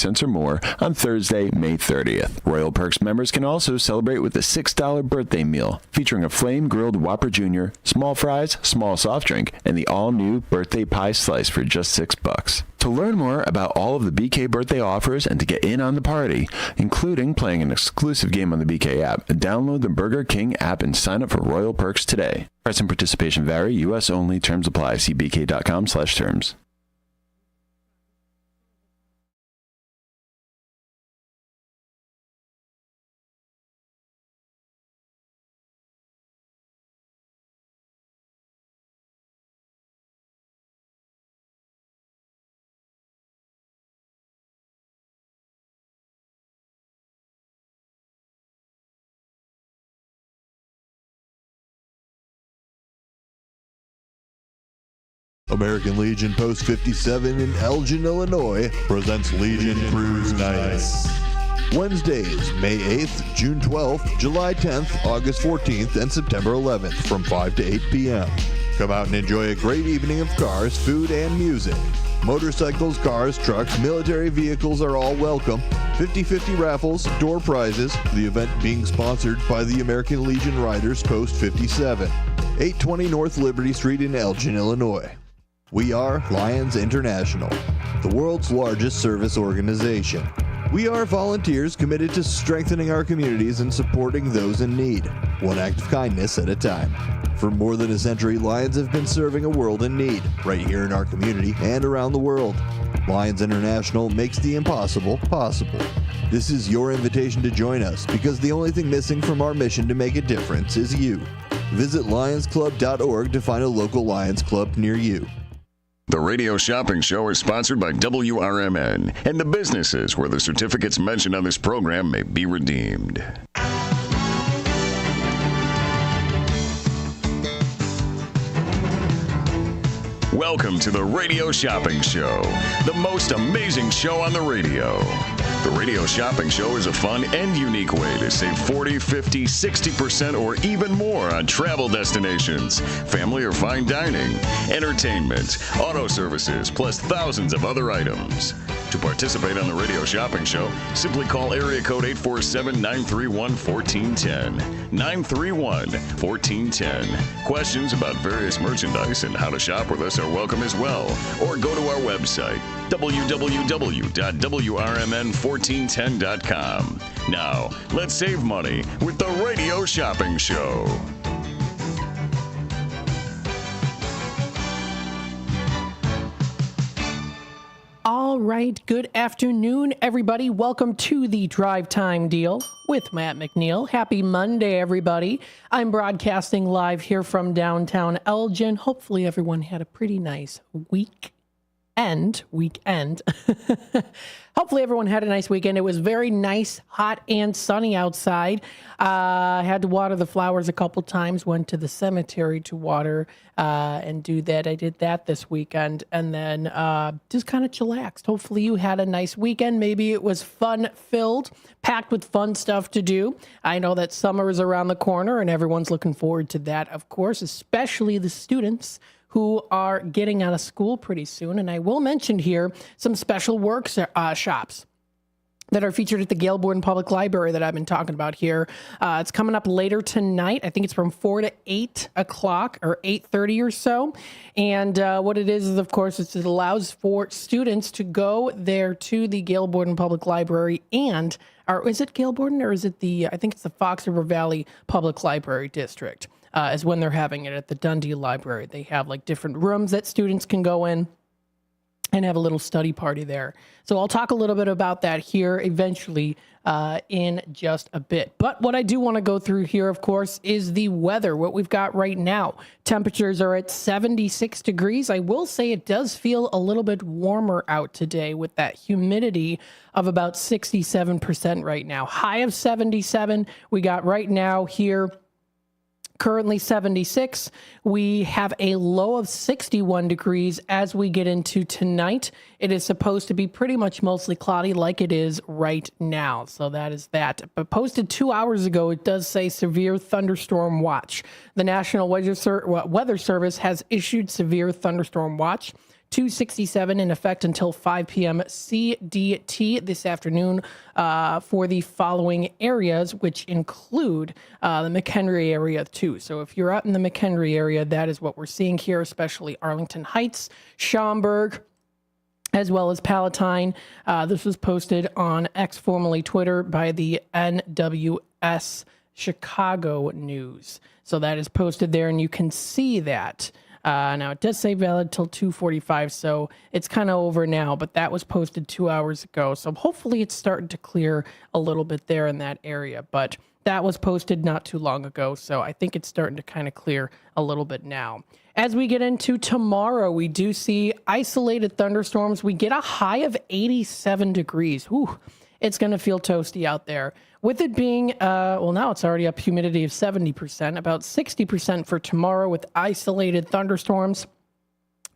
cents or more on Thursday, May 30th. Royal Perks members can also celebrate with a $6 birthday meal featuring a flame-grilled Whopper Jr., small fries, small soft drink, and the all-new birthday pie slice for just $6. To learn more about all of the BK birthday offers and to get in on the party, including playing an exclusive game on the BK app, download the Burger King app and sign up for Royal Perks today. Price and participation vary. U.S. only. Terms apply. See bk.com/terms. American Legion Post 57 in Elgin, Illinois presents Legion Cruise Nights. Wednesdays, May 8th, June 12th, July 10th, August 14th, and September 11th from 5 to 8 p.m. Come out and enjoy a great evening of cars, food, and music. Motorcycles, cars, trucks, military vehicles are all welcome. 50-50 raffles, door prizes. The event being sponsored by the American Legion Riders Post 57. 820 North Liberty Street in Elgin, Illinois. We are Lions International, the world's largest service organization. We are volunteers committed to strengthening our communities and supporting those in need, one act of kindness at a time. For more than a century, Lions have been serving a world in need, right here in our community and around the world. Lions International makes the impossible possible. This is your invitation to join us, because the only thing missing from our mission to make a difference is you. Visit lionsclub.org to find a local Lions Club near you. The Radio Shopping Show is sponsored by WRMN and the businesses where the certificates mentioned on this program may be redeemed. Welcome to the Radio Shopping Show, the most amazing show on the radio. The Radio Shopping Show is a fun and unique way to save 40, 50, 60% or even more on travel destinations, family or fine dining, entertainment, auto services, plus thousands of other items. To participate on the Radio Shopping Show, simply call area code 847-931-1410. 931-1410. Questions about various merchandise and how to shop with us are welcome as well. Or go to our website, www.WRMN1410.com. Now, let's save money with the Radio Shopping Show. All right, good afternoon, everybody. Welcome to the Drive Time Deal with Matt McNeil. Happy Monday, everybody. I'm broadcasting live here from downtown Elgin. Hopefully everyone had a pretty nice weekend. Hopefully everyone had a nice weekend. It was very nice, hot, and sunny outside. Had to water the flowers a couple times. Went to the cemetery to water and do that. I did that this weekend, and then just kind of chillaxed. Hopefully you had a nice weekend. Maybe it was fun-filled, packed with fun stuff to do. I know that summer is around the corner, and everyone's looking forward to that, of course, especially the students who are getting out of school pretty soon. And I will mention here some special workshops that are featured at the Gail Borden Public Library that I've been talking about here. It's coming up later tonight. I think it's from 4 to 8 o'clock or 8:30 or so. And what it is, of course, it allows for students to go there to the Gail Borden Public Library and, or is it Gail Borden or is it I think it's the Fox River Valley Public Library District. Is when they're having it at the Dundee Library. They have like different rooms that students can go in and have a little study party there. So I'll talk a little bit about that here eventually in just a bit. But what I do want to go through here, of course, is the weather, what we've got right now. Temperatures are at 76 degrees. I will say it does feel a little bit warmer out today with that humidity of about 67% right now. High of 77 we got right now here. Currently 76. We have a low of 61 degrees as we get into tonight. It is supposed to be pretty much mostly cloudy like it is right now. So that is that. But posted 2 hours ago, it does say severe thunderstorm watch. The National Weather Service has issued severe thunderstorm watch 267 in effect until 5 p.m. CDT this afternoon for the following areas, which include the McHenry area too. So if you're out in the McHenry area, that is what we're seeing here, especially Arlington Heights, Schaumburg, as well as Palatine. This was posted on X, formerly Twitter, by the NWS Chicago News. So that is posted there, and you can see that. Now, it does say valid till 2:45, so it's kind of over now, but that was posted 2 hours ago. So hopefully it's starting to clear a little bit there in that area. But that was posted not too long ago, so I think it's starting to kind of clear a little bit now. As we get into tomorrow, we do see isolated thunderstorms. We get a high of 87 degrees. Whew, it's going to feel toasty out there. With it being, now it's already up humidity of 70%, about 60% for tomorrow with isolated thunderstorms.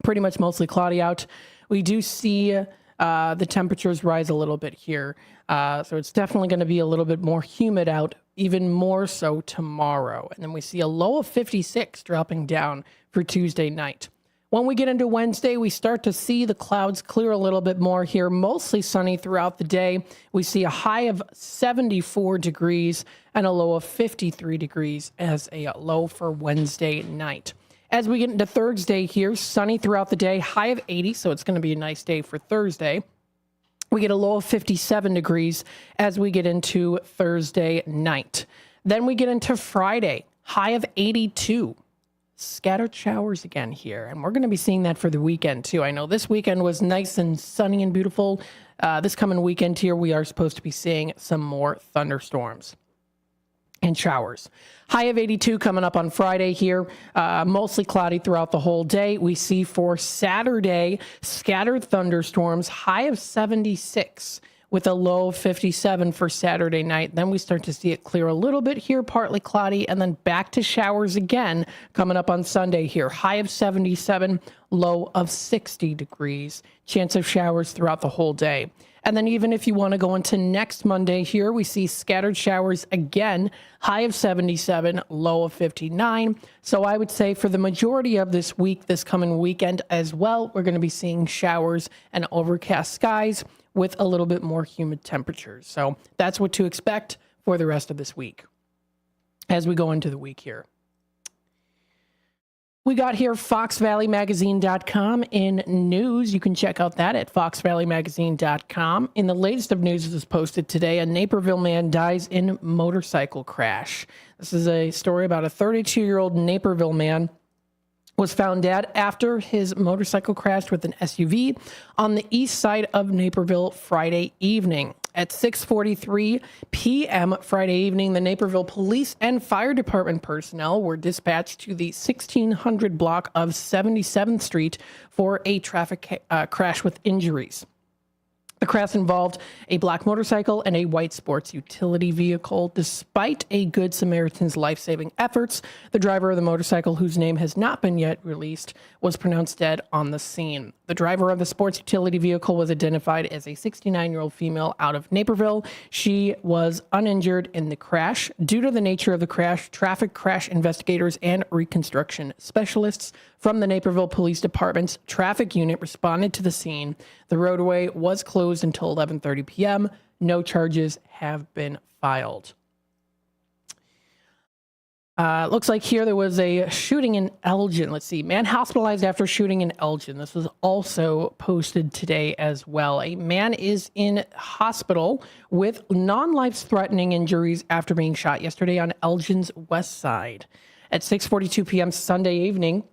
Pretty much mostly cloudy out. We do see the temperatures rise a little bit here. So it's definitely going to be a little bit more humid out, even more so tomorrow. And then we see a low of 56 dropping down for Tuesday night. When we get into Wednesday, we start to see the clouds clear a little bit more here, mostly sunny throughout the day. We see a high of 74 degrees and a low of 53 degrees as a low for Wednesday night. As we get into Thursday here, sunny throughout the day, high of 80, so it's going to be a nice day for Thursday. We get a low of 57 degrees as we get into Thursday night. Then we get into Friday, high of 82. Scattered showers again here, and we're going to be seeing that for the weekend too. I know this weekend was nice and sunny and beautiful. This coming weekend here, we are supposed to be seeing some more thunderstorms and showers. High of 82 coming up on Friday here, mostly cloudy throughout the whole day. We see for Saturday, scattered thunderstorms, high of 76 with a low of 57 for Saturday night. Then we start to see it clear a little bit here, partly cloudy, and then back to showers again coming up on Sunday here. High of 77, low of 60 degrees. Chance of showers throughout the whole day. And then even if you want to go into next Monday here, we see scattered showers again, high of 77, low of 59. So I would say for the majority of this week, this coming weekend as well, we're going to be seeing showers and overcast skies with a little bit more humid temperatures. So that's what to expect for the rest of this week as we go into the week here. We got here foxvalleymagazine.com in news. You can check out that at foxvalleymagazine.com. In the latest of news that was posted today, a Naperville man dies in motorcycle crash. This is a story about a 32-year-old Naperville man was found dead after his motorcycle crashed with an SUV on the east side of Naperville Friday evening. At 6:43 p.m. Friday evening, the Naperville Police and Fire Department personnel were dispatched to the 1600 block of 77th Street for a traffic crash with injuries. The crash involved a black motorcycle and a white sports utility vehicle. Despite a Good Samaritan's life-saving efforts, the driver of the motorcycle, whose name has not been yet released, was pronounced dead on the scene. The driver of the sports utility vehicle was identified as a 69-year-old female out of Naperville. She was uninjured in the crash. Due to the nature of the crash, traffic crash investigators and reconstruction specialists from the Naperville Police Department's traffic unit responded to the scene. The roadway was closed until 11:30 p.m. No charges have been filed. Looks like here there was a shooting in Elgin. Let's see. Man hospitalized after shooting in Elgin. This was also posted today as well. A man is in hospital with non-life-threatening injuries after being shot yesterday on Elgin's west side. At 6:42 p.m. Sunday evening,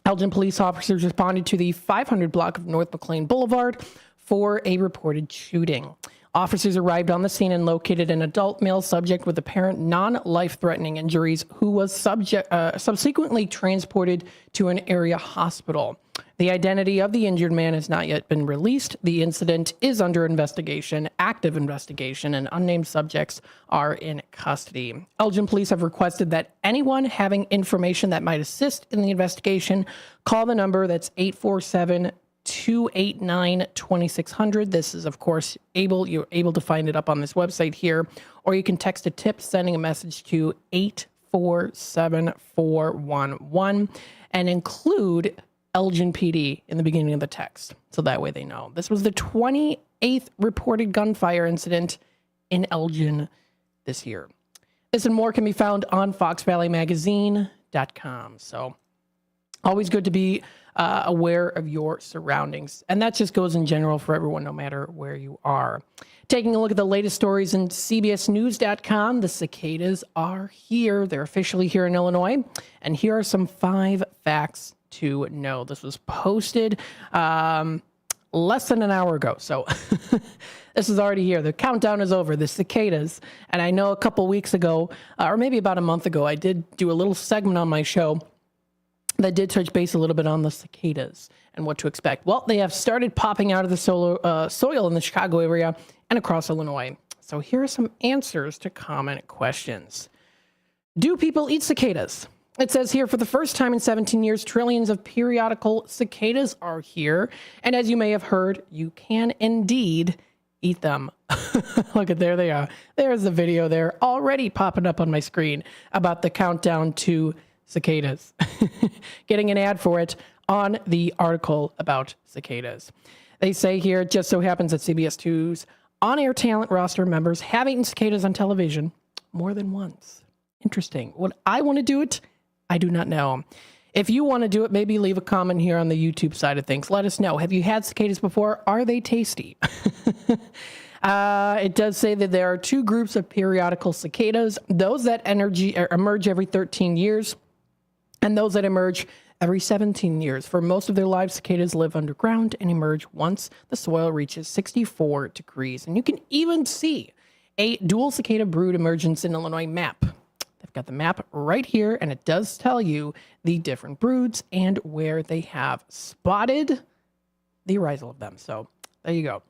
Elgin police officers responded to the 500 block of North McLean Boulevard for a reported shooting. Officers arrived on the scene and located an adult male subject with apparent non-life-threatening injuries who was subsequently transported to an area hospital. The identity of the injured man has not yet been released. The incident is under investigation, active investigation, and unnamed subjects are in custody. Elgin police have requested that anyone having information that might assist in the investigation call the number that's 847-289-2600. This is, of course, you're able to find it up on this website here, or you can text a tip sending a message to 847-411 and include Elgin PD in the beginning of the text, so that way they know. This was the 28th reported gunfire incident in Elgin this year. This and more can be found on foxvalleymagazine.com. So always good to be aware of your surroundings. And that just goes in general for everyone, no matter where you are. Taking a look at the latest stories in CBSnews.com, the cicadas are here. They're officially here in Illinois. And here are some 5 facts to know. This was posted less than an hour ago. So this is already here. The countdown is over. The cicadas. And I know a couple weeks ago, or maybe about a month ago, I did do a little segment on my show that did touch base a little bit on the cicadas and what to expect. Well, they have started popping out of the soil in the Chicago area and across Illinois. So here are some answers to common questions. Do people eat cicadas? It says here, for the first time in 17 years, trillions of periodical cicadas are here. And as you may have heard, you can indeed eat them. Look at, there they are. There's the video there already popping up on my screen about the countdown to cicadas. Getting an ad for it on the article about cicadas. They say here, it just so happens that CBS 2's on-air talent roster members have eaten cicadas on television more than once. Interesting. Would I want to do it? I do not know. If you want to do it, maybe leave a comment here on the YouTube side of things. Let us know. Have you had cicadas before? Are they tasty? It does say that there are 2 groups of periodical cicadas, those that emerge every 13 years and those that emerge every 17 years. For most of their lives, cicadas live underground and emerge once the soil reaches 64 degrees. And you can even see a dual cicada brood emergence in Illinois map. They've got the map right here, and it does tell you the different broods and where they have spotted the arisal of them. So there you go.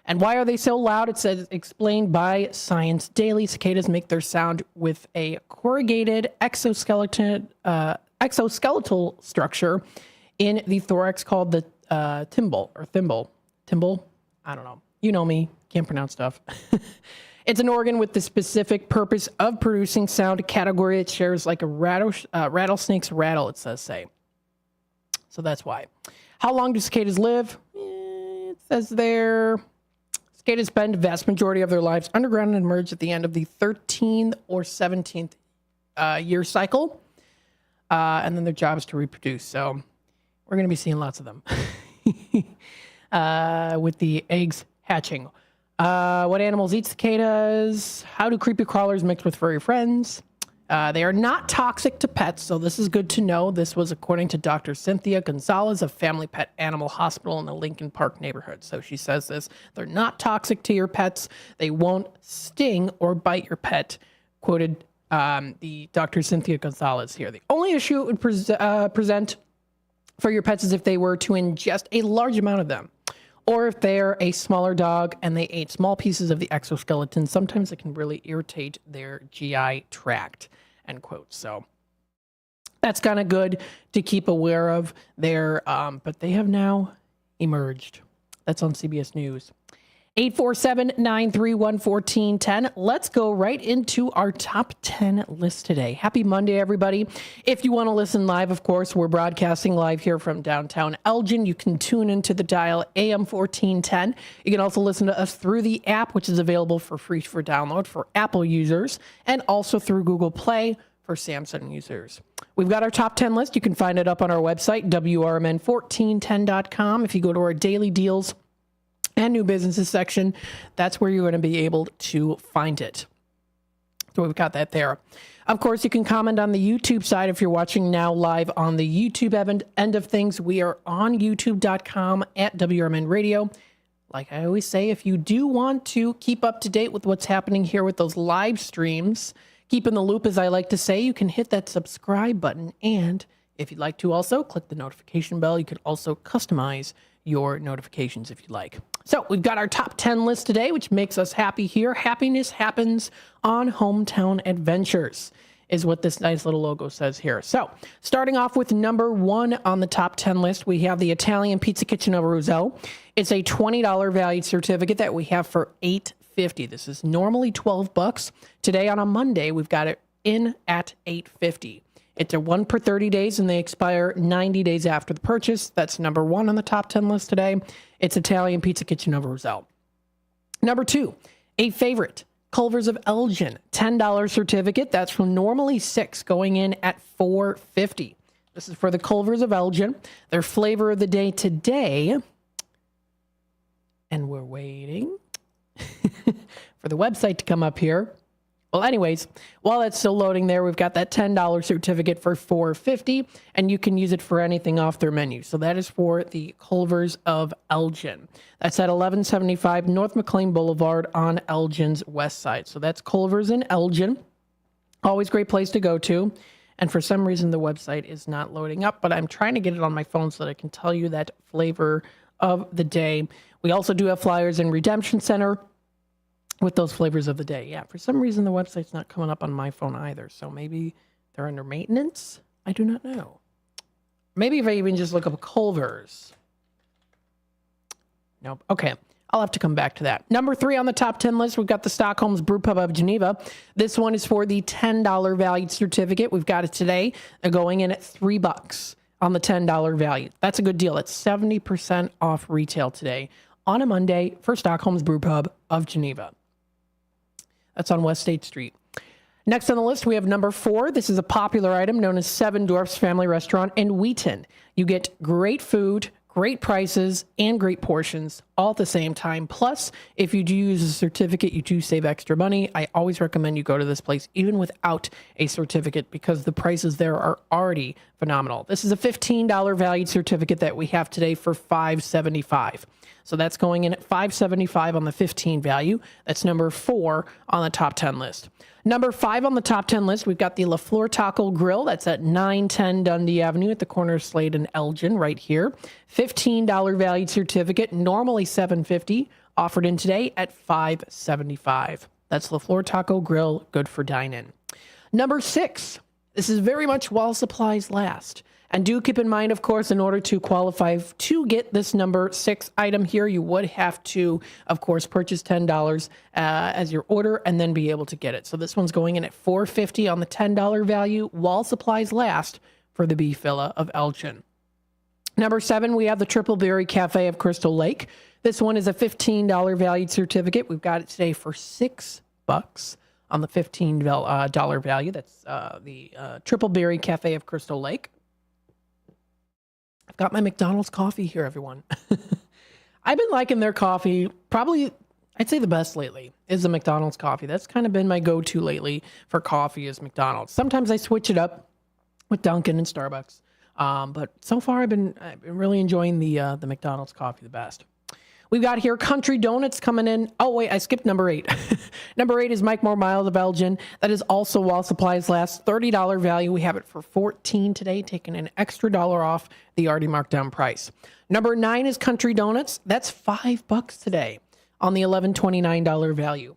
And why are they so loud? It says, explained by Science Daily. Cicadas make their sound with a corrugated exoskeletal structure in the thorax called the thimble. I don't know. You know me. Can't pronounce stuff. It's an organ with the specific purpose of producing sound, a category it shares like a rattlesnake's rattle, it says say. So that's why. How long do cicadas live? It says there, cicadas spend the vast majority of their lives underground and emerge at the end of the 13th or 17th year cycle. And then their job is to reproduce. So we're going to be seeing lots of them with the eggs hatching. What animals eat cicadas? How do creepy crawlers mix with furry friends? They are not toxic to pets, so this is good to know. This was according to Dr. Cynthia Gonzalez of Family Pet Animal Hospital in the Lincoln Park neighborhood. So she says this. They're not toxic to your pets. They won't sting or bite your pet. Quoted the Dr. Cynthia Gonzalez here. The only issue it would present for your pets is if they were to ingest a large amount of them, or if they're a smaller dog and they ate small pieces of the exoskeleton. Sometimes it can really irritate their GI tract, end quote. So that's kind of good to keep aware of there, but they have now emerged. That's on CBS News. 847-931-1410. Let's go right into our top 10 list today. Happy Monday, everybody. If you want to listen live, of course, we're broadcasting live here from downtown Elgin. You can tune into the dial AM 1410. You can also listen to us through the app, which is available for free for download for Apple users, and also through Google Play for Samsung users. We've got our top 10 list. You can find it up on our website, WRMN1410.com. If you go to our daily deals and new businesses section, that's where you're going to be able to find it. So we've got that there. Of course, you can comment on the YouTube side if you're watching now live on the YouTube end of things. We are on youtube.com at WRMN Radio. Like I always say, if you do want to keep up to date with what's happening here with those live streams, keep in the loop, as I like to say, you can hit that subscribe button. And if you'd like to also click the notification bell, you can also customize your notifications if you'd like. So we've got our top 10 list today, which makes us happy here. Happiness happens on Hometown Adventures is what this nice little logo says here. So starting off with number 1 on the top 10 list, we have the Italian Pizza Kitchen of Roselle. It's a $20 valued certificate that we have for $8.50. This is normally $12. Today on a Monday, we've got it in at $8.50. It's a 1 per 30 days, and they expire 90 days after the purchase. That's number 1 on the top 10 list today. It's Italian Pizza Kitchen of Roselle. Number 2, a favorite, Culver's of Elgin, $10 certificate. That's from normally $6, going in at $4.50. This is for the Culver's of Elgin. Their flavor of the day today, and we're waiting for the website to come up here. Well, anyways, while it's still loading there, we've got that $10 certificate for $4.50, and you can use it for anything off their menu. So that is for the Culver's of Elgin. That's at 1175 North McLean Boulevard on Elgin's west side. So that's Culver's in Elgin. Always great place to go to. And for some reason, the website is not loading up, but I'm trying to get it on my phone so that I can tell you that flavor of the day. We also do have flyers in Redemption Center with those flavors of the day. Yeah, for some reason, the website's not coming up on my phone either. So maybe they're under maintenance. I do not know. Maybe if I even just look up Culver's. Nope. Okay. I'll have to come back to that. Number 3 on the top 10 list, we've got the Stockholm's Brew Pub of Geneva. This one is for the $10 valued certificate. We've got it today. They're going in at $3 on the $10 value. That's a good deal. It's 70% off retail today on a Monday for Stockholm's Brew Pub of Geneva. That's on West State Street. Next on the list, we have number 4. This is a popular item known as Seven Dwarfs Family Restaurant in Wheaton. You get great food, great prices, and great portions all at the same time. Plus, if you do use a certificate, you do save extra money. I always recommend you go to this place even without a certificate because the prices there are already phenomenal. This is a $15 valued certificate that we have today for $5.75. So that's going in at $5.75 on the 15 value. That's number 4 on the top 10 list. Number 5 on the top 10 list, we've got the La Flor Taco Grill. That's at 910 Dundee Avenue at the corner of Slade and Elgin right here. $15 valued certificate, normally $7.50, offered in today at $5.75. That's La Flor Taco Grill, good for dine-in. Number 6, this is very much while supplies last. And do keep in mind, of course, in order to qualify to get this number 6 item here, you would have to, of course, purchase $10 as your order and then be able to get it. So this one's going in at $4.50 on the $10 value while supplies last for the Beef Villa of Elgin. Number 7, we have the Triple Berry Cafe of Crystal Lake. This one is a $15 valued certificate. We've got it today for $6 on the $15 value. That's the Triple Berry Cafe of Crystal Lake. I've got my McDonald's coffee here, everyone. I've been liking their coffee. Probably, I'd say the best lately is the McDonald's coffee. That's kind of been my go-to lately for coffee is McDonald's. Sometimes I switch it up with Dunkin' and Starbucks. But so far I've been really enjoying the McDonald's coffee the best. We've got here Country Donuts coming in. Oh, wait, I skipped number 8. Number 8 is Mike Moore Miles of Elgin. That is also while supplies last. $30 value. We have it for $14 today, taking an extra $1 off the already marked down price. Number 9 is Country Donuts. That's $5 today on the $11.29 value.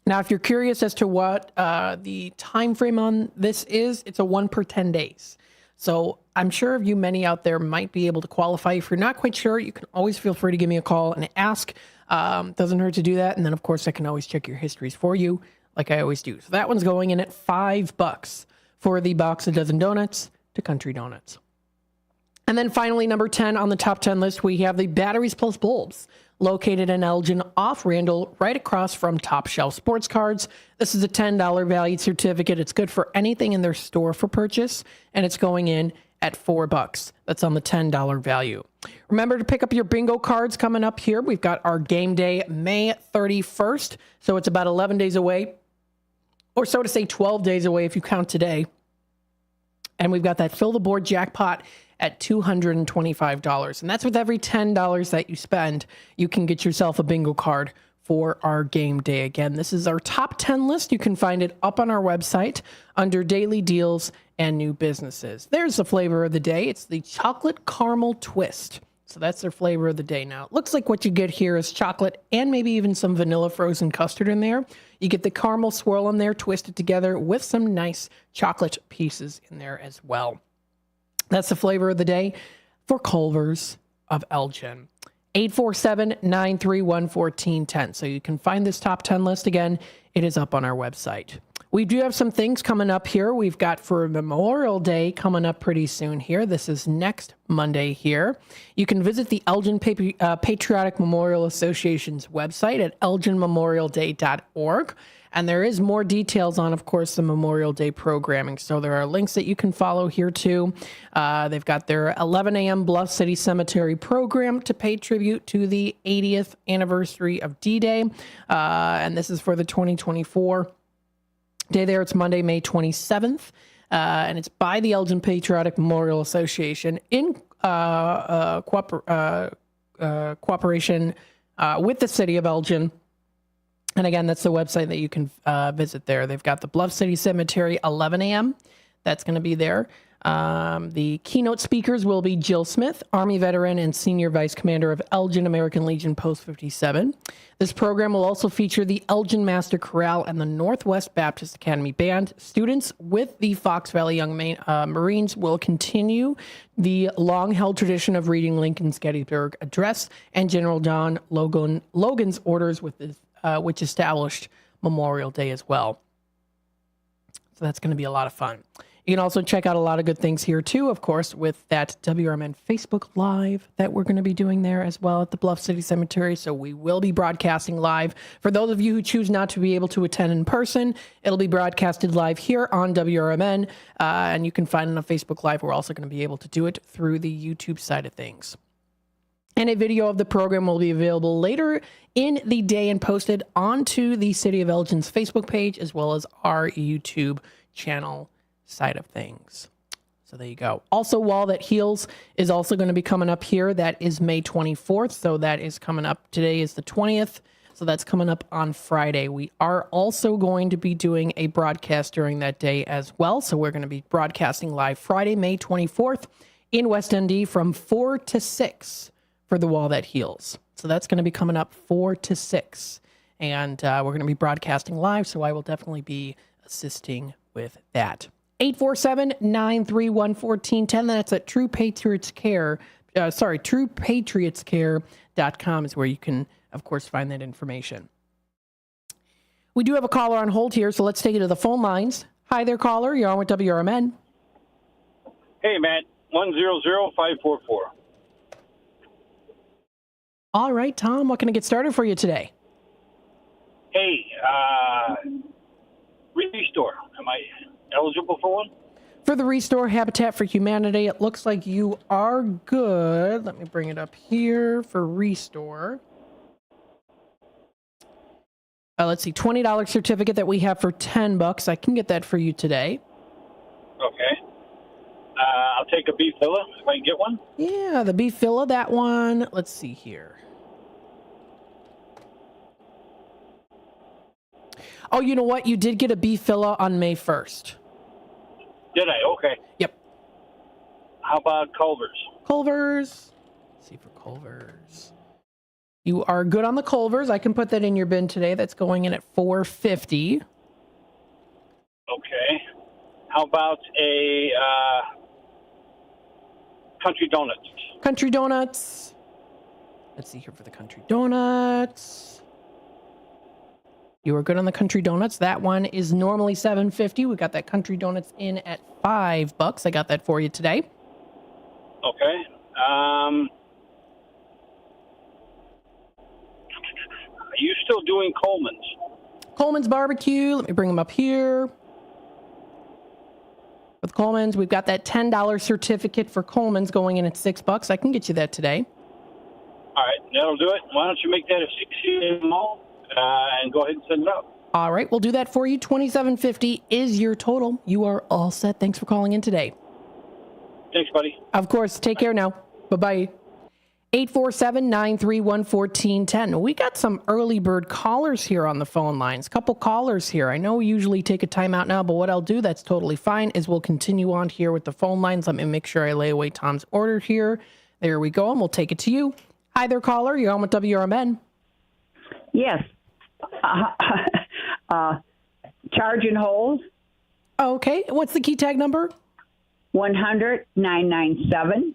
Now, if you're curious as to what the time frame on this is, it's a 1 per 10 days. So I'm sure of you, many out there might be able to qualify. If you're not quite sure, you can always feel free to give me a call and ask. Doesn't hurt to do that. And then, of course, I can always check your histories for you like I always do. So that one's going in at $5 for the box of dozen donuts to Country Donuts. And then finally, number 10 on the top 10 list, we have the Batteries Plus Bulbs, located in Elgin off Randall, right across from Top Shelf Sports Cards. This is a $10 valued certificate. It's good for anything in their store for purchase, and it's going in at $4. That's on the $10 value. Remember to pick up your bingo cards coming up here. We've got our game day May 31st, so it's about 11 days away, or so to say 12 days away if you count today. And we've got that Fill the Board jackpot at $225. And that's with every $10 that you spend, you can get yourself a bingo card for our game day. Again, this is our top 10 list. You can find it up on our website under daily deals and new businesses. There's the flavor of the day. It's the chocolate caramel twist. So that's their flavor of the day. Now, it looks like what you get here is chocolate and maybe even some vanilla frozen custard in there. You get the caramel swirl in there, twisted together with some nice chocolate pieces in there as well. That's the flavor of the day for Culver's of Elgin. 847-931-1410. So you can find this top 10 list again. It is up on our website. We do have some things coming up here. We've got for Memorial Day coming up pretty soon here. This is next Monday here. You can visit the Elgin Patriotic Memorial Association's website at elginmemorialday.org. And there is more details on, of course, the Memorial Day programming. So there are links that you can follow here, too. They've got their 11 a.m. Bluff City Cemetery program to pay tribute to the 80th anniversary of D-Day. And this is for the 2024 day there. It's Monday, May 27th. And it's by the Elgin Patriotic Memorial Association in cooperation with the city of Elgin. And again, that's the website that you can visit there. They've got the Bluff City Cemetery, 11 a.m. That's going to be there. The keynote speakers will be Jill Smith, Army veteran and Senior Vice Commander of Elgin American Legion Post 57. This program will also feature the Elgin Master Chorale and the Northwest Baptist Academy Band. Students with the Fox Valley Young Marines will continue the long-held tradition of reading Lincoln's Gettysburg Address and General John Logan's orders with the which established Memorial Day as well. So that's going to be a lot of fun. You can also check out a lot of good things here, too, of course, with that WRMN Facebook Live that we're going to be doing there as well at the Bluff City Cemetery. So we will be broadcasting live. For those of you who choose not to be able to attend in person, it'll be broadcasted live here on WRMN, and you can find it on Facebook Live. We're also going to be able to do it through the YouTube side of things. And a video of the program will be available later in the day and posted onto the City of Elgin's Facebook page, as well as our YouTube channel side of things. So there you go. Also, Wall That Heals is also going to be coming up here. That is May 24th. So that is coming up. Today is the 20th. So that's coming up on Friday. We are also going to be doing a broadcast during that day as well. So we're going to be broadcasting live Friday, May 24th in West ND from 4 to 6. For the Wall That Heals. So that's going to be coming up 4 to 6. And we're going to be broadcasting live, so I will definitely be assisting with that. 847-931-1410. That's at True Patriots Care. TruePatriotsCare.com is where you can, of course, find that information. We do have a caller on hold here, so let's take it to the phone lines. Hi there, caller. You're on with WRMN. Hey, Matt. 100544. All right, Tom, what can I get started for you today? Hey, Restore. Am I eligible for one? For the Restore Habitat for Humanity, it looks like you are good. Let me bring it up here for Restore. Let's see, $20 certificate that we have for $10. I can get that for you today. Okay. I'll take a beef filler if I can get one. Yeah, the beef filler, that one. Let's see here. Oh, you know what? You did get a beef filler on May 1st. Did I? Okay. Yep. How about Culver's? Culver's. Let's see for Culver's. You are good on the Culver's. I can put that in your bin today. That's going in at $4.50. Okay. How about a Country Donuts? Country Donuts. Let's see here for the Country Donuts. You are good on the Country Donuts. That one is normally $7.50. We got that Country Donuts in at $5. I got that for you today. Okay. Are you still doing Coleman's? Coleman's Barbecue. Let me bring them up here. With Coleman's, we've got that $10 certificate for Coleman's going in at $6. I can get you that today. All right, that'll do it. Why don't you make that a 60 mall and go ahead and send it out? All right, we'll do that for you. $27.50 is your total. You are all set. Thanks for calling in today. Thanks, buddy. Of course. Take care now. Bye-bye. 847-931-1410. We got some early bird callers here on the phone lines. Couple callers here. I know we usually take a time out now, but what I'll do, that's totally fine, is we'll continue on here with the phone lines. Let me make sure I lay away Tom's order here. There we go, and we'll take it to you. Hi there, caller. You're on with WRMN. Yes. Charge and hold. Okay. What's the key tag number? 100-997.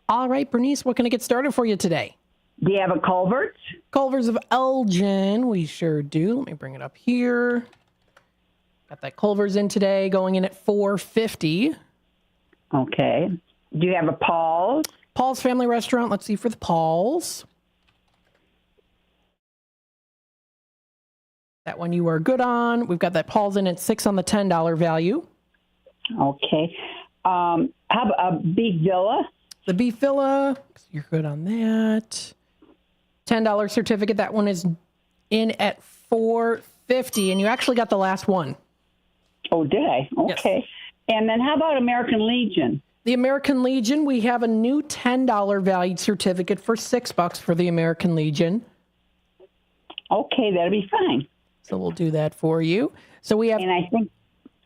All right, Bernice, what can I get started for you today? Do you have a Culver's? Culver's of Elgin, we sure do. Let me bring it up here. Got that Culver's in today, going in at $4.50. Okay. Do you have a Paul's? Paul's Family Restaurant. Let's see for the Paul's. That one you are good on. We've got that Paul's in at $6 on the $10 value. Okay. How about a Beef Villa? The Beef Villa, you're good on that. $10 certificate. That one is in at $4.50, and you actually got the last one. Oh, did I? Okay. Yes. And then how about American Legion? The American Legion, we have a new $10 valued certificate for $6 for the American Legion. Okay, that'll be fine. So we'll do that for you. So we have. And I think.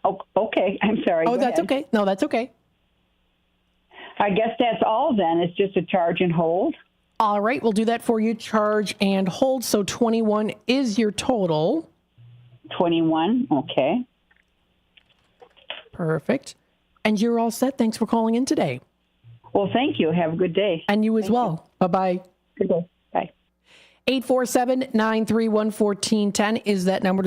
Oh, okay. I'm sorry. Oh, Go that's ahead. okay. No, that's okay. I guess that's all then. It's just a charge and hold. All right, we'll do that for you. Charge and hold. So 21 is your total. 21. Okay. Perfect. And you're all set. Thanks for calling in today. Well, thank you. Have a good day. And you as well. Bye-bye. Good day. Bye. 847-931-1410 is that number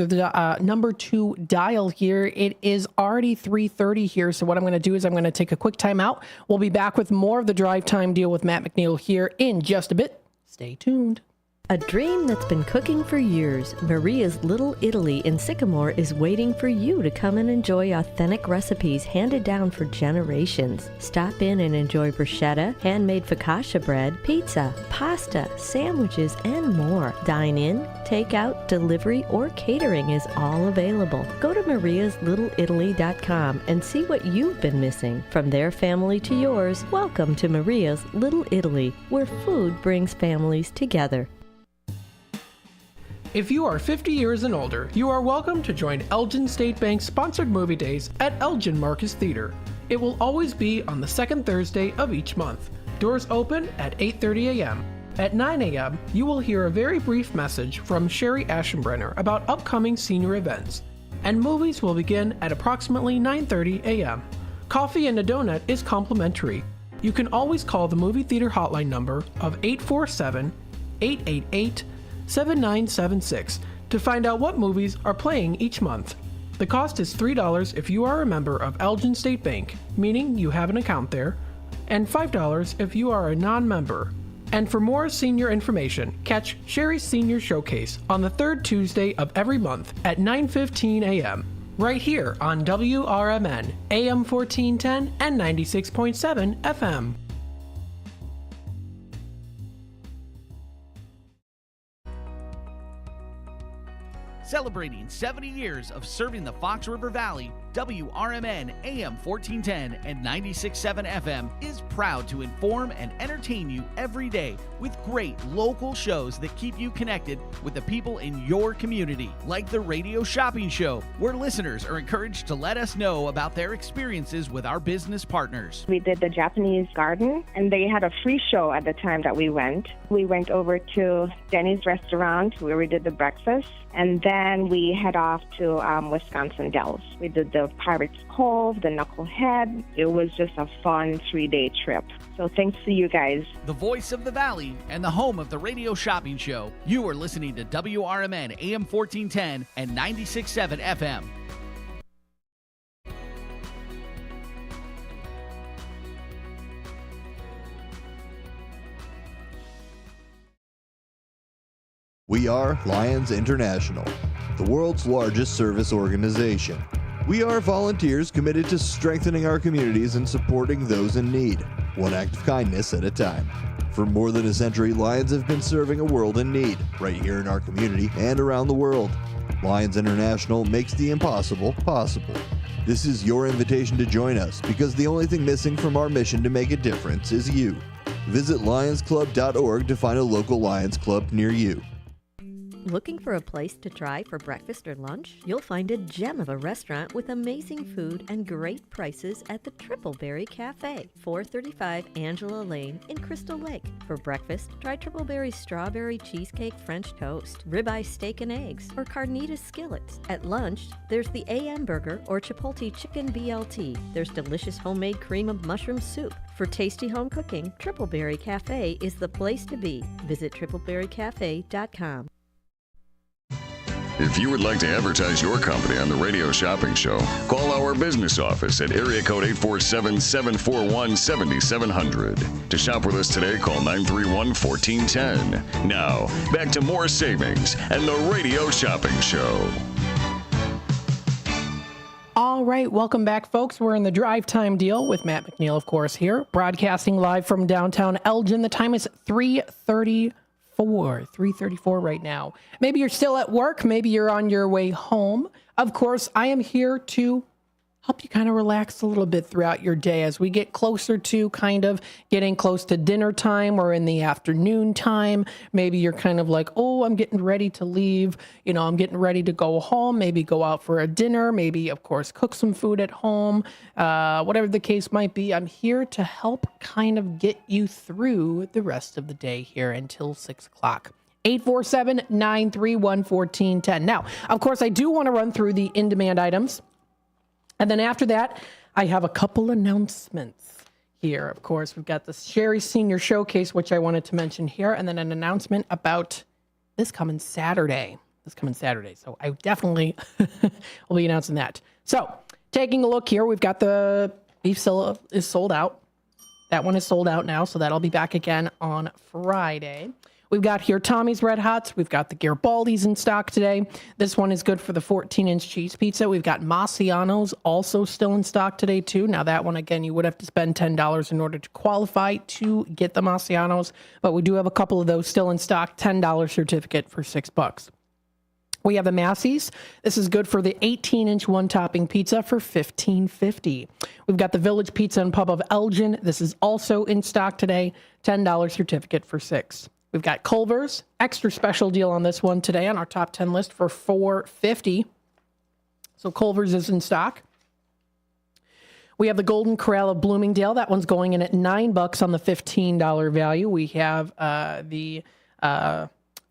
to dial here. It is already 3:30 here. So what I'm going to do is I'm going to take a quick time out. We'll be back with more of the Drive Time Deal with Matt McNeil here in just a bit. Stay tuned. A dream that's been cooking for years, Maria's Little Italy in Sycamore is waiting for you to come and enjoy authentic recipes handed down for generations. Stop in and enjoy bruschetta, handmade focaccia bread, pizza, pasta, sandwiches, and more. Dine in, take out, delivery, or catering is all available. Go to mariaslittleitaly.com and see what you've been missing. From their family to yours, welcome to Maria's Little Italy, where food brings families together. If you are 50 years and older, you are welcome to join Elgin State Bank's sponsored movie days at Elgin Marcus Theater. It will always be on the second Thursday of each month. Doors open at 8:30 a.m. At 9 a.m., you will hear a very brief message from Sherry Aschenbrenner about upcoming senior events, and movies will begin at approximately 9:30 a.m. Coffee and a donut is complimentary. You can always call the movie theater hotline number of 847-888-7976 to find out what movies are playing each month. The cost is $3 if you are a member of Elgin State Bank, meaning you have an account there, and $5 if you are a non-member. And for more senior information, catch Sherry's Senior Showcase on the third Tuesday of every month at 9:15 a.m. right here on WRMN, AM 1410 and 96.7 FM. Celebrating 70 years of serving the Fox River Valley, WRMN AM 1410 and 96.7 FM is proud to inform and entertain you every day with great local shows that keep you connected with the people in your community, like the Radio Shopping Show, where listeners are encouraged to let us know about their experiences with our business partners. We did the Japanese garden, and they had a free show at the time that we went. We went over to Denny's restaurant where we did the breakfast, and then we head off to Wisconsin Dells. We did the Pirates Cove, the Knucklehead. It was just a fun 3-day trip. So thanks to you guys. The voice of the Valley and the home of the Radio Shopping Show. You are listening to WRMN AM 1410 and 96.7 FM. We are Lions International, the world's largest service organization. We are volunteers committed to strengthening our communities and supporting those in need, one act of kindness at a time. For more than a century, Lions have been serving a world in need, right here in our community and around the world. Lions International makes the impossible possible. This is your invitation to join us, because the only thing missing from our mission to make a difference is you. Visit lionsclub.org to find a local Lions Club near you. Looking for a place to try for breakfast or lunch? You'll find a gem of a restaurant with amazing food and great prices at the Tripleberry Cafe, 435 Angela Lane in Crystal Lake. For breakfast, try Tripleberry's strawberry cheesecake French toast, ribeye steak and eggs, or carnitas skillets. At lunch, there's the AM burger or Chipotle chicken BLT. There's delicious homemade cream of mushroom soup. For tasty home cooking, Tripleberry Cafe is the place to be. Visit tripleberrycafe.com. If you would like to advertise your company on the Radio Shopping Show, call our business office at area code 847-741-7700. To shop with us today, call 931-1410. Now, back to more savings and the Radio Shopping Show. All right, welcome back, folks. We're in the drive time deal with Matt McNeil, of course, here, broadcasting live from downtown Elgin. The time is 3:34 right now. Maybe you're still at work. Maybe you're on your way home. Of course, I am here to help you kind of relax a little bit throughout your day as we get closer to kind of getting close to dinner time or in the afternoon time. Maybe you're kind of like, oh, I'm getting ready to leave. You know, I'm getting ready to go home, maybe go out for a dinner, maybe, of course, cook some food at home, whatever the case might be. I'm here to help kind of get you through the rest of the day here until 6 o'clock. 847-931-1410. Now, of course, I do want to run through the in-demand items. And then after that, I have a couple announcements here. Of course, we've got the Sherry Senior Showcase, which I wanted to mention here, and then an announcement about this coming Saturday. So I definitely will be announcing that. So taking a look here, we've got the beef Scylla is sold out. That one is sold out now, so that'll be back again on Friday. We've got here Tommy's Red Hots. We've got the Garibaldi's in stock today. This one is good for the 14-inch cheese pizza. We've got Massiano's also still in stock today, too. Now, that one, again, you would have to spend $10 in order to qualify to get the Massiano's, but we do have a couple of those still in stock. $10 certificate for $6. We have a Massey's. This is good for the 18-inch one-topping pizza for $15.50. We've got the Village Pizza and Pub of Elgin. This is also in stock today. $10 certificate for $6. We've got Culver's, extra special deal on this one today on our top 10 list for $4.50. So Culver's is in stock. We have the Golden Corral of Bloomingdale. That one's going in at $9 on the $15 value. We have the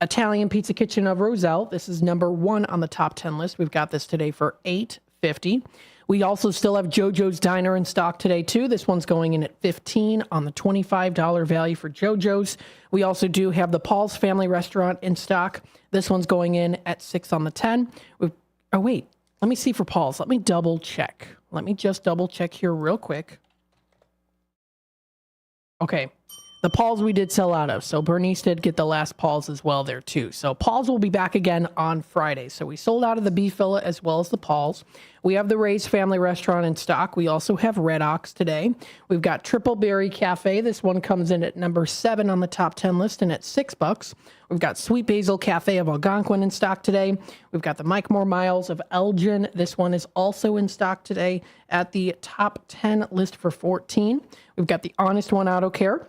Italian Pizza Kitchen of Roselle. This is number 1 on the top 10 list. We've got this today for $8.50. We also still have JoJo's Diner in stock today, too. This one's going in at $15 on the $25 value for JoJo's. We also do have the Paul's Family Restaurant in stock. This one's going in at $6 on the 10. Oh, wait. Let me see for Paul's. Let me double check. Let me just double check here real quick. Okay. The Paul's we did sell out of. So Bernice did get the last Paul's as well there too. So Paul's will be back again on Friday. So we sold out of the beef fillet as well as the Paul's. We have the Ray's Family Restaurant in stock. We also have Red Ox today. We've got Tripleberry Cafe. This one comes in at number 7 on the top 10 list and at $6. We've got Sweet Basil Cafe of Algonquin in stock today. We've got the Mike Moore Miles of Elgin. This one is also in stock today at the top 10 list for $14. We've got the Honest One Auto Care.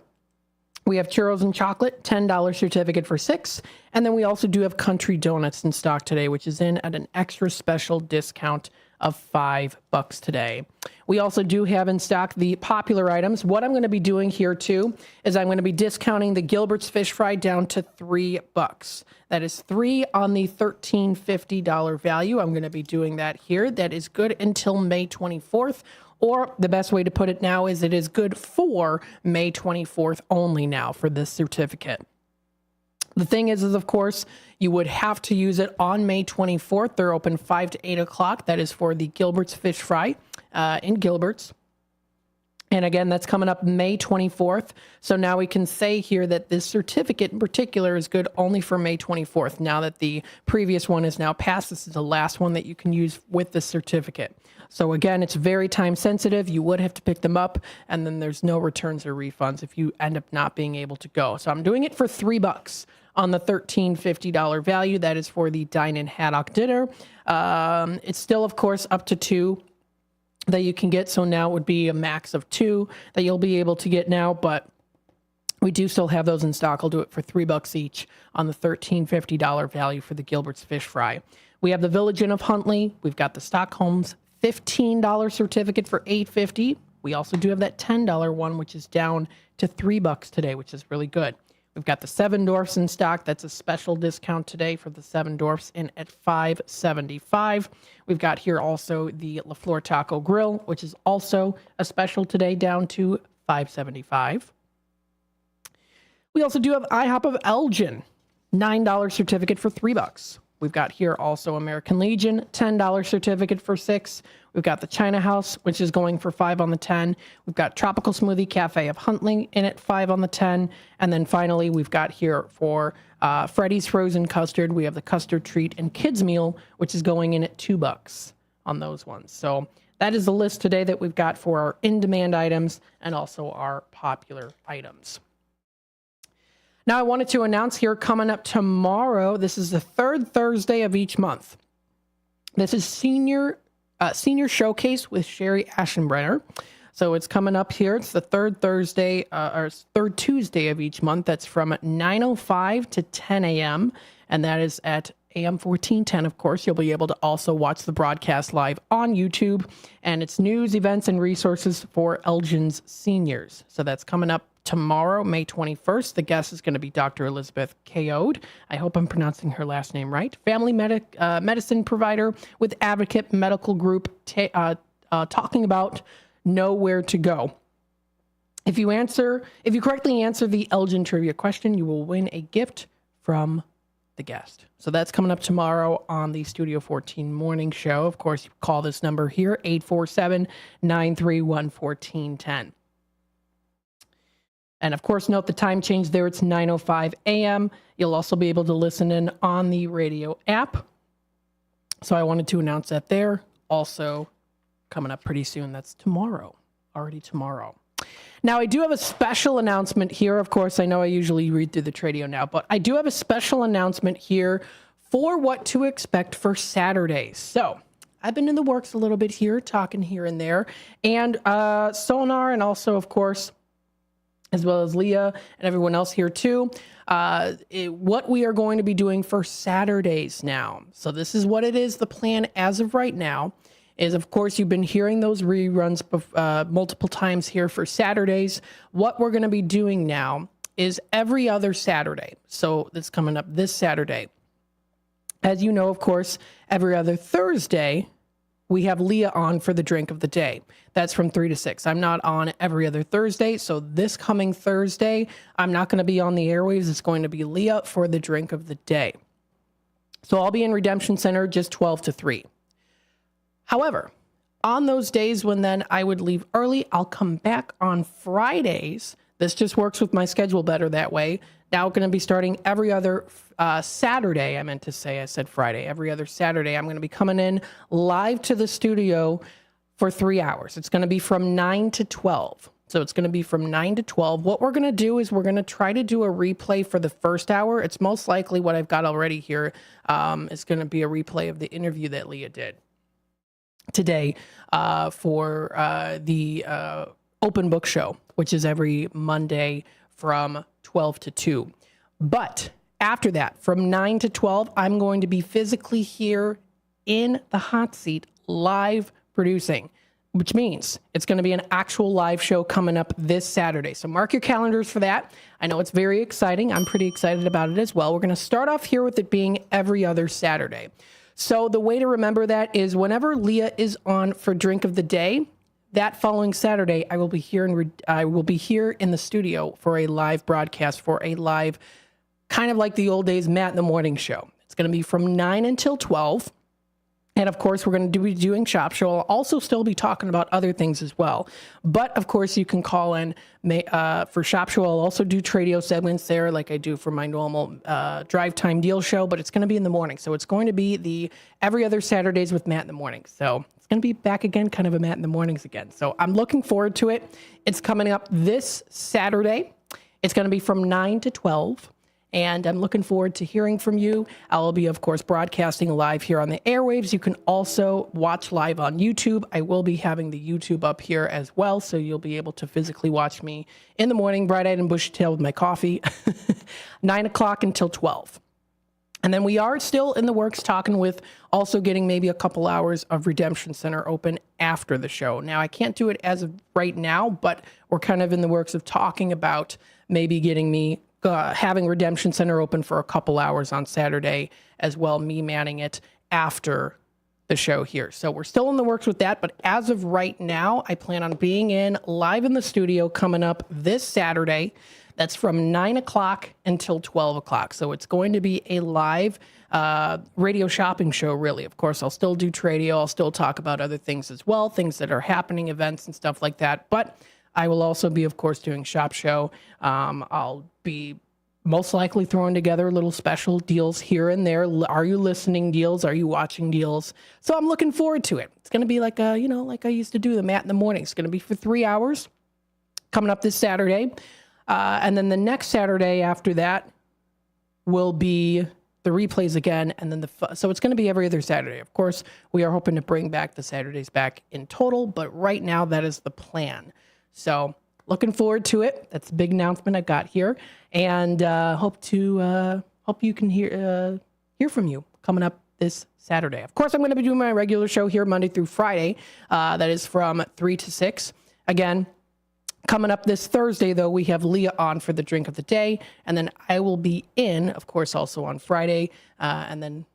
We have Churros and Chocolate, $10 certificate for $6. And then we also do have Country Donuts in stock today, which is in at an extra special discount of $5 today. We also do have in stock the popular items. What I'm going to be doing here too is I'm going to be discounting the Gilbert's Fish Fry down to $3. That is $3 on the $13.50 value. I'm going to be doing that here. That is good until May 24th. Or the best way to put it now is it is good for May 24th only now for this certificate. The thing is of course, you would have to use it on May 24th. They're open 5 to 8 o'clock. That is for the Gilbert's Fish Fry in Gilbert's. And again, that's coming up May 24th. So now we can say here that this certificate in particular is good only for May 24th. Now that the previous one is now passed, this is the last one that you can use with the certificate. So again, it's very time sensitive. You would have to pick them up, and then there's no returns or refunds if you end up not being able to go. So I'm doing it for $3 on the $13.50 value. That is for the Dine-In Haddock Dinner. It's still, of course, up to 2 that you can get. So now it would be a max of 2 that you'll be able to get now, but We do still have those in stock. I'll do it for $3 each on the $13.50 value for the Gilbert's fish fry. We have the Village Inn of Huntley. We've got the Stockholm's $15 certificate for $8.50. We also do have that $10 one, which is down to $3 today, which is really good. We've got the Seven Dwarfs in stock. That's a special discount today for the Seven Dwarfs in at $5.75. We've got here also the La Flor Taco Grill, which is also a special today, down to $5.75. We also do have IHOP of Elgin, $9 certificate for $3. We've got here also American Legion, $10 certificate for $6. We've got the China House, which is going for $5 on the 10. We've got Tropical Smoothie Cafe of Huntley in at $5 on the 10. And then finally, we've got here for Freddy's Frozen Custard. We have the Custard Treat and Kids Meal, which is going in at $2 on those ones. So that is the list today that we've got for our in-demand items and also our popular items. Now, I wanted to announce here coming up tomorrow, this is the third Thursday of each month. This is Senior Showcase with Sherry Aschenbrenner. So it's coming up here. It's the third Thursday, or third Tuesday of each month. That's from 9:05 to 10 a.m. And that is at AM 1410, of course. You'll be able to also watch the broadcast live on YouTube. And it's news, events, and resources for Elgin's seniors. So that's coming up tomorrow, May 21st. The guest is going to be Dr. Elizabeth Kayode. I hope I'm pronouncing her last name right. Family medicine provider with Advocate Medical Group, talking about know where to go. If you correctly answer the Elgin trivia question, you will win a gift from the guest. So that's coming up tomorrow on the Studio 14 morning show. Of course, you call this number here, 847-931-1410. And of course, note the time change there. It's 9:05 a.m. You'll also be able to listen in on the radio app. So I wanted to announce that there. Also coming up pretty soon. That's tomorrow, already tomorrow. Now, I do have a special announcement here. Of course, I know I usually read through the Tradio now, but I do have a special announcement here for what to expect for Saturdays. So I've been in the works a little bit here, talking here and there. And Sonar, and also, of course, as well as Leah and everyone else here too, what we are going to be doing for Saturdays now. So this is what it is. The plan as of right now is, of course, you've been hearing those reruns multiple times here for Saturdays. What we're going to be doing now is every other Saturday. So that's coming up this Saturday. As you know, of course, every other Thursday, we have Leah on for the drink of the day. That's from 3 to 6. I'm not on every other Thursday. So this coming Thursday, I'm not going to be on the airwaves. It's going to be Leah for the drink of the day. So I'll be in Redemption Center just 12 to 3. However, on those days when then I would leave early, I'll come back on Fridays. This just works with my schedule better that way. Now going to be starting every other Saturday. I meant to say, I said Friday. Every other Saturday, I'm going to be coming in live to the studio for 3 hours. It's going to be from 9 to 12. So it's going to be from 9 to 12. What we're going to do is we're going to try to do a replay for the first hour. It's most likely what I've got already here is going to be a replay of the interview that Leah did today for the open book show, which is every Monday from 12 to 2. But after that, from 9 to 12, I'm going to be physically here in the hot seat live producing, which means it's going to be an actual live show coming up this Saturday. So mark your calendars for that. I know it's very exciting. I'm pretty excited about it as well. We're going to start off here with it being every other Saturday. So the way to remember that is whenever Leah is on for Drink of the Day, that following Saturday, I will be here in the studio for a live broadcast, for a live, kind of like the old days, Matt in the Morning show. It's going to be from 9 until 12. And of course, we're going to be doing Shop Show. I'll also still be talking about other things as well. But of course, you can call in for Shop Show. I'll also do Tradio segments there like I do for my normal Drive Time Deal show, but it's going to be in the morning. So it's going to be the every other Saturdays with Matt in the Morning. So it's going to be back again, kind of a Matt in the Mornings again. So I'm looking forward to it. It's coming up this Saturday. It's going to be from 9 to 12. And I'm looking forward to hearing from you. I will be, of course, broadcasting live here on the airwaves. You can also watch live on YouTube. I will be having the YouTube up here as well, so you'll be able to physically watch me in the morning, bright-eyed and bushy-tailed with my coffee, 9 o'clock until 12. And then we are still in the works talking with also getting maybe a couple hours of Redemption Center open after the show. Now, I can't do it as of right now, but we're kind of in the works of talking about maybe getting me having Redemption Center open for a couple hours on Saturday as well, me manning it after the show here. So we're still in the works with that, but as of right now, I plan on being in live in the studio coming up this Saturday. That's from 9 o'clock until 12 o'clock. So it's going to be a live radio shopping show, really. Of course, I'll still do Tradio. I'll still talk about other things as well, things that are happening, events and stuff like that. But I will also be, of course, doing Shop Show. I'll be most likely throwing together little special deals here and there. Are you listening deals? Are you watching deals? So I'm looking forward to it. It's going to be like like I used to do the Matt in the morning. It's going to be for 3 hours coming up this Saturday. And then the next Saturday after that will be the replays again. And then so it's going to be every other Saturday. Of course, we are hoping to bring back the Saturdays back in total, but right now that is the plan. So looking forward to it. That's a big announcement I got here, and hope you can hear from you coming up this Saturday. Of course, I'm going to be doing my regular show here Monday through Friday. That is from 3 to 6. Again, coming up this Thursday, though, we have Leah on for the drink of the day, and then I will be in, of course, also on Friday, and then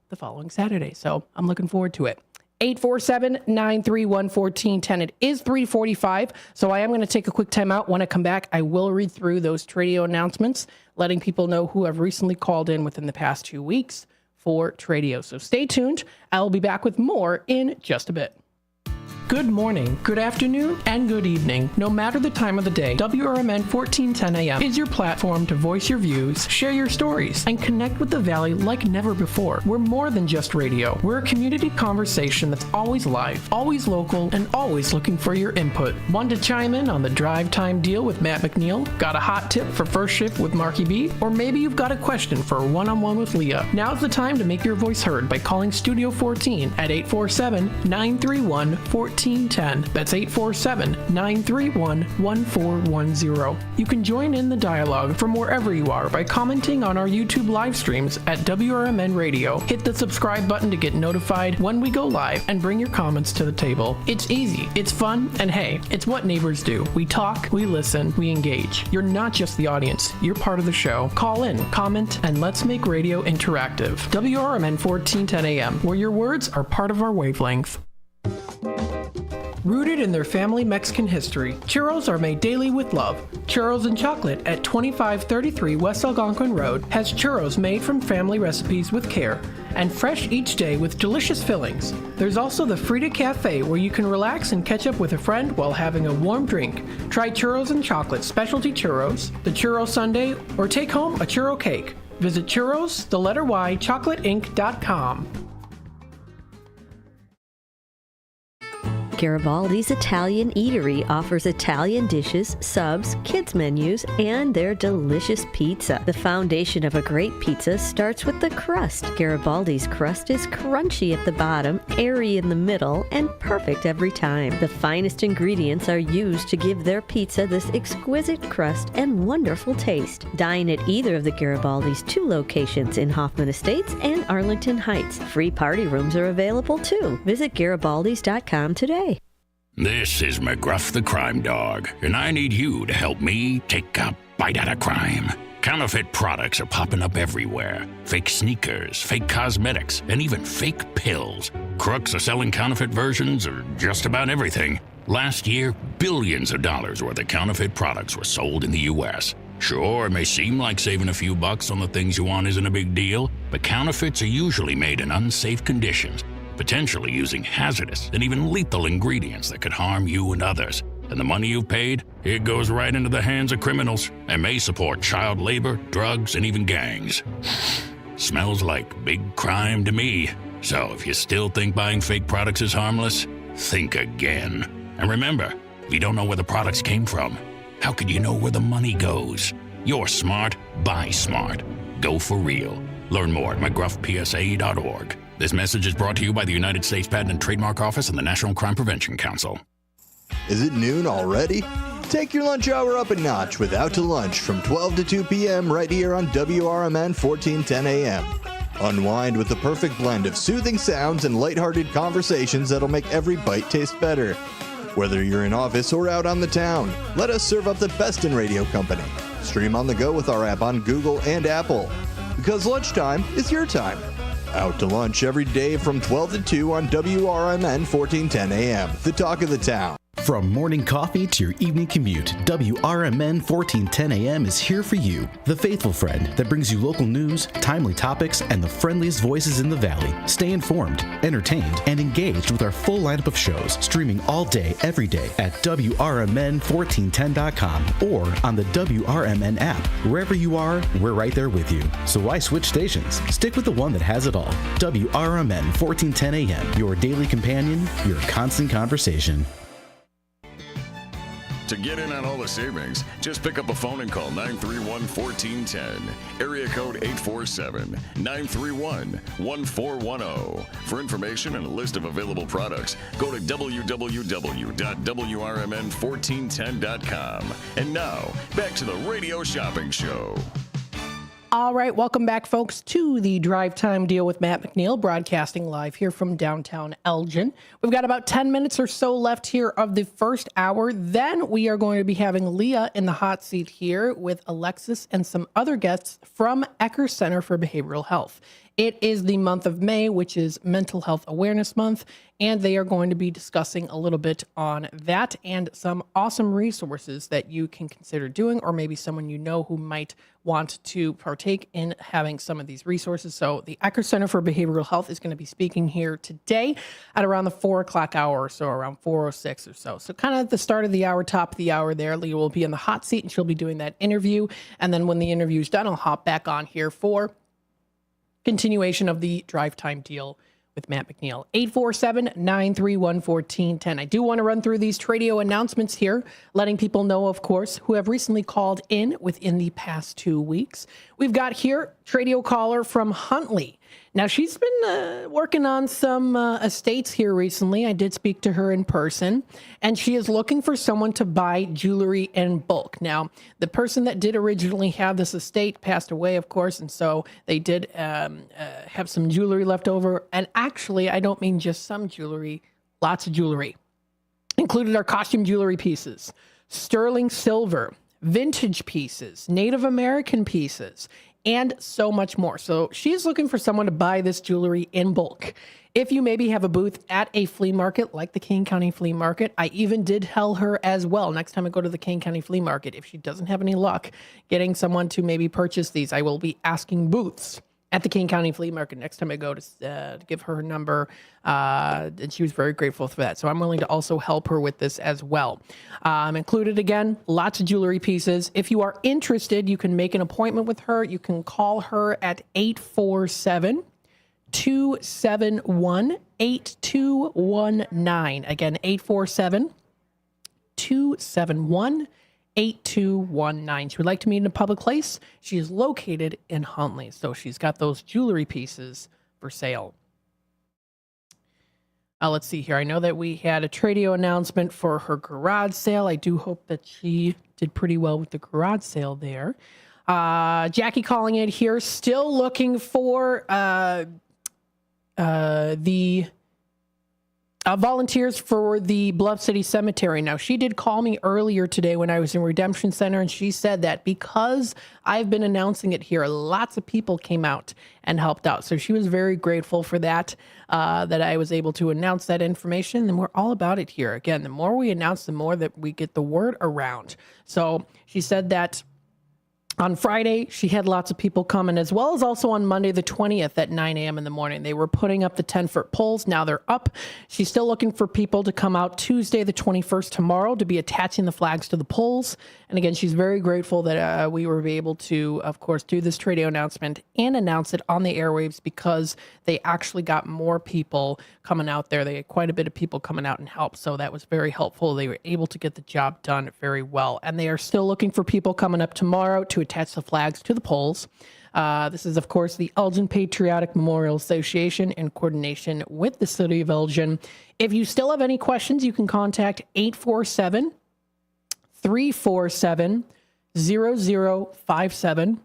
the following Saturday. So I'm looking forward to it. 847-931-1410. It is 3:45, so I am going to take a quick time out. When I come back, I will read through those Tradio announcements, letting people know who have recently called in within the past 2 weeks for Tradio. So stay tuned. I will be back with more in just a bit. Good morning, good afternoon, and good evening. No matter the time of the day, WRMN 1410 AM is your platform to voice your views, share your stories, and connect with the Valley like never before. We're more than just radio. We're a community conversation that's always live, always local, and always looking for your input. Want to chime in on the drive time deal with Matt McNeil? Got a hot tip for first shift with Marky B? Or maybe you've got a question for a one-on-one with Leah. Now's the time to make your voice heard by calling Studio 14 at 847-931-1410. That's 847-931-1410. You can join in the dialogue from wherever you are by commenting on our YouTube live streams at WRMN Radio. Hit the subscribe button to get notified when we go live and bring your comments to the table. It's easy, it's fun, and hey, it's what neighbors do. We talk, we listen, we engage. You're not just the audience, you're part of the show. Call in, comment, and let's make radio interactive. WRMN 1410 AM, where your words are part of our wavelength. Rooted in their family Mexican history, churros are made daily with love. Churros and Chocolate at 2533 West Algonquin Road has churros made from family recipes with care and fresh each day with delicious fillings. There's also the Frida Cafe where you can relax and catch up with a friend while having a warm drink. Try Churros and Chocolate specialty churros, the churro sundae, or take home a churro cake. Visit chocolate-inc.com. Garibaldi's Italian Eatery offers Italian dishes, subs, kids menus, and their delicious pizza. The foundation of a great pizza starts with the crust. Garibaldi's crust is crunchy at the bottom, airy in the middle, and perfect every time. The finest ingredients are used to give their pizza this exquisite crust and wonderful taste. Dine at either of the Garibaldi's 2 locations in Hoffman Estates and Arlington Heights. Free party rooms are available too. Visit Garibaldis.com today. This is McGruff the Crime Dog, and I need you to help me take a bite out of crime. Counterfeit products are popping up everywhere. Fake sneakers, fake cosmetics, and even fake pills. Crooks are selling counterfeit versions of just about everything. Last year, billions of dollars worth of counterfeit products were sold in the U.S. Sure, it may seem like saving a few bucks on the things you want isn't a big deal, but counterfeits are usually made in unsafe conditions, potentially using hazardous and even lethal ingredients that could harm you and others. And the money you've paid, it goes right into the hands of criminals and may support child labor, drugs, and even gangs. Smells like big crime to me. So if you still think buying fake products is harmless, think again. And remember, if you don't know where the products came from, how could you know where the money goes? You're smart, buy smart. Go for real. Learn more at mcgruffpsa.org. This message is brought to you by the United States Patent and Trademark Office and the National Crime Prevention Council. Is it noon already? Take your lunch hour up a notch with Out to Lunch from 12 to 2 p.m. right here on WRMN 1410 a.m. Unwind with the perfect blend of soothing sounds and lighthearted conversations that'll make every bite taste better. Whether you're in office or out on the town, let us serve up the best in radio company. Stream on the go with our app on Google and Apple. Because lunchtime is your time. Out to Lunch every day from 12 to 2 on WRMN 1410 a.m., the talk of the town. From morning coffee to your evening commute, WRMN 1410 AM is here for you. The faithful friend that brings you local news, timely topics, and the friendliest voices in the Valley. Stay informed, entertained, and engaged with our full lineup of shows, streaming all day, every day at WRMN1410.com or on the WRMN app. Wherever you are, we're right there with you. So why switch stations? Stick with the one that has it all. WRMN 1410 AM, your daily companion, your constant conversation. To get in on all the savings, just pick up a phone and call 931-1410. Area code 847-931-1410. For information and a list of available products, go to www.WRMN1410.com. And now, back to the Radio Shopping Show. All right, welcome back, folks, to the Drive Time Deal with Matt McNeil, broadcasting live here from downtown Elgin. We've got about 10 minutes or so left here of the first hour. Then we are going to be having Leah in the hot seat here with Alexis and some other guests from Ecker Center for Behavioral Health. It is the month of May, which is Mental Health Awareness Month, and they are going to be discussing a little bit on that and some awesome resources that you can consider doing, or maybe someone you know who might want to partake in having some of these resources. So the Ecker Center for Behavioral Health is going to be speaking here today at around the 4 o'clock hour or so, around 4:06 or so. So kind of at the start of the hour, top of the hour there, Leah will be in the hot seat and she'll be doing that interview. And then when the interview's done, I'll hop back on here for continuation of the Drive Time Deal with Matt McNeil. 847-931-1410. I do want to run through these Tradio announcements here, letting people know, of course, who have recently called in within the past 2 weeks. We've got here Tradio caller from Huntley. Now, she's been working on some estates here recently. I did speak to her in person, and she is looking for someone to buy jewelry in bulk. Now, the person that did originally have this estate passed away, of course, and so they did have some jewelry left over. And actually, I don't mean just some jewelry, lots of jewelry. Included are costume jewelry pieces, sterling silver, vintage pieces, Native American pieces, and so much more. So she's looking for someone to buy this jewelry in bulk. If you maybe have a booth at a flea market like the Kane County Flea Market, I even did tell her as well, next time I go to the Kane County Flea Market, if she doesn't have any luck getting someone to maybe purchase these, I will be asking booths at the Kane County Flea Market next time I go to give her number, and she was very grateful for that. So I'm willing to also help her with this as well. Included, again, lots of jewelry pieces. If you are interested, you can make an appointment with her. You can call her at 847-271-8219. Again, 847-271-8219. 8219. She would like to meet in a public place. She is located in Huntley, so she's got those jewelry pieces for sale. Let's see here. I know that we had a Tradio announcement for her garage sale. I do hope that she did pretty well with the garage sale there. Jackie calling in here, still looking for the volunteers for the Bluff City Cemetery. Now, she did call me earlier today when I was in Redemption Center, and she said that because I've been announcing it here, lots of people came out and helped out. So she was very grateful for that, that I was able to announce that information. And we're all about it here. Again, the more we announce, the more that we get the word around. So she said that on Friday, she had lots of people coming, as well as also on Monday, the 20th at 9 a.m. in the morning. They were putting up the 10-foot poles. Now they're up. She's still looking for people to come out Tuesday, the 21st, tomorrow, to be attaching the flags to the poles. And again, she's very grateful that we were able to, of course, do this Tradio announcement and announce it on the airwaves, because they actually got more people coming out there. They had quite a bit of people coming out and help. So that was very helpful. They were able to get the job done very well. And they are still looking for people coming up tomorrow to attach the flags to the poles. This is, of course, the Elgin Patriotic Memorial Association in coordination with the City of Elgin. If you still have any questions, you can contact 847-347-0057.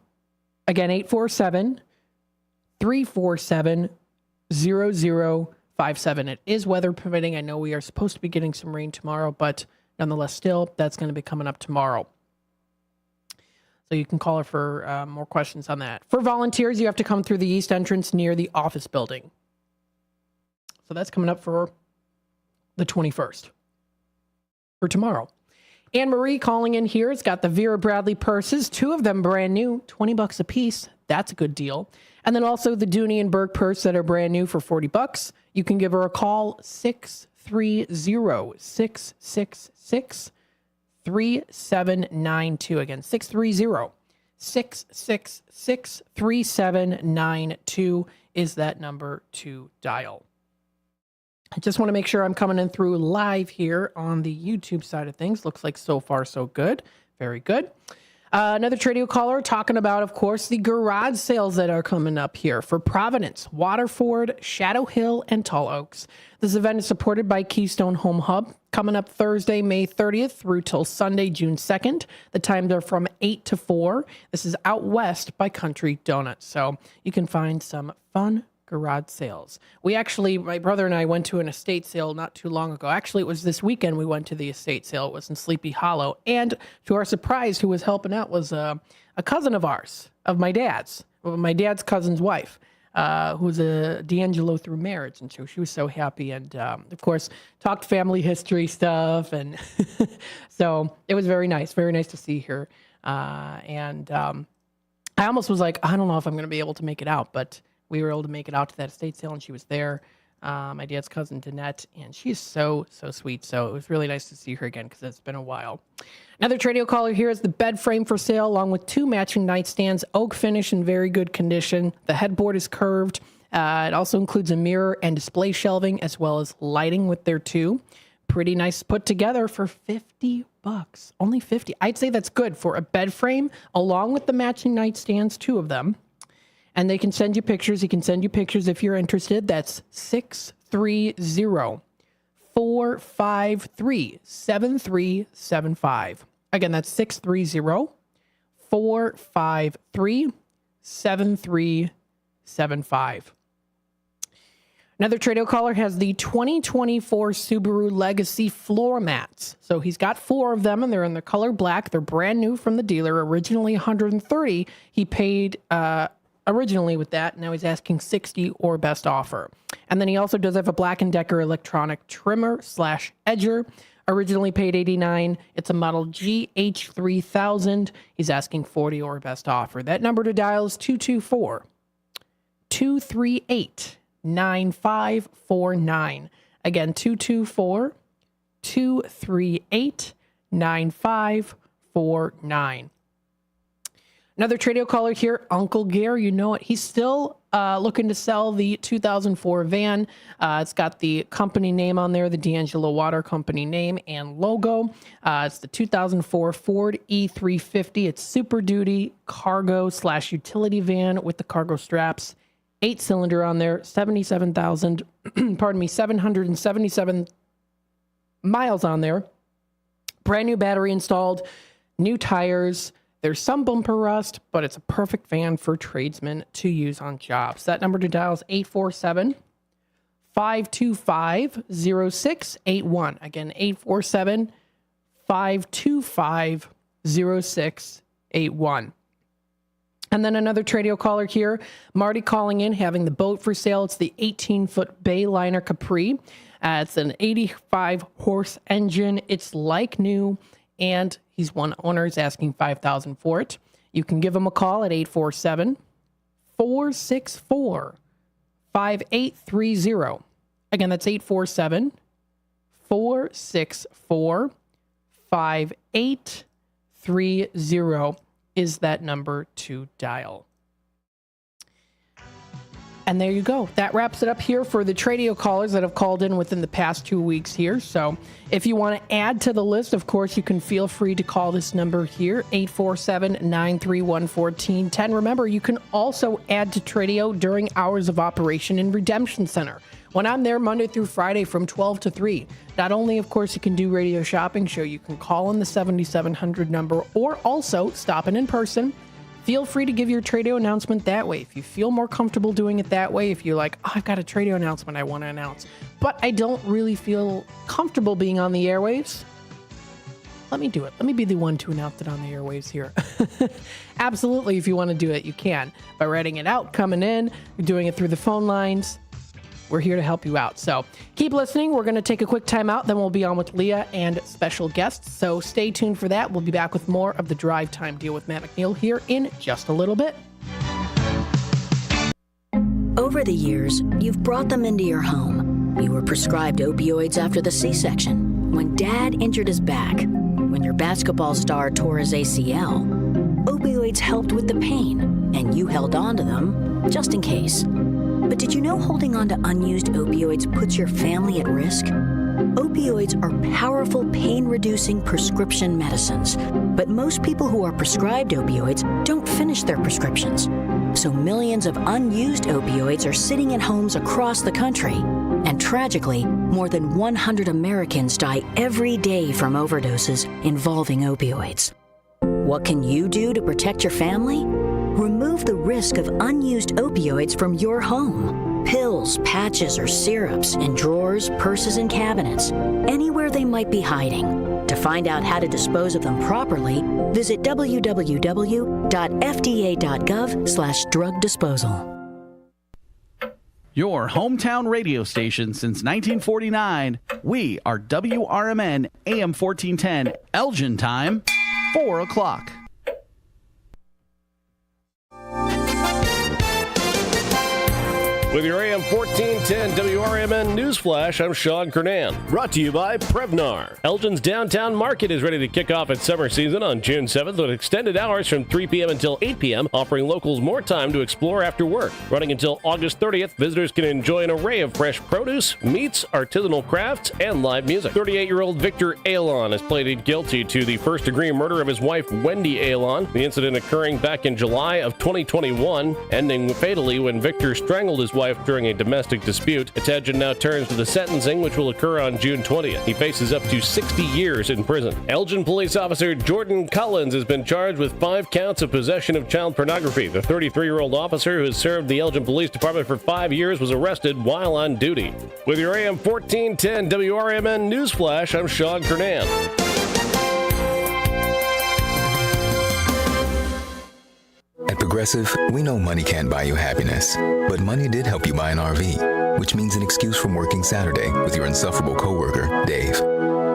Again, 847-347-0057. It is weather permitting. I know we are supposed to be getting some rain tomorrow, but nonetheless, still, that's going to be coming up tomorrow. So you can call her for more questions on that. For volunteers, you have to come through the east entrance near the office building. So that's coming up for the 21st, for tomorrow. Anne Marie calling in here has got the Vera Bradley purses, 2 of them brand new, $20 a piece. That's a good deal. And then also the Dooney and Burke purse that are brand new for $40. You can give her a call, 630-666-3792. Again, 630-666-3792 is that number to dial. I just want to make sure I'm coming in through live here on the YouTube side of things. Looks like so far so good. Very good. Another Tradio caller talking about, of course, the garage sales that are coming up here for Providence, Waterford, Shadow Hill, and Tall Oaks. This event is supported by Keystone Home Hub, coming up Thursday, May 30th through till Sunday, June 2nd. The times are from 8 to 4. This is out west by Country Donuts. So you can find some fun garage sales. We actually, my brother and I went to an estate sale not too long ago. Actually, it was this weekend we went to the estate sale. It was in Sleepy Hollow. And to our surprise, who was helping out was a cousin of ours, of my dad's cousin's wife, who was a D'Angelo through marriage. And so she was so happy. And of course, talked family history stuff. And so it was very nice to see her. I almost was like, I don't know if I'm going to be able to make it out, but we were able to make it out to that estate sale, and she was there. My dad's cousin, Danette, and she's so sweet. So it was really nice to see her again because it's been a while. Another Tradio caller here is the bed frame for sale, along with 2 matching nightstands, oak finish in very good condition. The headboard is curved. It also includes a mirror and display shelving, as well as lighting with there too. Pretty nice put together for $50. Only $50. I'd say that's good for a bed frame, along with the matching nightstands, 2 of them. And they can send you pictures. He can send you pictures if you're interested. That's 630-453-7375. Again, that's 630-453-7375. Another Tradio caller has the 2024 Subaru Legacy floor mats. So he's got 4 of them, and they're in the color black. They're brand new from the dealer. Originally $130. He paid originally with that. Now he's asking $60 or best offer. And then he also does have a Black & Decker electronic trimmer / edger. Originally paid $89. It's a model GH3000. He's asking $40 or best offer. That number to dial is 224-238-9549. Again, 224-238-9549. Another Tradio caller here, Uncle Gary, you know it. He's still looking to sell the 2004 van. It's got the company name on there, the D'Angelo Water Company name and logo. It's the 2004 Ford E350. It's Super Duty cargo / utility van with the cargo straps. 8-cylinder on there, 777 miles on there. Brand new battery installed, new tires. There's some bumper rust, but it's a perfect van for tradesmen to use on jobs. That number to dial is 847-525-0681. Again, 847-525-0681. And then another Tradio caller here, Marty calling in, having the boat for sale. It's the 18-foot Bayliner Capri. It's an 85-horse engine. It's like new. And he's one owner. He's asking $5,000 for it. You can give him a call at 847-464-5830. Again, that's 847-464-5830 is that number to dial. And there you go. That wraps it up here for the Tradio callers that have called in within the past 2 weeks here. So if you want to add to the list, of course, you can feel free to call this number here, 847-931-1410. Remember, you can also add to Tradio during hours of operation in Redemption Center, when I'm there Monday through Friday from 12 to 3. Not only, of course, you can do Radio Shopping Show, you can call on the 7700 number or also stop in person. Feel free to give your Tradio announcement that way. If you feel more comfortable doing it that way, if you're like, oh, I've got a Tradio announcement I want to announce, but I don't really feel comfortable being on the airwaves, let me do it. Let me be the one to announce it on the airwaves here. Absolutely, if you want to do it, you can. By writing it out, coming in, doing it through the phone lines. We're here to help you out. So keep listening. We're going to take a quick time out. Then we'll be on with Leah and special guests. So stay tuned for that. We'll be back with more of the Drive Time Deal with Matt McNeil here in just a little bit. Over the years, you've brought them into your home. You were prescribed opioids after the C-section, when Dad injured his back, when your basketball star tore his ACL. Opioids helped with the pain, and you held on to them just in case. But did you know holding on to unused opioids puts your family at risk? Opioids are powerful pain-reducing prescription medicines, but most people who are prescribed opioids don't finish their prescriptions. So millions of unused opioids are sitting in homes across the country. And tragically, more than 100 Americans die every day from overdoses involving opioids. What can you do to protect your family? Remove the risk of unused opioids from your home. Pills, patches, or syrups in drawers, purses, and cabinets, anywhere they might be hiding. To find out how to dispose of them properly, visit www.fda.gov/drug disposal. Your hometown radio station since 1949. We are WRMN AM 1410, Elgin time, 4 o'clock. With your AM 1410 WRMN News Flash, I'm Sean Kernan. Brought to you by Prevnar. Elgin's downtown market is ready to kick off its summer season on June 7th with extended hours from 3 p.m. until 8 p.m., offering locals more time to explore after work. Running until August 30th, visitors can enjoy an array of fresh produce, meats, artisanal crafts, and live music. 38-year-old Victor Alon has pleaded guilty to the first-degree murder of his wife, Wendy Alon. The incident occurring back in July of 2021, ending fatally when Victor strangled his wife during a domestic dispute. Attention now turns to the sentencing, which will occur on June 20th. He faces up to 60 years in prison. Elgin police officer Jordan Collins has been charged with 5 counts of possession of child pornography. The 33-year-old officer, who has served the Elgin Police Department for 5 years, was arrested while on duty. With your AM 1410 WRMN News Flash, I'm Sean Kernan. At Progressive, we know money can't buy you happiness, but money did help you buy an RV, which means an excuse from working Saturday with your insufferable coworker, Dave.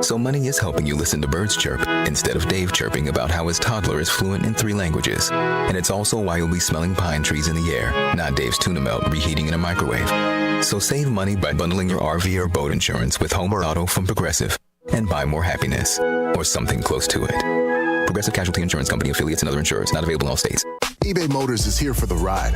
So money is helping you listen to birds chirp instead of Dave chirping about how his toddler is fluent in 3 languages. And it's also why you'll be smelling pine trees in the air, not Dave's tuna melt reheating in a microwave. So save money by bundling your RV or boat insurance with home or auto from Progressive and buy more happiness, or something close to it. Progressive Casualty Insurance Company, affiliates, and other insurers. Not available in all states. eBay Motors is here for the ride.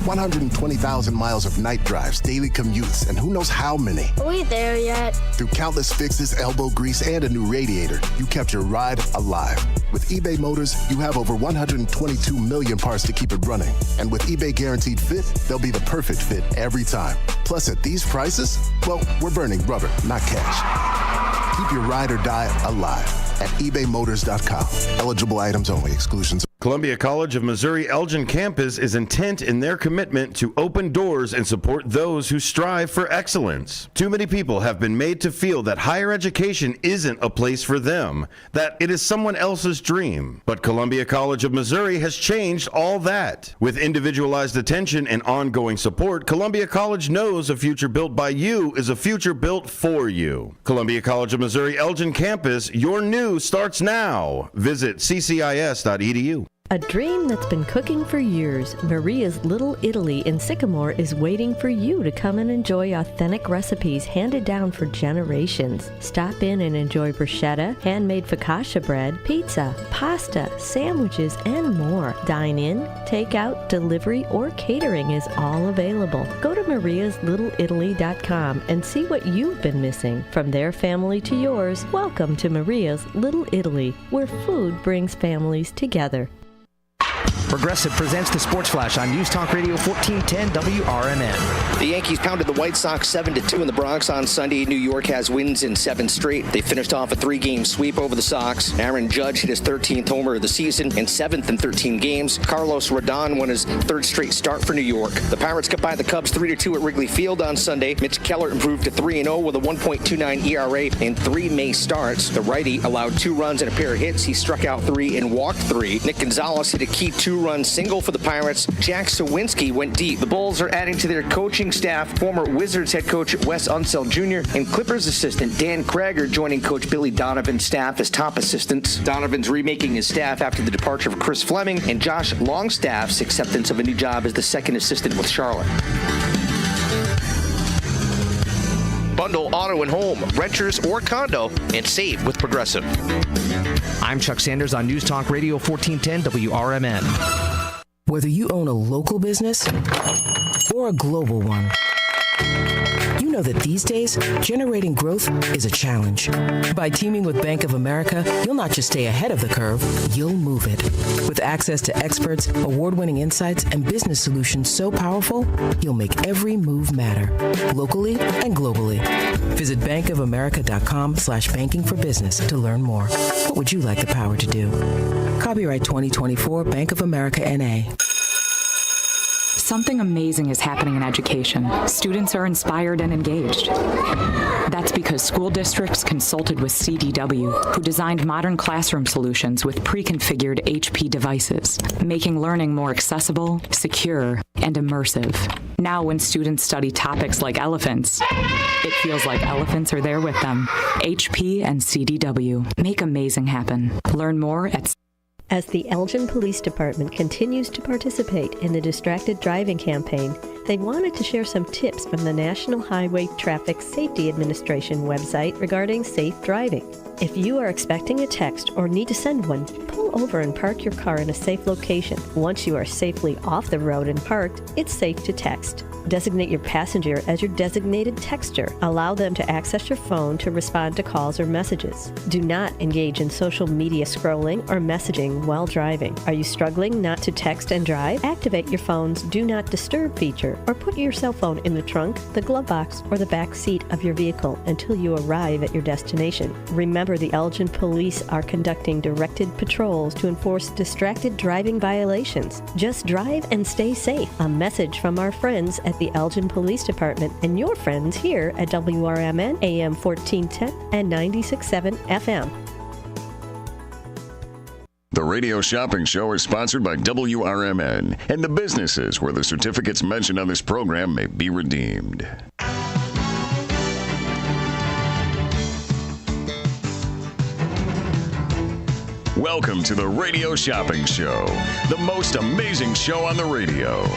120,000 miles of night drives, daily commutes, and who knows how many. Are we there yet? Through countless fixes, elbow grease, and a new radiator, you kept your ride alive. With eBay Motors, you have over 122 million parts to keep it running. And with eBay Guaranteed Fit, they'll be the perfect fit every time. Plus, at these prices, well, we're burning rubber, not cash. Keep your ride or die alive at ebaymotors.com. Eligible items only. Exclusions. Columbia College of Missouri Elgin campus is intent in their commitment to open doors and support those who strive for excellence. Too many people have been made to feel that higher education isn't a place for them, that it is someone else's dream. But Columbia College of Missouri has changed all that. With individualized attention and ongoing support, Columbia College knows a future built by you is a future built for you. Columbia College of Missouri Elgin campus, your new starts now. Visit ccis.edu. A dream that's been cooking for years, Maria's Little Italy in Sycamore is waiting for you to come and enjoy authentic recipes handed down for generations. Stop in and enjoy bruschetta, handmade focaccia bread, pizza, pasta, sandwiches, and more. Dine in, take out, delivery, or catering is all available. Go to mariaslittleitaly.com and see what you've been missing. From their family to yours, welcome to Maria's Little Italy, where food brings families together. Progressive presents the Sports Flash on News Talk Radio 1410 WRMN. The Yankees pounded the White Sox 7-2 in the Bronx on Sunday. New York has wins in 7 straight. They finished off a 3-game sweep over the Sox. Aaron Judge hit his 13th homer of the season and 7th in 13 games. Carlos Rodon won his 3rd straight start for New York. The Pirates got by the Cubs 3-2 at Wrigley Field on Sunday. Mitch Keller improved to 3-0 with a 1.29 ERA in 3 May starts. The righty allowed 2 runs and a pair of hits. He struck out 3 and walked 3. Nick Gonzalez hit a key 2-run single for the Pirates. Jack Sawinski went deep. The Bulls are adding to their coaching staff former Wizards head coach Wes Unseld Jr. and Clippers assistant Dan Krager joining coach Billy Donovan's staff as top assistants. Donovan's remaking his staff after the departure of Chris Fleming and Josh Longstaff's acceptance of a new job as the second assistant with Charlotte. Bundle auto and home, renters or condo, and save with Progressive. I'm Chuck Sanders on News Talk Radio 1410 WRMN. Whether you own a local business or a global one, you know that these days, generating growth is a challenge. By teaming with Bank of America, you'll not just stay ahead of the curve, you'll move it. With access to experts, award-winning insights, and business solutions so powerful, you'll make every move matter, locally and globally. Visit bankofamerica.com/banking for business to learn more. What would you like the power to do? Copyright 2024 Bank of America N.A. Something amazing is happening in education. Students are inspired and engaged. That's because school districts consulted with CDW, who designed modern classroom solutions with pre-configured HP devices, making learning more accessible, secure, and immersive. Now, when students study topics like elephants, it feels like elephants are there with them. HP and CDW make amazing happen. Learn more at... As the Elgin Police Department continues to participate in the Distracted Driving campaign, they wanted to share some tips from the National Highway Traffic Safety Administration website regarding safe driving. If you are expecting a text or need to send one, pull over and park your car in a safe location. Once you are safely off the road and parked, it's safe to text. Designate your passenger as your designated texter. Allow them to access your phone to respond to calls or messages. Do not engage in social media scrolling or messaging while driving. Are you struggling not to text and drive? Activate your phone's Do Not Disturb feature or put your cell phone in the trunk, the glove box, or the back seat of your vehicle until you arrive at your destination. Remember, the Elgin Police are conducting directed patrols to enforce distracted driving violations. Just drive and stay safe. A message from our friends at the Elgin Police Department and your friends here at WRMN AM 1410 and 96.7 FM. The Radio Shopping Show is sponsored by WRMN and the businesses where the certificates mentioned on this program may be redeemed. Welcome to the Radio Shopping Show, the most amazing show on the radio.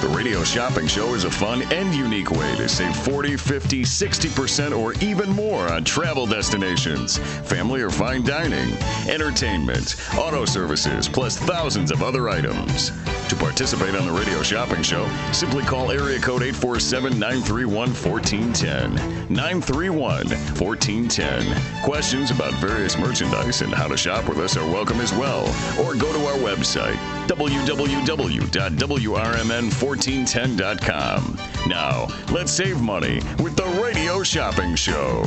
The Radio Shopping Show is a fun and unique way to save 40, 50, 60% or even more on travel destinations, family or fine dining, entertainment, auto services, plus thousands of other items. To participate on the Radio Shopping Show, simply call area code 847-931-1410. 931-1410. Questions about various merchandise and how to shop with us are welcome as well. Or go to our website, www.WRMN1410.com. Now, let's save money with the Radio Shopping Show.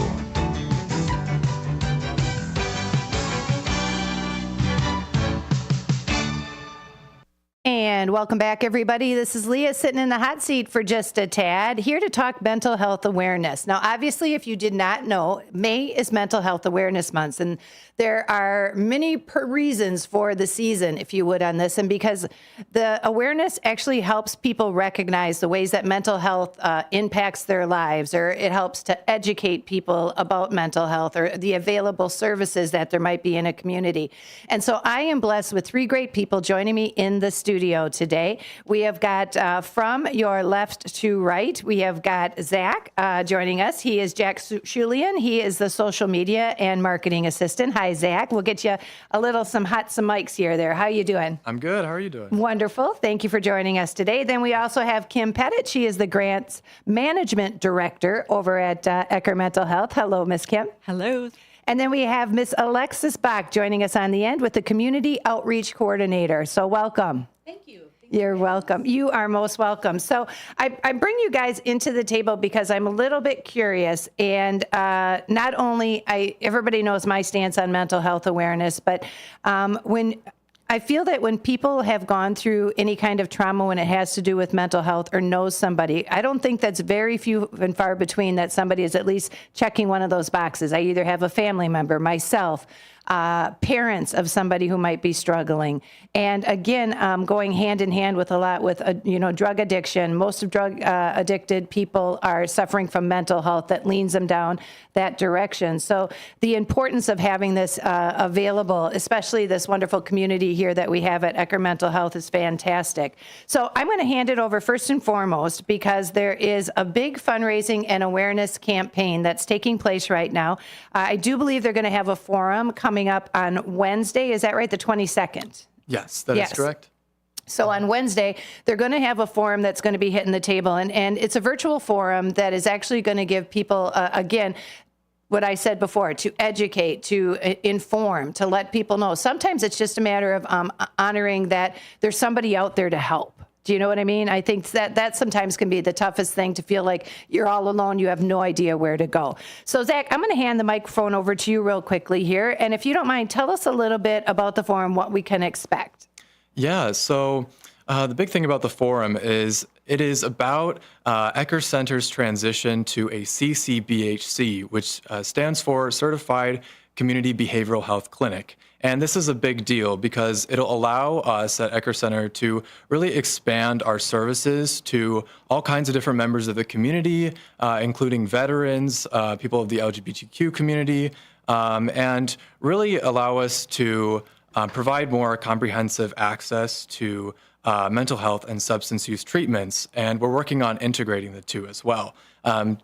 And welcome back, everybody. This is Leah sitting in the hot seat for just a tad, here to talk mental health awareness. Now, obviously, if you did not know, May is Mental Health Awareness Month, and there are many reasons for the season, if you would, on this, and because the awareness actually helps people recognize the ways that mental health impacts their lives, or it helps to educate people about mental health or the available services that there might be in a community. And so I am blessed with three great people joining me in the studio today. We have got, from your left to right, we have got Zach joining us. He is Jack Schulian. He is the social media and marketing assistant. Hi, Zach. We'll get you some mics here there. How you doing? I'm good. How are you doing? Wonderful. Thank you for joining us today. Then we also have Kim Pettit. She is the Grants Management Director over at Ecker Mental Health. Hello, Miss Kim. Hello. And then we have Miss Alexis Bach joining us on the end with the Community Outreach Coordinator. So welcome. Thank you. You're welcome. You are most welcome. So I bring you guys into the table because I'm a little bit curious. And not only, everybody knows my stance on mental health awareness, but I feel that when people have gone through any kind of trauma when it has to do with mental health or knows somebody, I don't think that's very few and far between that somebody is at least checking one of those boxes. I either have a family member, myself, parents of somebody who might be struggling. And again, going hand in hand with a lot with, drug addiction. Most of drug addicted people are suffering from mental health that leans them down that direction. So the importance of having this available, especially this wonderful community here that we have at Ecker Mental Health, is fantastic. So I'm going to hand it over first and foremost because there is a big fundraising and awareness campaign that's taking place right now. I do believe they're going to have a forum coming up on Wednesday. Is that right? The 22nd? Yes, that is correct. So on Wednesday, they're going to have a forum that's going to be hitting the table. And it's a virtual forum that is actually going to give people, again, what I said before, to educate, to inform, to let people know. Sometimes it's just a matter of honoring that there's somebody out there to help. Do you know what I mean? I think that sometimes can be the toughest thing, to feel like you're all alone. You have no idea where to go. So, Zach, I'm going to hand the microphone over to you real quickly here. And if you don't mind, tell us a little bit about the forum, what we can expect. Yeah, so the big thing about the forum is it is about Ecker Center's transition to a CCBHC, which stands for Certified Community Behavioral Health Clinic. And this is a big deal because it'll allow us at Ecker Center to really expand our services to all kinds of different members of the community, including veterans, people of the LGBTQ community, and really allow us to provide more comprehensive access to mental health and substance use treatments. And we're working on integrating the two as well.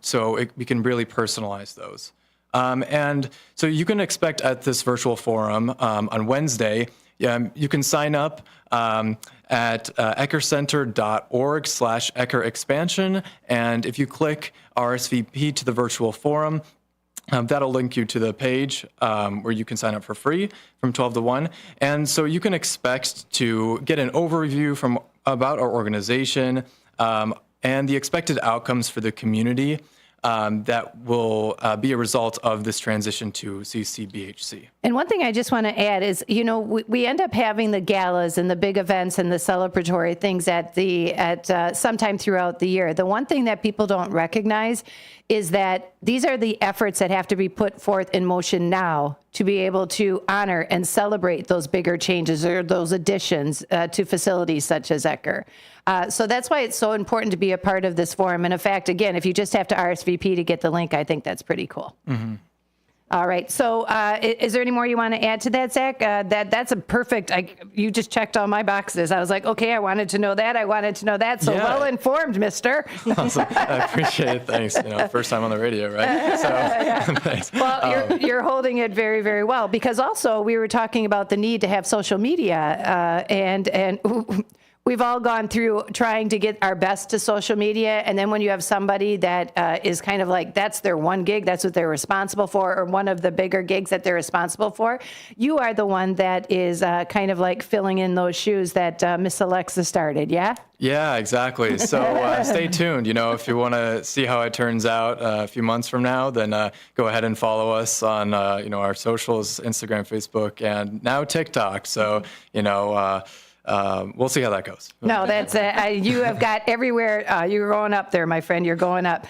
So we can really personalize those. And so you can expect at this virtual forum on Wednesday, you can sign up at eckercenter.org/Ecker Expansion. And if you click RSVP to the virtual forum, that'll link you to the page where you can sign up for free from 12 to 1. And so you can expect to get an overview about our organization and the expected outcomes for the community that will be a result of this transition to CCBHC. And one thing I just want to add is, we end up having the galas and the big events and the celebratory things at sometime throughout the year. The one thing that people don't recognize is that these are the efforts that have to be put forth in motion now to be able to honor and celebrate those bigger changes or those additions to facilities such as Ecker. So that's why it's so important to be a part of this forum. And in fact, again, if you just have to RSVP to get the link, I think that's pretty cool. Mm-hmm. All right. So is there any more you want to add to that, Zach? That's a perfect, you just checked all my boxes. I was like, okay, I wanted to know that. I wanted to know that. So well informed, mister. Awesome. I appreciate it. Thanks. First time on the radio, right? So thanks. Well, you're holding it very, very well, because also we were talking about the need to have social media and we've all gone through trying to get our best to social media. And then when you have somebody that is kind of like, that's their one gig, that's what they're responsible for, or one of the bigger gigs that they're responsible for, you are the one that is kind of like filling in those shoes that Miss Alexa started, yeah? Yeah, exactly. So stay tuned. If you want to see how it turns out a few months from now, then go ahead and follow us on, our socials, Instagram, Facebook, and now TikTok. So, we'll see how that goes. No, that's you have got everywhere. You're going up there, my friend. You're going up.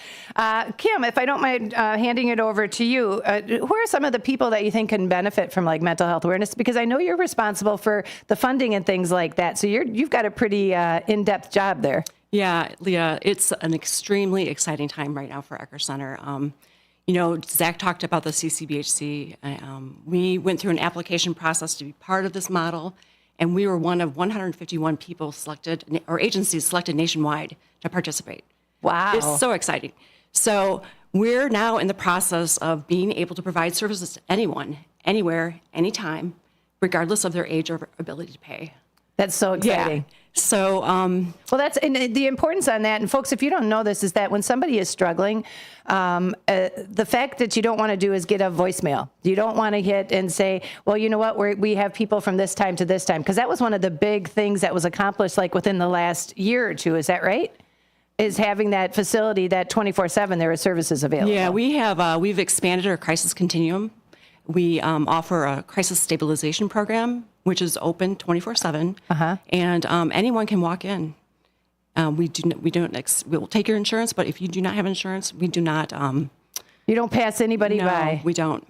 Kim, if I don't mind handing it over to you, who are some of the people that you think can benefit from like mental health awareness? Because I know you're responsible for the funding and things like that. So you've got a pretty in-depth job there. Yeah, Leah, it's an extremely exciting time right now for Ecker Center. Zach talked about the CCBHC. We went through an application process to be part of this model, and we were one of 151 people selected, or agencies selected nationwide to participate. Wow. It's so exciting. So we're now in the process of being able to provide services to anyone, anywhere, anytime, regardless of their age or ability to pay. That's so exciting. Yeah. So, well, that's and the importance on that. And folks, if you don't know this, is that when somebody is struggling, the fact that you don't want to do is get a voicemail. You don't want to hit and say, well, you know what, we have people from this time to this time. Because that was one of the big things that was accomplished like within the last year or two. Is that right? Is having that facility that 24/7 there are services available. Yeah, we've expanded our crisis continuum. We offer a crisis stabilization program, which is open 24/7, and anyone can walk in. We'll take your insurance, but if you do not have insurance, we do not. You don't pass anybody by. We don't.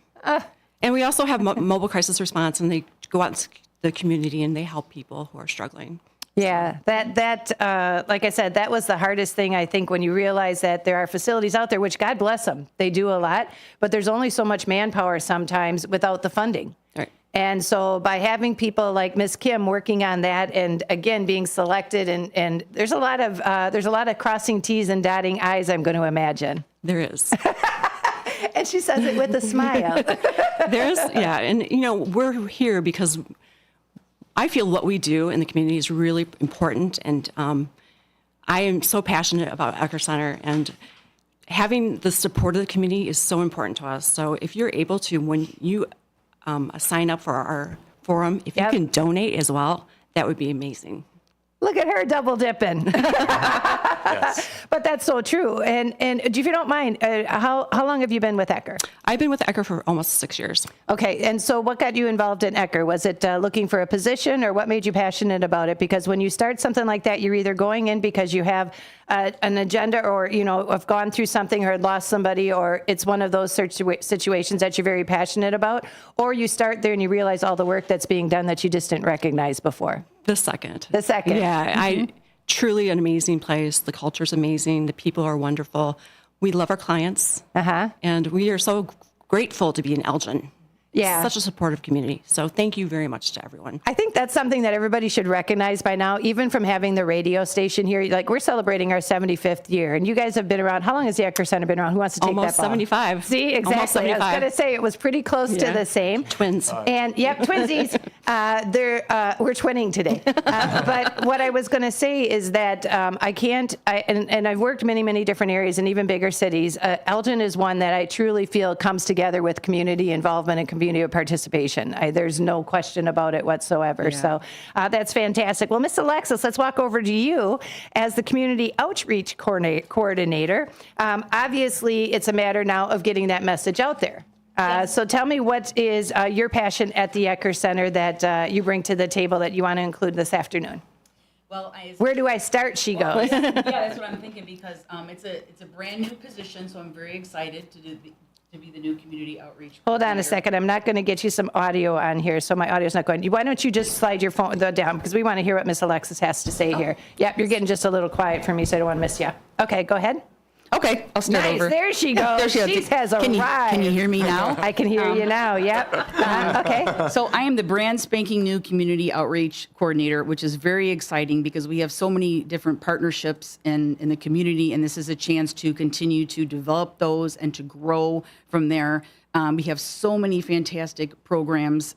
And we also have mobile crisis response, and they go out in the community and they help people who are struggling. Yeah, that like I said, that was the hardest thing, I think, when you realize that there are facilities out there, which God bless them, they do a lot, but there's only so much manpower sometimes without the funding. Right. And so by having people like Miss Kim working on that and again being selected and there's a lot of crossing T's and dotting I's, I'm going to imagine. There is. And she says it with a smile. And we're here because I feel what we do in the community is really important, and I am so passionate about Ecker Center, and having the support of the community is so important to us. So if you're able to, when you sign up for our forum, if you can donate as well, that would be amazing. Look at her double dipping. Yes. But that's so true. And if you don't mind, how long have you been with Ecker? I've been with Ecker for almost 6 years. Okay. And so what got you involved in Ecker? Was it looking for a position, or what made you passionate about it? Because when you start something like that, you're either going in because you have an agenda, or, have gone through something or had lost somebody, or it's one of those situations that you're very passionate about, or you start there and you realize all the work that's being done that you just didn't recognize before. The second. Yeah. Truly an amazing place. The culture's amazing. The people are wonderful. We love our clients. And we are so grateful to be in Elgin. Yeah. Such a supportive community. So thank you very much to everyone. I think that's something that everybody should recognize by now, even from having the radio station here. Like, we're celebrating our 75th year, and you guys have been around. How long has the Ecker Center been around? Who wants to take Almost that ball? 75. See, exactly. Almost 75. I was going to say it was pretty close to the same. Twins. And yep, twinsies. We're twinning today. But what I was going to say is that and I've worked many, many different areas and even bigger cities. Elgin is one that I truly feel comes together with community involvement and community participation. There's no question about it whatsoever. Yeah. So that's fantastic. Well, Miss Alexis, let's walk over to you as the community outreach coordinator. Obviously, it's a matter now of getting that message out there. So tell me, what is your passion at the Ecker Center that you bring to the table that you want to include this afternoon? Well, where do I start? She goes. Yeah, that's what I'm thinking, because it's a brand new position, so I'm very excited to be the new community outreach. Hold on a second. I'm not going to get you some audio on here, so my audio's not going. Why don't you just slide your phone down, because we want to hear what Miss Alexis has to say here. Yep, you're getting just a little quiet for me, so I don't want to miss you. Okay, go ahead. Okay, I'll start over. There she goes. There she goes. She has arrived. Can you hear me now? I can hear you now. Yep. Okay. So I am the brand spanking new community outreach coordinator, which is very exciting because we have so many different partnerships in the community, and this is a chance to continue to develop those and to grow from there. We have so many fantastic programs,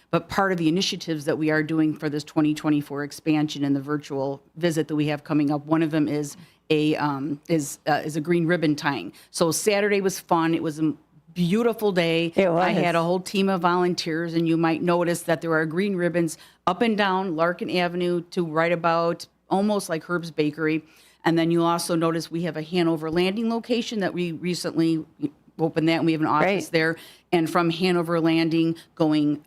but part of the initiatives that we are doing for this 2024 expansion and the virtual visit that we have coming up, one of them is a green ribbon tying. So Saturday was fun. It was a beautiful day. It was. I had a whole team of volunteers, and you might notice that there are green ribbons up and down Larkin Avenue to right about almost like Herb's Bakery. And then you'll also notice we have a Hanover Landing location that we recently opened that, and we have an office there. And from Hanover Landing going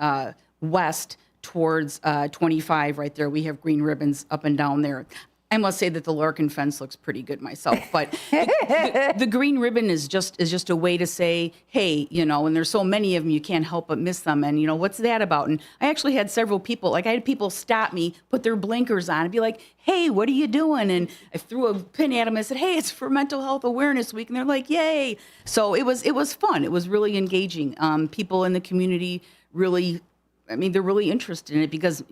west towards 25 right there. We have green ribbons up and down there. I must say that the Larkin fence looks pretty good myself, but the green ribbon is just a way to say, hey, and there's so many of them, you can't help but miss them. And, what's that about? And I actually had several people, I had people stop me, put their blinkers on and be like, hey, what are you doing? And I threw a pin at them and said, hey, it's for Mental Health Awareness Week. And they're like, yay. So it was fun. It was really engaging. People in the community really, they're really interested in it because,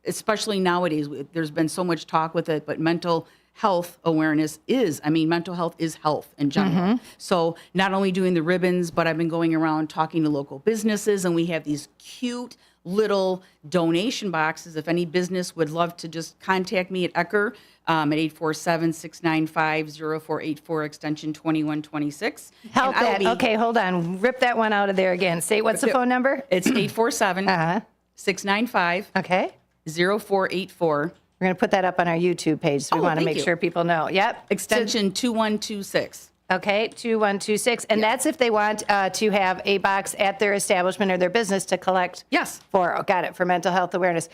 especially nowadays, there's been so much talk with it, but mental health awareness mental health is health in general. Mm-hmm. So not only doing the ribbons, but I've been going around talking to local businesses, and we have these cute little donation boxes. If any business would love to just contact me at Ecker at 847-695-0484, extension 2126. Help that. Okay, hold on. Rip that one out of there again. Say, what's the phone number? It's 847-695. Okay. 0484. We're going to put that up on our YouTube page, so we want to make sure people know. Yep. Extension 2126. Okay, 2126. And that's if they want to have a box at their establishment or their business to collect for mental health awareness.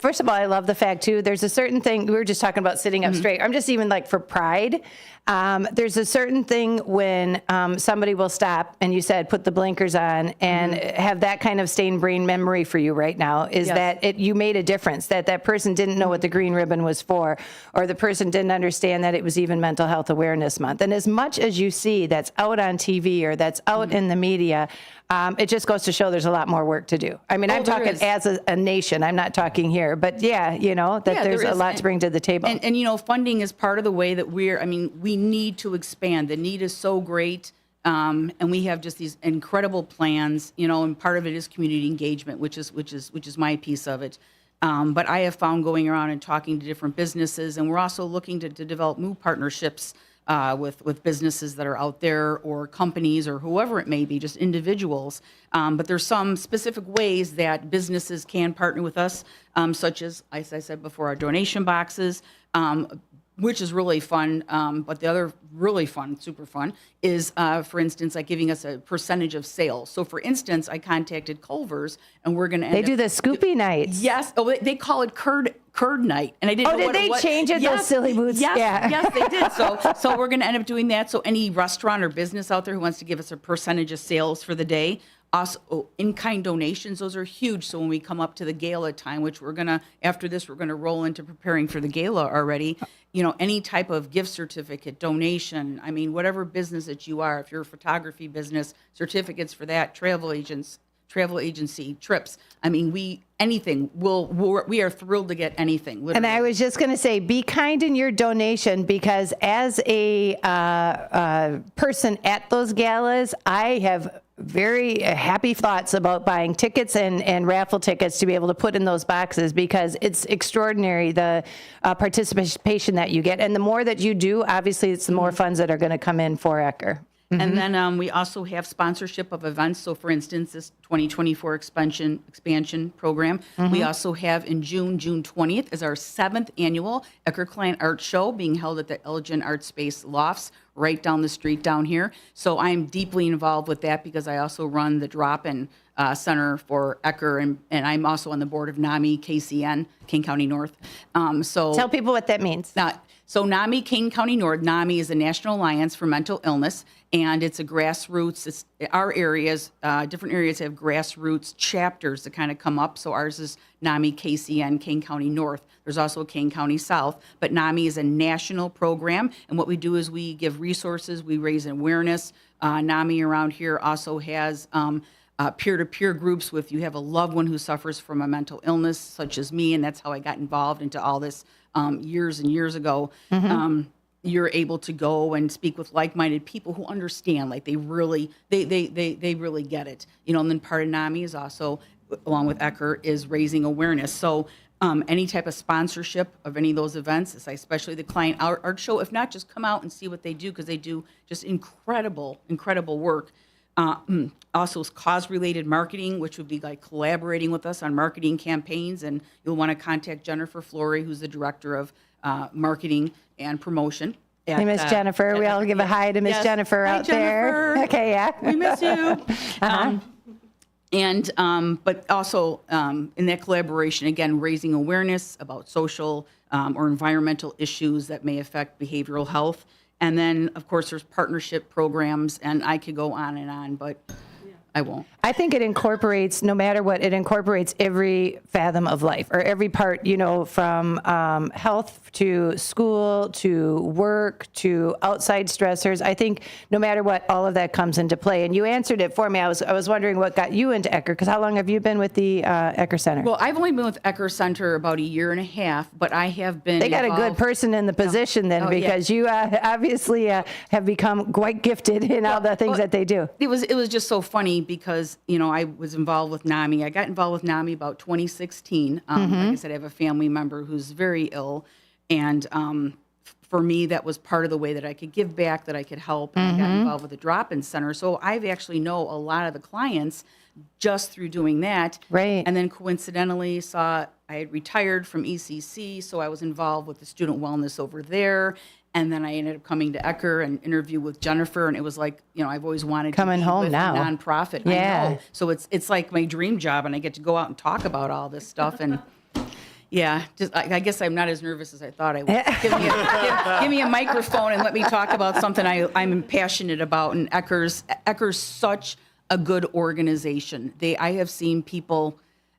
First of all, I love the fact, too, there's a certain thing, we were just talking about sitting up straight. I'm just even for pride. There's a certain thing when somebody will stop and you said, put the blinkers on and have that kind of stained brain memory for you right now is that you made a difference, that person didn't know what the green ribbon was for, or the person didn't understand that it was even Mental Health Awareness Month. And as much as you see that's out on TV or that's out in the media, it just goes to show there's a lot more work to do. I'm talking as a nation. I'm not talking here. But there's a lot to bring to the table. And funding is part of the way that we need to expand. The need is so great. And we have just these incredible plans, and part of it is community engagement, which is my piece of it. But I have found going around and talking to different businesses, and we're also looking to develop new partnerships with businesses that are out there or companies or whoever it may be, just individuals. But there's some specific ways that businesses can partner with us, such as I said before, our donation boxes, which is really fun. But the other really fun, super fun, is, for instance, giving us a percentage of sales. So, for instance, I contacted Culver's, and we're going to They do the Scoopy nights. Yes. Oh, they call it curd night, and I didn't know did what they it was. change it? Yes, those silly boots. Yes, they did. So we're going to end up doing that. So any restaurant or business out there who wants to give us a percentage of sales for the day, also in-kind donations, those are huge. So when we come up to the gala time, which after this, we're going to roll into preparing for the gala already, any type of gift certificate, donation, whatever business that you are, if you're a photography business, certificates for that, travel agency, trips. We are thrilled to get anything. Literally. And I was just going to say, be kind in your donation, because as a person at those galas, I have very happy thoughts about buying tickets and raffle tickets to be able to put in those boxes, because it's extraordinary, the participation that you get. And the more that you do, obviously, it's the more funds that are going to come in for Ecker. And then we also have sponsorship of events. So, for instance, this 2024 expansion program. We also have in June 20th is our 7th annual Ecker Client Art Show being held at the Elgin Art Space Lofts right down the street down here. So I'm deeply involved with that because I also run the drop-in center for Ecker, and I'm also on the board of NAMI KCN, King County North. So tell people what that means. So NAMI King County North, NAMI is the National Alliance for Mental Illness, and it's a grassroots, our areas, different areas have grassroots chapters that kind of come up. So ours is NAMI KCN, King County North. There's also King County South, but NAMI is a national program, and what we do is we give resources, we raise awareness. NAMI around here also has peer-to-peer groups with, you have a loved one who suffers from a mental illness, such as me, and that's how I got involved into all this years and years ago. You're able to go and speak with like-minded people who understand, like they really get it. And then part of NAMI is also, along with Ecker, is raising awareness. So any type of sponsorship of any of those events, especially the Client Art Show, if not, just come out and see what they do, because they do just incredible work. Also cause-related marketing, which would be like collaborating with us on marketing campaigns, and you'll want to contact Jennifer Flory, who's the director of marketing and promotion. Hey, Miss Jennifer. We all give a hi to Miss Jennifer out there. Okay, yeah. We miss you. And but also in that collaboration, again, raising awareness about social or environmental issues that may affect behavioral health. And then, of course, there's partnership programs, and I could go on, but I won't. I think it incorporates, no matter what, it incorporates every fathom of life, or every part, from health to school to work to outside stressors. I think no matter what, all of that comes into play. And you answered it for me. I was wondering what got you into Ecker, because how long have you been with the Ecker Center? Well, I've only been with Ecker Center about a year and a half, but I have been They got a good person in the position then, because you obviously have become quite gifted in all the things that they do. It was just so funny because, I was involved with NAMI. I got involved with NAMI about 2016. Like I said, I have a family member who's very ill. And for me, that was part of the way that I could give back, that I could help. And I got involved with the drop-in center. So I've actually know a lot of the clients just through doing that. Right. And then coincidentally I had retired from ECC, so I was involved with the student wellness over there. And then I ended up coming to Ecker and interview with Jennifer, and it was like, I've always wanted coming to be home with now. a nonprofit. Yeah. I know. So it's like my dream job, and I get to go out and talk about all this stuff. And yeah, I guess I'm not as nervous as I thought I was. Give me a microphone and let me talk about something I'm passionate about. And Ecker's such a good organization. I have seen people.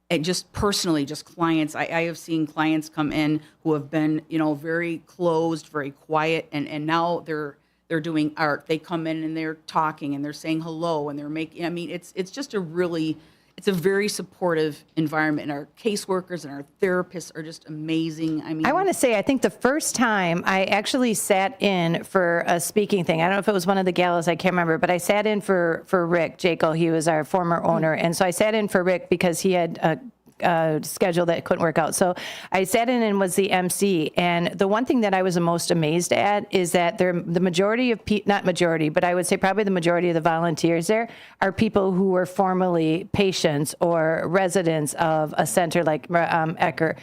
And just personally, just clients, I have seen clients come in who have been, very closed, very quiet, and now they're doing art. They come in and they're talking and they're saying hello and they're making. I mean, it's just it's a very supportive environment. And our caseworkers and our therapists are just amazing. I want to say, I think the first time I actually sat in for a speaking thing, I don't know if it was one of the galas, I can't remember, but I sat in for Rick Jekyll. He was our former owner. And so I sat in for Rick because he had a schedule that couldn't work out. So I sat in and was the MC. And the one thing that I was the most amazed at is that the majority of not majority, but I would say probably the majority of the volunteers there are people who were formerly patients or residents of a center like Ecker,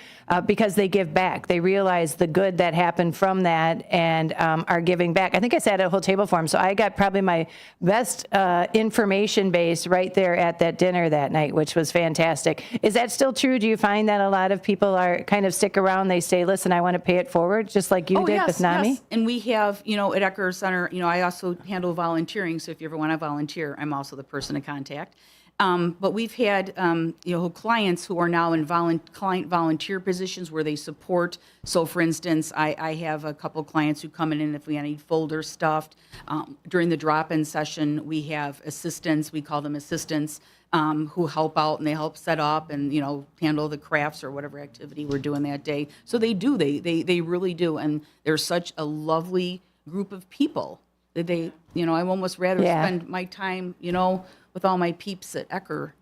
because they give back. They realize the good that happened from that and are giving back. I think I sat at a whole table for them. So I got probably my best information base right there at that dinner that night, which was fantastic. Is that still true? Do you find that a lot of people are kind of stick around? They say, listen, I want to pay it forward, just like you did with NAMI? Yes. And we have, at Ecker Center, I also handle volunteering. So if you ever want to volunteer, I'm also the person to contact. But we've had, clients who are now in client volunteer positions where they support. So, for instance, I have a couple clients who come in, and if we need folders stuffed, during the drop-in session, we have assistants. We call them assistants. Who help out, and they help set up and, handle the crafts or whatever activity we're doing that day. So they do, they really do. And they're such a lovely group of people that I almost rather spend my time, with all my peeps at Ecker,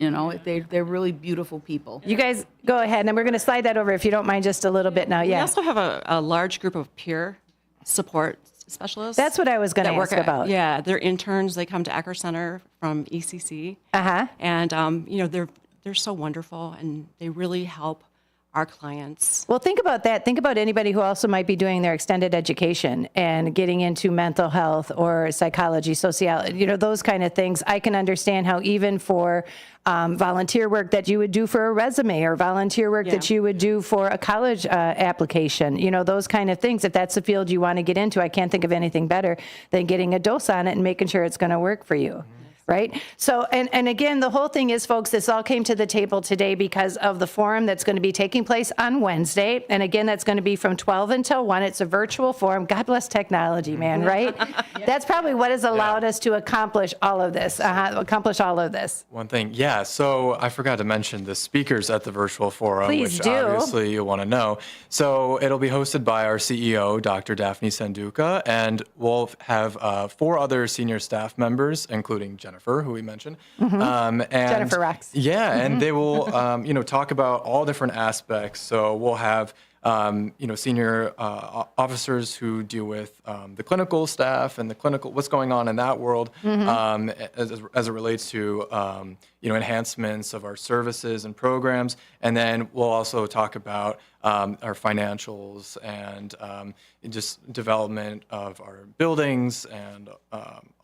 they're really beautiful people. You guys go ahead, and we're going to slide that over if you don't mind just a little bit now. We also have a large group of peer support specialists. That's what I was going to ask about. Yeah, they're interns. They come to Ecker Center from ECC. And, they're so wonderful, and they really help our clients. Well, think about that. Think about anybody who also might be doing their extended education and getting into mental health or psychology, sociology, those kind of things. I can understand how even for volunteer work that you would do for a resume or volunteer work that you would do for a college application, those kind of things. If that's the field you want to get into, I can't think of anything better than getting a dose on it and making sure it's going to work for you. Right? So, and again, the whole thing is, folks, this all came to the table today because of the forum that's going to be taking place on Wednesday. And again, that's going to be from 12 until 1. It's a virtual forum. God bless technology, man, right? That's probably what has allowed us to accomplish all of this, One thing, so I forgot to mention the speakers at the virtual forum, Please which do. Obviously you want to know. So it'll be hosted by our CEO, Dr. Daphne Sanduka, and we'll have 4 other senior staff members, including Jennifer, who we mentioned. And Jennifer rocks. Yeah, and they will, talk about all different aspects. So we'll have, senior officers who deal with the clinical staff and what's going on in that world as it relates to, enhancements of our services and programs. And then we'll also talk about our financials and just development of our buildings and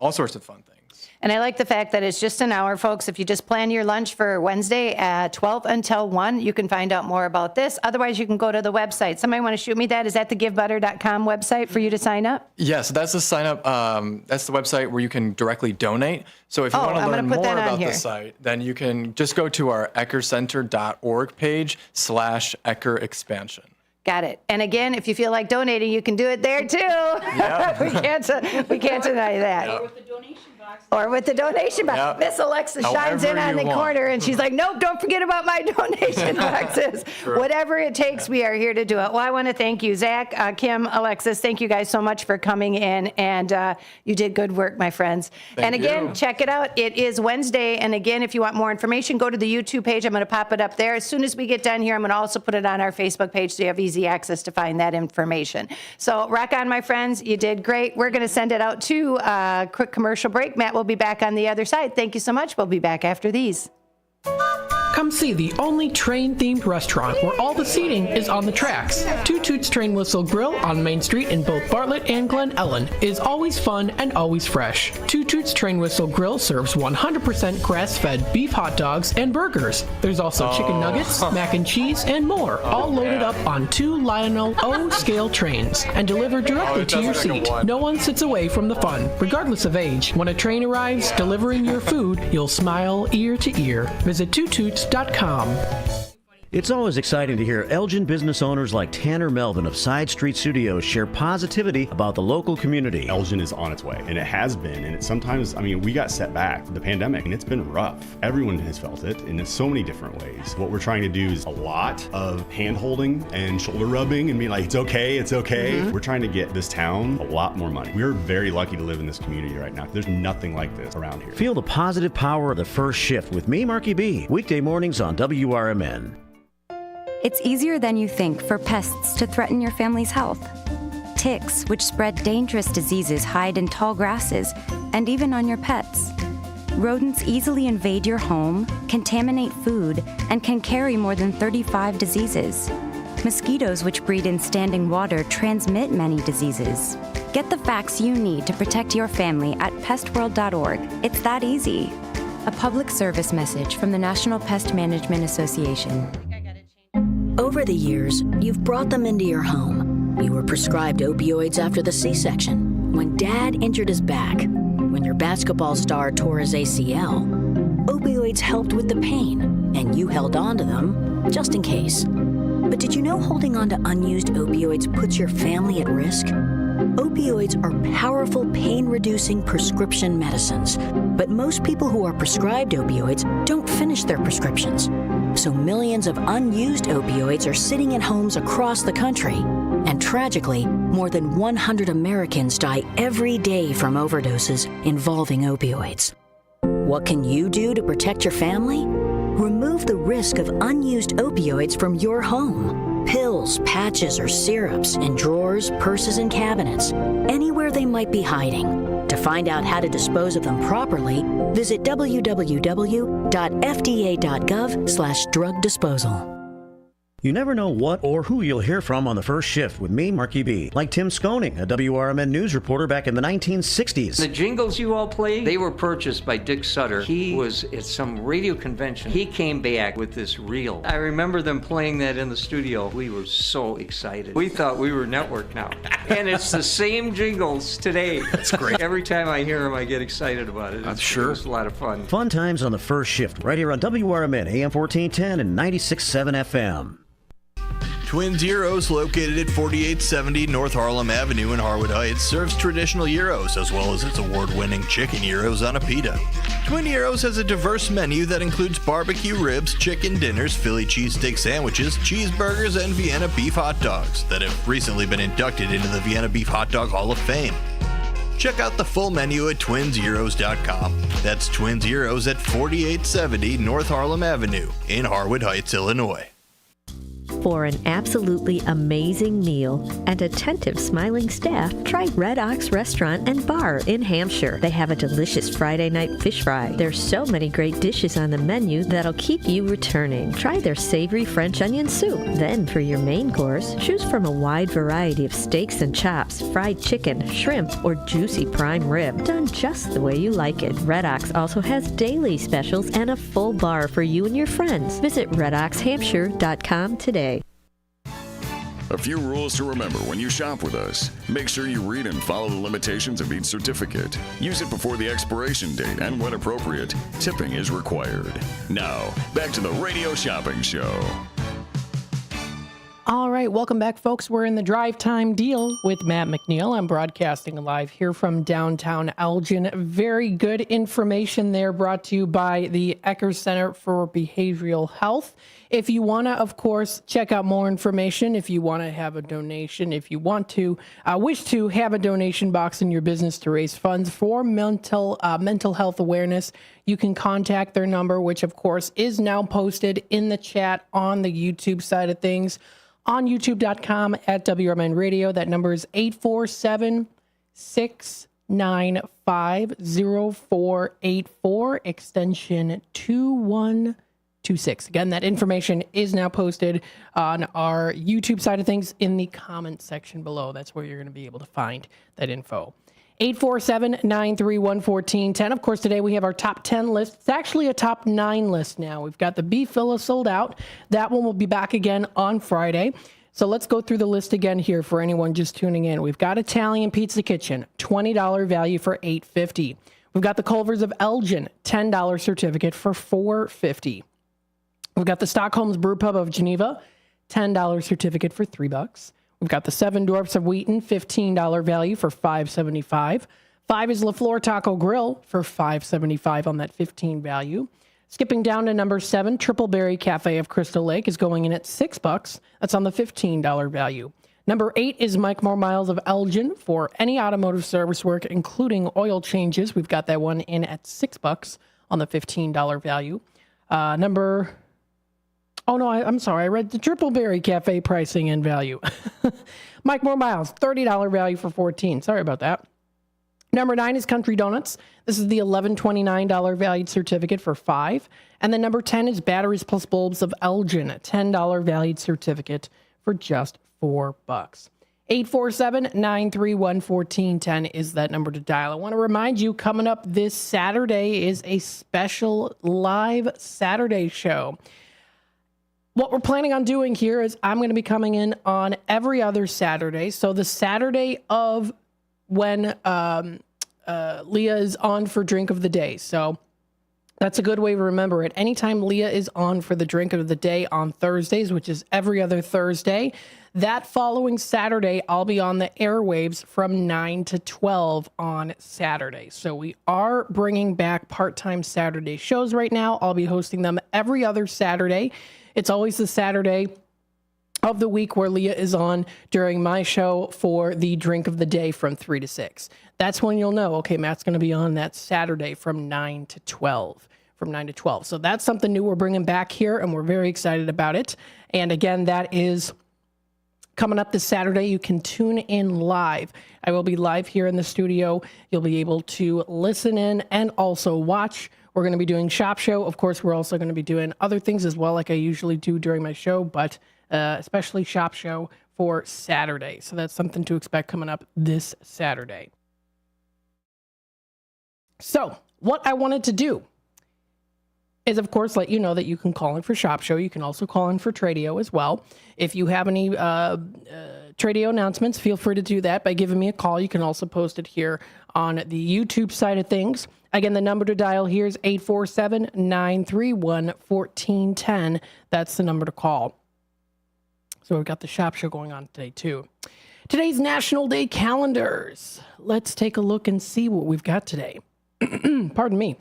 all sorts of fun things. And I like the fact that it's just an hour, folks. If you just plan your lunch for Wednesday at 12 until 1, you can find out more about this. Otherwise, you can go to the website. Somebody want to shoot me that? Is that the givebutter.com website for you to sign up? Yes, that's the sign up. That's the website where you can directly donate. So if you want to learn more about the site, then you can just go to our eckercenter.org page /Ecker expansion. Got it. And again, if you feel like donating, you can do it there too. Yep. we can't deny that. Yep. Or with the donation box. Yep. Miss Alexa shines in on the corner and she's like, nope, don't forget about my donation boxes. Whatever it takes, we are here to do it. Well, I want to thank you, Zach, Kim, Alexis. Thank you guys so much for coming in. And you did good work, my friends. Thank again, you. check it out. It is Wednesday. And again, if you want more information, go to the YouTube page. I'm going to pop it up there. As soon as we get done here, I'm going to also put it on our Facebook page so you have easy access to find that information. So rock on, my friends. You did great. We're going to send it out to a quick commercial break. Matt will be back on the other side. Thank you so much. We'll be back after these. Come see the only train-themed restaurant where all the seating is on the tracks. Two Toots Train Whistle Grill on Main Street in both Bartlett and Glen Ellen is always fun and always fresh. Two Toots Train Whistle Grill serves 100% grass-fed beef hot dogs and burgers. There's also chicken nuggets, mac and cheese, and more, all loaded up on 2 Lionel O-scale trains and delivered directly to your seat. No one sits away from the fun, regardless of age. When a train arrives delivering your food, you'll smile ear to ear. Visit twotoots.com. It's always exciting to hear Elgin business owners like Tanner Melvin of Side Street Studios share positivity about the local community. Elgin is on its way, and it has been, and it's sometimes, we got set back with the pandemic, and it's been rough. Everyone has felt it in so many different ways. What we're trying to do is a lot of hand-holding and shoulder rubbing and being like, it's okay, it's okay. Mm-hmm. We're trying to get this town a lot more money. We're very lucky to live in this community right now. There's nothing like this around here. Feel the positive power of the first shift with me, Marky B, weekday mornings on WRMN. It's easier than you think for pests to threaten your family's health. Ticks, which spread dangerous diseases, hide in tall grasses and even on your pets. Rodents easily invade your home, contaminate food, and can carry more than 35 diseases. Mosquitoes, which breed in standing water, transmit many diseases. Get the facts you need to protect your family at pestworld.org. It's that easy. A public service message from the National Pest Management Association. Over the years, you've brought them into your home. You were prescribed opioids after the C-section, when Dad injured his back, when your basketball star tore his ACL. Opioids helped with the pain, and you held on to them just in case. But did you know holding on to unused opioids puts your family at risk? Opioids are powerful pain-reducing prescription medicines, but most people who are prescribed opioids don't finish their prescriptions. So millions of unused opioids are sitting in homes across the country. And tragically, more than 100 Americans die every day from overdoses involving opioids. What can you do to protect your family? Remove the risk of unused opioids from your home. Pills, patches, or syrups in drawers, purses, and cabinets, anywhere they might be hiding. To find out how to dispose of them properly, visit www.fda.gov/drug disposal. You never know what or who you'll hear from on the first shift with me, Marky B. Like Tim Skoning, a WRMN news reporter back in the 1960s. The jingles you all played, they were purchased by Dick Sutter. He was at some radio convention. He came back with this reel. I remember them playing that in the studio. We were so excited. We thought we were network now. And it's the same jingles today. That's great. Every time I hear them, I get excited about it. It was a lot of fun. Fun times on the first shift, right here on WRMN, AM 1410 and 96.7 FM. Twins Gyros, located at 4870 North Harlem Avenue in Harwood Heights, serves traditional gyros as well as its award-winning chicken gyros on a pita. Twin Gyros has a diverse menu that includes barbecue ribs, chicken dinners, Philly cheesesteak sandwiches, cheeseburgers, and Vienna beef hot dogs that have recently been inducted into the Vienna Beef Hot Dog Hall of Fame. Check out the full menu at twinsgyros.com. That's Twins Gyros at 4870 North Harlem Avenue in Harwood Heights, Illinois. For an absolutely amazing meal and attentive smiling staff, try Red Ox Restaurant and Bar in Hampshire. They have a delicious Friday night fish fry. There's so many great dishes on the menu that'll keep you returning. Try their savory French onion soup. Then for your main course, choose from a wide variety of steaks and chops, fried chicken, shrimp, or juicy prime rib, done just the way you like it. Red Ox also has daily specials and a full bar for you and your friends. Visit redoxhampshire.com today. A few rules to remember when you shop with us. Make sure you read and follow the limitations of each certificate. Use it before the expiration date, and when appropriate, tipping is required. Now, back to the Radio Shopping Show. All right, welcome back, folks. We're in the Drive Time Deal with Matt McNeil. I'm broadcasting live here from downtown Elgin. Very good information there, brought to you by the Ecker Center for Behavioral Health. If you want to, of course, check out more information, if you want to have a donation, if you want to, wish to have a donation box in your business to raise funds for mental health awareness, you can contact their number, which, of course, is now posted in the chat on the YouTube side of things. On youtube.com at WRMN Radio. That number is 847-695-0484, extension 2126. Again, that information is now posted on our YouTube side of things in the comments section below. That's where you're going to be able to find that info. 847-931-1410. Of course, today we have our top 10 list. It's actually a top 9 list now. We've got the beef filla sold out. That one will be back again on Friday. So let's go through the list again here for anyone just tuning in. We've got Italian Pizza Kitchen, $20 value for $8.50. We've got the Culvers of Elgin, $10 certificate for $4.50. We've got the Stockholm's Brew Pub of Geneva, $10 certificate for $3. We've got the Seven Dwarfs of Wheaton, $15 value for $5.75. 5 is La Flor Taco Grill for $5.75 on that $15 value. Skipping down to number 7, Triple Berry Cafe of Crystal Lake is going in at $6. That's on the $15 value. Number 8 is Mike More Miles of Elgin for any automotive service work, including oil changes. We've got that one in at $6 on the $15 value. I'm sorry. I read the Triple Berry Cafe pricing and value. Mike More Miles, $30 value for $14. Sorry about that. Number 9 is Country Donuts. This is the $11.29 valued certificate for $5. And then number 10 is Batteries Plus Bulbs of Elgin, a $10 valued certificate for just $4. 847-931-1410 is that number to dial. I want to remind you, coming up this Saturday is a special live Saturday show. What we're planning on doing here is I'm going to be coming in on every other Saturday. So the Saturday of when Leah is on for Drink of the Day. So that's a good way to remember it. Anytime Leah is on for the Drink of the Day on Thursdays, which is every other Thursday, that following Saturday, I'll be on the airwaves from 9 to 12 on Saturday. So we are bringing back part-time Saturday shows right now. I'll be hosting them every other Saturday. It's always the Saturday of the week where Leah is on during my show for the Drink of the Day from 3 to 6. That's when you'll know, okay, Matt's going to be on that Saturday from 9 to 12. So that's something new we're bringing back here, and we're very excited about it. And again, that is coming up this Saturday. You can tune in live. I will be live here in the studio. You'll be able to listen in and also watch. We're going to be doing Shop Show. Of course, we're also going to be doing other things as well, like I usually do during my show, but especially Shop Show for Saturday. So that's something to expect coming up this Saturday. So what I wanted to do is, of course, let you know that you can call in for Shop Show. You can also call in for Tradio as well. If you have any Tradio announcements, feel free to do that by giving me a call. You can also post it here on the YouTube side of things. Again, the number to dial here is 847-931-1410. That's the number to call. So we've got the Shop Show going on today, too. Today's National Day calendars. Let's take a look and see what we've got today. Pardon me.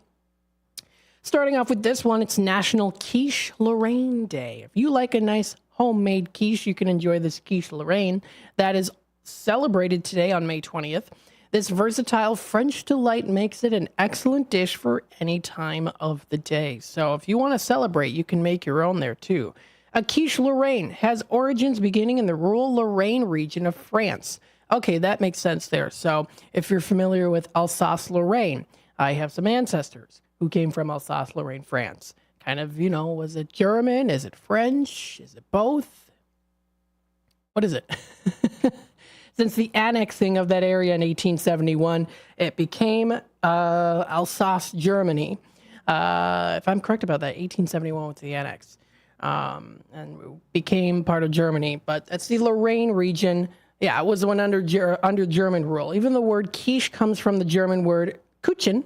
Starting off with this one, it's National Quiche Lorraine Day. If you like a nice homemade quiche, you can enjoy this quiche Lorraine. That is celebrated today on May 20th. This versatile French delight makes it an excellent dish for any time of the day. So if you want to celebrate, you can make your own there too. A quiche Lorraine has origins beginning in the rural Lorraine region of France. Okay, that makes sense there. So if you're familiar with Alsace-Lorraine, I have some ancestors who came from Alsace-Lorraine, France. Kind of, was it German? Is it French? Is it both? What is it? Since the annexing of that area in 1871, it became Alsace, Germany. If I'm correct about that, 1871 was the annex. And became part of Germany. But that's the Lorraine region. Yeah, it was the one under German rule. Even the word quiche comes from the German word Kuchen,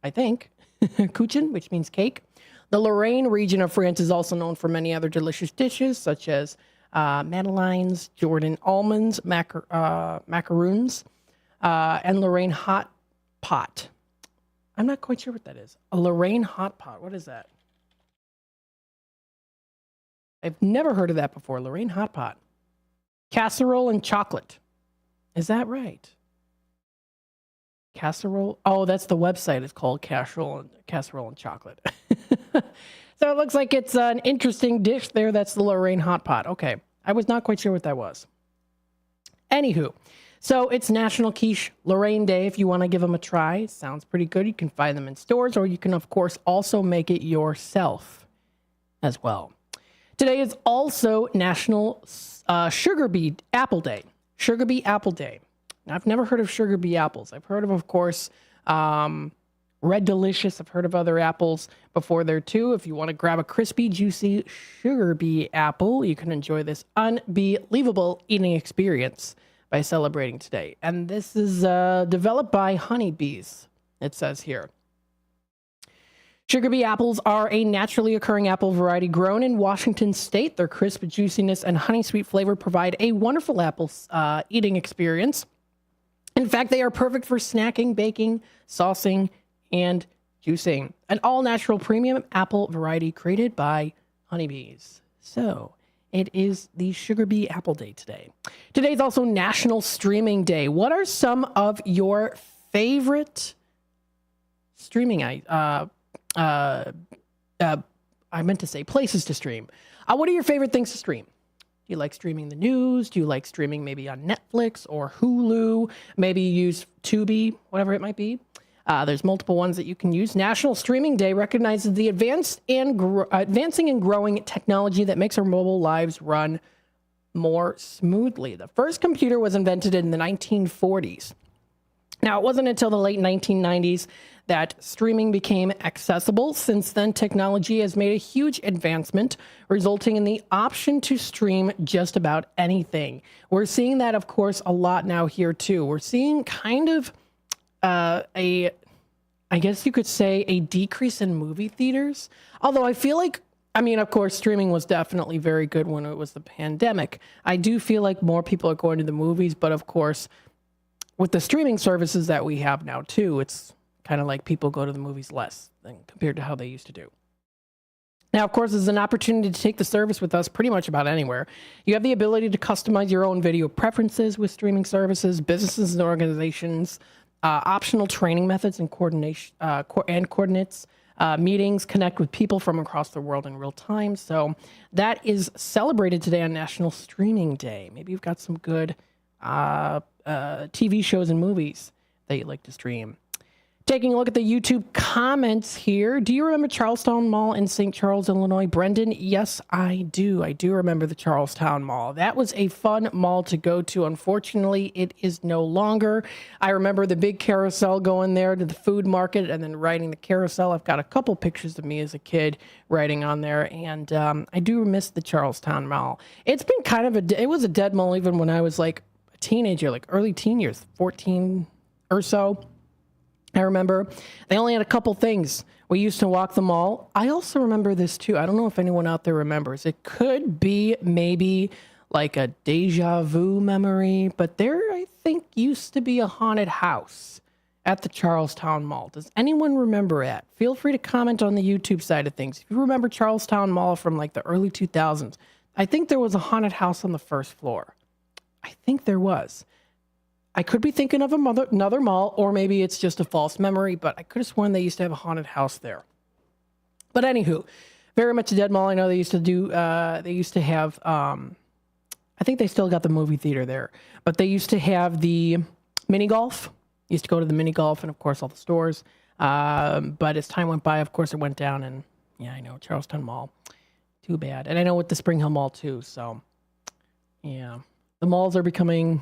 I think. Kuchen, which means cake. The Lorraine region of France is also known for many other delicious dishes, such as madeleines, Jordan almonds, macaroons, and Lorraine hot pot. I'm not quite sure what that is. A Lorraine hot pot. What is that? I've never heard of that before. Lorraine hot pot. Casserole and chocolate. Is that right? Casserole? Oh, that's the website. It's called Casserole and Chocolate. So it looks like it's an interesting dish there. That's the Lorraine hot pot. Okay. I was not quite sure what that was. Anywho, so it's National Quiche Lorraine Day. If you want to give them a try, sounds pretty good. You can find them in stores, or you can, of course, also make it yourself as well. Today is also National Sugar Bee Apple Day. Sugar Bee Apple Day. Now, I've never heard of sugar bee apples. I've heard of course, Red Delicious. I've heard of other apples before there too. If you want to grab a crispy, juicy sugar bee apple, you can enjoy this unbelievable eating experience by celebrating today. And this is developed by honeybees, it says here. Sugar bee apples are a naturally occurring apple variety grown in Washington state. Their crisp juiciness and honey sweet flavor provide a wonderful apple eating experience. In fact, they are perfect for snacking, baking, saucing, and juicing. An all-natural premium apple variety created by honeybees. So, it is the Sugar Bee Apple Day today. Today is also National Streaming Day. What are some of your favorite streaming I meant to say places to stream. What are your favorite things to stream? Do you like streaming the news? Do you like streaming maybe on Netflix or Hulu? Maybe you use Tubi, whatever it might be. There's multiple ones that you can use. National Streaming Day recognizes the advancing and growing technology that makes our mobile lives run more smoothly. The first computer was invented in the 1940s. Now, it wasn't until the late 1990s that streaming became accessible. Since then, technology has made a huge advancement, resulting in the option to stream just about anything. We're seeing that, of course, a lot now here, too. We're seeing kind of I guess you could say, a decrease in movie theaters. Although I feel like, of course, streaming was definitely very good when it was the pandemic. I do feel like more people are going to the movies, but of course, with the streaming services that we have now, too, it's kind of like people go to the movies less than compared to how they used to do. Now, of course, there's an opportunity to take the service with us pretty much about anywhere. You have the ability to customize your own video preferences with streaming services, businesses and organizations, optional training methods and coordination and coordinates, meetings, connect with people from across the world in real time. So that is celebrated today on National Streaming Day. Maybe you've got some good TV shows and movies that you'd like to stream. Taking a look at the YouTube comments here. Do you remember Charlestown Mall in St. Charles, Illinois? Brendan, yes, I do. I do remember the Charlestown Mall. That was a fun mall to go to. Unfortunately, it is no longer. I remember the big carousel going there to the food market and then riding the carousel. I've got a couple pictures of me as a kid riding on there, and I do miss the Charlestown Mall. It's been kind of it was a dead mall even when I was like a teenager, like early teen years, 14 or so. I remember they only had a couple things. We used to walk the mall. I also remember this too. I don't know if anyone out there remembers. It could be maybe like a deja vu memory, but there, I think, used to be a haunted house at the Charlestown Mall. Does anyone remember it? Feel free to comment on the YouTube side of things. If you remember Charlestown Mall from like the early 2000s, I think there was a haunted house on the first floor. I think there was. I could be thinking of another mall, or maybe it's just a false memory, but I could have sworn they used to have a haunted house there. But anywho, very much a dead mall. I know they used to have, I think they still got the movie theater there, but they used to have the mini golf. Used to go to the mini golf and, of course, all the stores. But as time went by, of course, it went down. And, yeah, I know, Charlestown Mall. Too bad. And I know with the Spring Hill Mall, too. So, yeah. The malls are becoming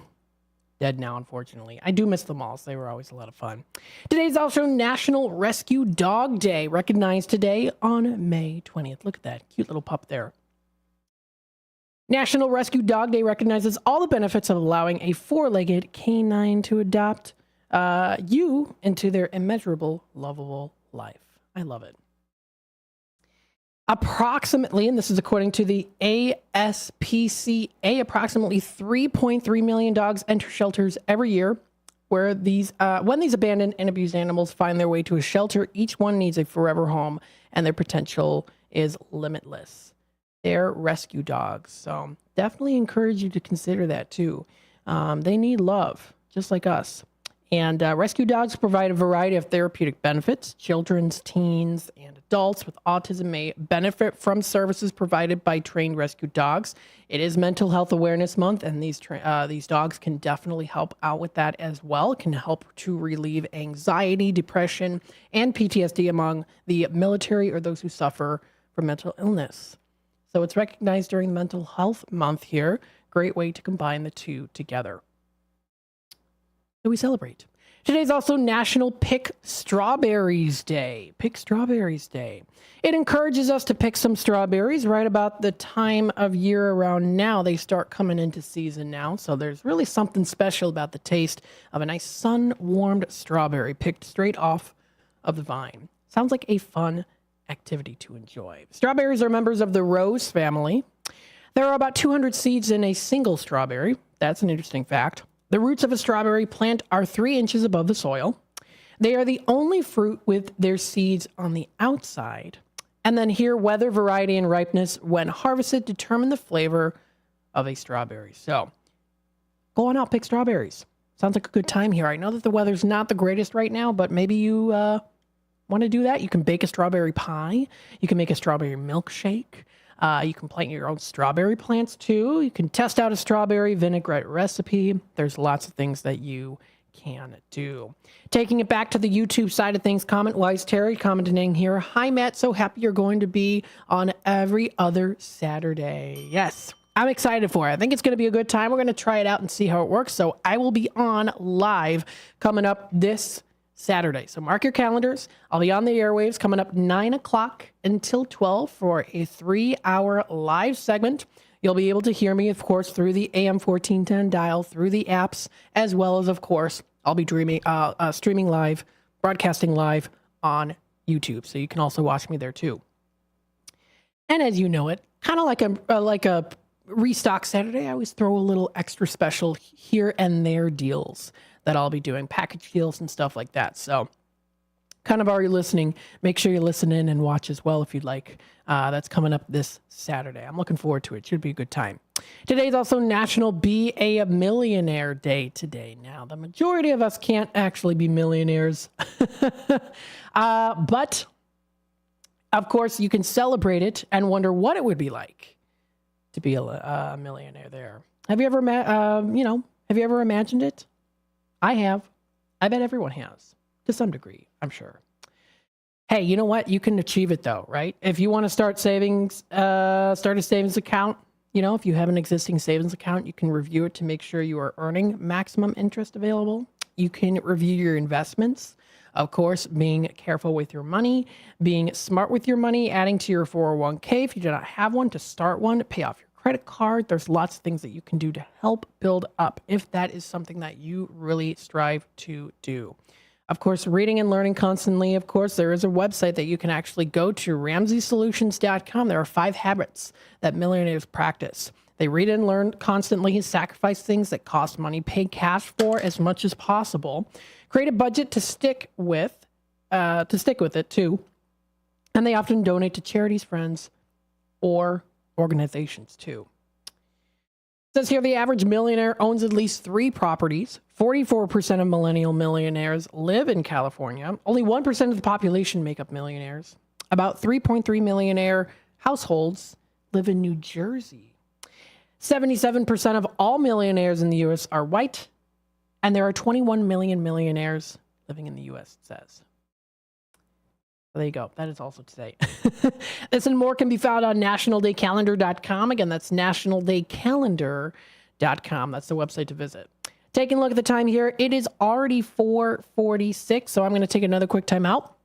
dead now, unfortunately. I do miss the malls. They were always a lot of fun. Today's also National Rescue Dog Day, recognized today on May 20th. Look at that cute little pup there. National Rescue Dog Day recognizes all the benefits of allowing a four-legged canine to adopt you into their immeasurable, lovable life. I love it. Approximately, and this is according to the ASPCA, approximately 3.3 million dogs enter shelters every year. When these abandoned and abused animals find their way to a shelter, each one needs a forever home, and their potential is limitless. They're rescue dogs, so definitely encourage you to consider that too. They need love, just like us. And rescue dogs provide a variety of therapeutic benefits. Children's, teens, and adults with autism may benefit from services provided by trained rescue dogs. It is Mental Health Awareness Month, and these dogs can definitely help out with that as well. It can help to relieve anxiety, depression, and PTSD among the military or those who suffer from mental illness. So it's recognized during Mental Health Month here. Great way to combine the two together. So we celebrate. Today's also National Pick Strawberries Day. Pick Strawberries Day. It encourages us to pick some strawberries right about the time of year around now. They start coming into season now, so there's really something special about the taste of a nice sun-warmed strawberry picked straight off of the vine. Sounds like a fun activity to enjoy. Strawberries are members of the rose family. There are about 200 seeds in a single strawberry. That's an interesting fact. The roots of a strawberry plant are 3 inches above the soil. They are the only fruit with their seeds on the outside. And then here, weather, variety, and ripeness when harvested determine the flavor of a strawberry. So go on out, pick strawberries. Sounds like a good time here. I know that the weather's not the greatest right now, but maybe you want to do that. You can bake a strawberry pie. You can make a strawberry milkshake. You can plant your own strawberry plants too. You can test out a strawberry vinaigrette recipe. There's lots of things that you can do. Taking it back to the YouTube side of things, comment-wise, Terry commenting here. Hi, Matt. So happy you're going to be on every other Saturday. Yes, I'm excited for it. I think it's going to be a good time. We're going to try it out and see how it works. So I will be on live coming up this Saturday. So mark your calendars. I'll be on the airwaves coming up 9 o'clock until 12 for a 3-hour live segment. You'll be able to hear me, of course, through the AM 1410 dial, through the apps, as well as, of course, I'll be streaming live, broadcasting live on YouTube. So you can also watch me there too. And as you know it, kind of like a restock Saturday, I always throw a little extra special here and there deals that I'll be doing, package deals and stuff like that. So kind of already listening. Make sure you listen in and watch as well if you'd like. That's coming up this Saturday. I'm looking forward to it. Should be a good time. Today's also National Be a Millionaire Day today. Now, the majority of us can't actually be millionaires. But, of course, you can celebrate it and wonder what it would be like to be a millionaire there. Have you ever, have you ever imagined it? I have. I bet everyone has, to some degree, I'm sure. Hey, you know what? You can achieve it, though, right? If you want to start a savings account, if you have an existing savings account, you can review it to make sure you are earning maximum interest available. You can review your investments. Of course, being careful with your money, being smart with your money, adding to your 401k if you do not have one, to start one, to pay off your credit card. There's lots of things that you can do to help build up if that is something that you really strive to do. Of course, reading and learning constantly. Of course, there is a website that you can actually go to, RamseySolutions.com. There are 5 habits that millionaires practice. They read and learn constantly, sacrifice things that cost money, pay cash for as much as possible, create a budget to stick with it too. And they often donate to charities, friends, or organizations too. It says here the average millionaire owns at least 3 properties. 44% of millennial millionaires live in California. Only 1% of the population make up millionaires. About 3.3 households live in New Jersey. 77% of all millionaires in the U.S. are white, and there are 21 million millionaires living in the U.S., it says. So there you go. That is also today. This and more can be found on nationaldaycalendar.com. Again, that's nationaldaycalendar.com. That's the website to visit. Taking a look at the time here, it is already 4:46, so I'm going to take another quick time out.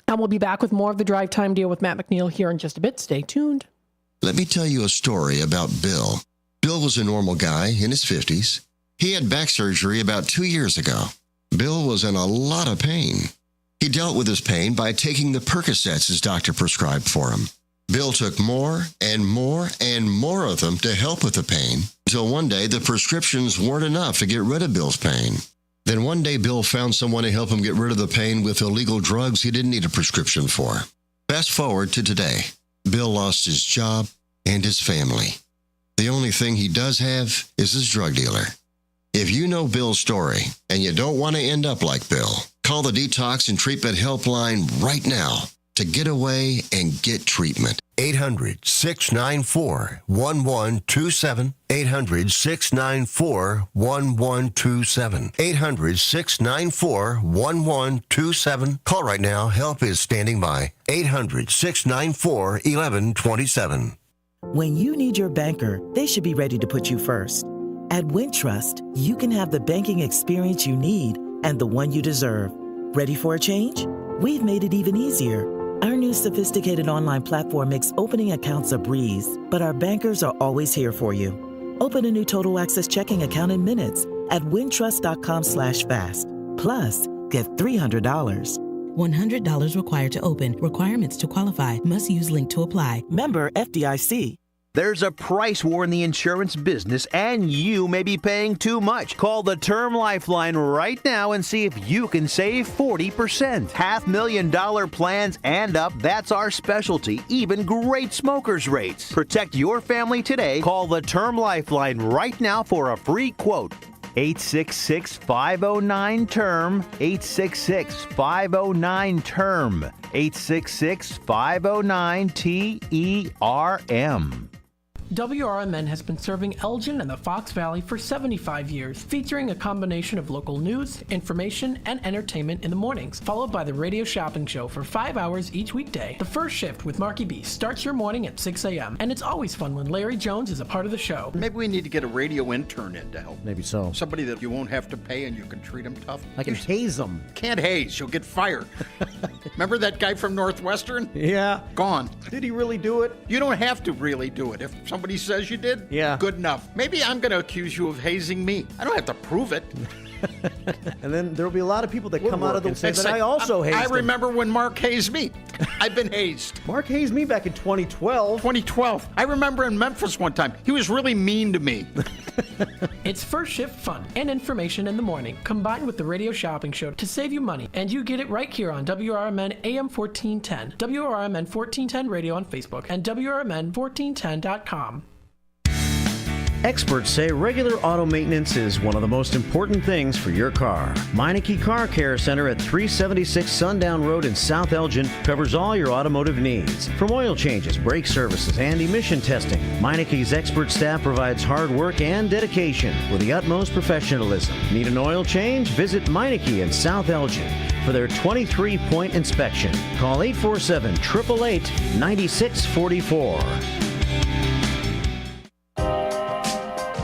And we'll be back with more of the Drive Time Deal with Matt McNeil here in just a bit. Stay tuned. Let me tell you a story about Bill. Bill was a normal guy in his 50s. He had back surgery about 2 years ago. Bill was in a lot of pain. He dealt with his pain by taking the Percocets his doctor prescribed for him. Bill took more and more and more of them to help with the pain, until one day the prescriptions weren't enough to get rid of Bill's pain. Then one day Bill found someone to help him get rid of the pain with illegal drugs he didn't need a prescription for. Fast forward to today. Bill lost his job and his family. The only thing he does have is his drug dealer. If you know Bill's story and you don't want to end up like Bill, call the Detox and Treatment Helpline right now to get away and get treatment. 800-694-1127. 800-694-1127. 800-694-1127. Call right now. Help is standing by. 800-694-1127. When you need your banker, they should be ready to put you first. At Wintrust, you can have the banking experience you need and the one you deserve. Ready for a change? We've made it even easier. Our new sophisticated online platform makes opening accounts a breeze, but our bankers are always here for you. Open a new Total Access checking account in minutes at wintrust.com/fast. Plus, get $300. $100 required to open. Requirements to qualify. Must use link to apply. Member FDIC. There's a price war in the insurance business, and you may be paying too much. Call the Term Lifeline right now and see if you can save 40%. $500,000 plans and up, that's our specialty. Even great smokers' rates. Protect your family today. Call the Term Lifeline right now for a free quote. 866-509-TERM. 866-509-TERM. 866-509-TERM. WRMN has been serving Elgin and the Fox Valley for 75 years, featuring a combination of local news, information, and entertainment in the mornings, followed by the radio shopping show for 5 hours each weekday. The first shift with Marky B starts your morning at 6 a.m., and it's always fun when Larry Jones is a part of the show. Maybe we need to get a radio intern in to help. Maybe so. Somebody that you won't have to pay and you can treat them tough. I can haze them. Can't haze, you'll get fired. Remember that guy from Northwestern? Yeah. Gone. Did he really do it? You don't have to really do it. If somebody says you did, yeah, good enough. Maybe I'm going to accuse you of hazing me. I don't have to prove it. And then there'll be a lot of people that come out of the and say that I also hazed I remember when Mark hazed me. I've been hazed. Mark hazed me back in 2012. 2012. I remember in Memphis one time. He was really mean to me. It's first shift fun and information in the morning, combined with the radio shopping show to save you money. And you get it right here on WRMN AM 1410, WRMN 1410 Radio on Facebook, and WRMN1410.com. Experts say regular auto maintenance is one of the most important things for your car. Meineke Car Care Center at 376 Sundown Road in South Elgin covers all your automotive needs. From oil changes, brake services, and emission testing, Meineke's expert staff provides hard work and dedication with the utmost professionalism. Need an oil change? Visit Meineke in South Elgin for their 23-point inspection. Call 847-888-9644.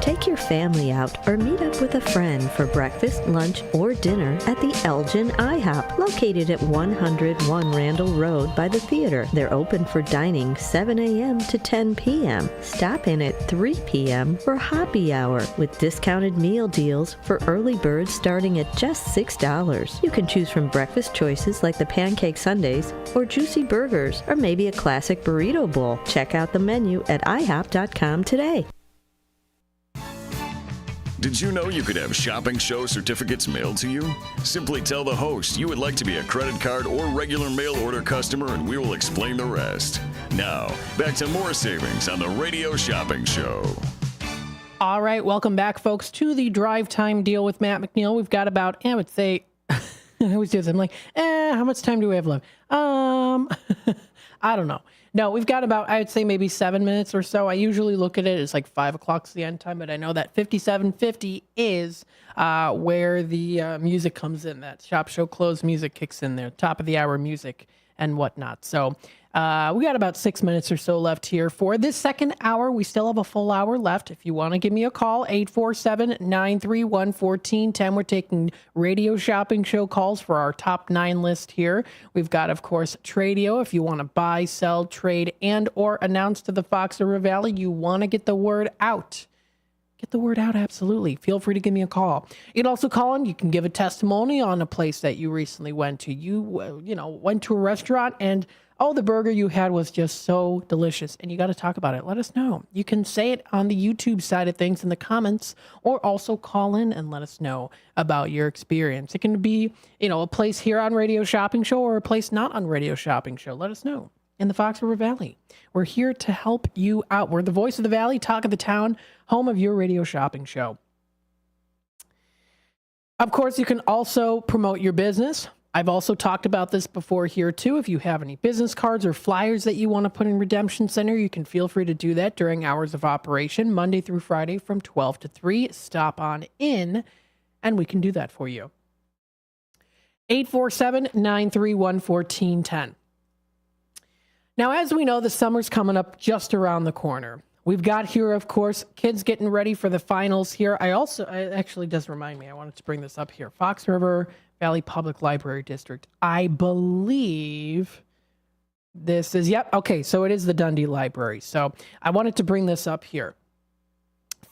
Take your family out or meet up with a friend for breakfast, lunch, or dinner at the Elgin IHOP, located at 101 Randall Road by the theater. They're open for dining 7 a.m. to 10 p.m. Stop in at 3 p.m. for happy hour with discounted meal deals for early birds starting at just $6. You can choose from breakfast choices like the pancake sundaes or juicy burgers or maybe a classic burrito bowl. Check out the menu at ihop.com today. Did you know you could have shopping show certificates mailed to you? Simply tell the host you would like to be a credit card or regular mail order customer and we will explain the rest. Now, back to more savings on the Radio Shopping Show. All right, welcome back, folks, to the Drive Time Deal with Matt McNeil. We've got about, I would say, I always do this. I'm like, how much time do we have left? I don't know. No, we've got about, I would say maybe 7 minutes or so. I usually look at it. It's like 5 o'clock's the end time, but I know that 57:50 is where the music comes in. That shop show close music kicks in there, top of the hour music and whatnot. So we got about 6 minutes or so left here for this second hour. We still have a full hour left. If you want to give me a call, 847-931-1410. We're taking radio shopping show calls for our top 9 list here. We've got, of course, Tradio. If you want to buy, sell, trade, and or announce to the Fox River Valley, you want to get the word out. Get the word out, absolutely. Feel free to give me a call. You can also call in. You can give a testimony on a place that you recently went to. You went to a restaurant and, oh, the burger you had was just so delicious, and you got to talk about it. Let us know. You can say it on the YouTube side of things in the comments, or also call in and let us know about your experience. It can be, a place here on Radio Shopping Show or a place not on Radio Shopping Show. Let us know. In the Fox River Valley, we're here to help you out. We're the voice of the Valley, talk of the town, home of your Radio Shopping Show. Of course, you can also promote your business. I've also talked about this before here too. If you have any business cards or flyers that you want to put in Redemption Center, you can feel free to do that during hours of operation, Monday through Friday from 12 to 3. Stop on in, and we can do that for you. 847-931-1410. Now, as we know, the summer's coming up just around the corner. We've got here, of course, kids getting ready for the finals here. It actually does remind me, I wanted to bring this up here. Fox River Valley Public Library District. I believe this is, okay, so it is the Dundee Library. So I wanted to bring this up here.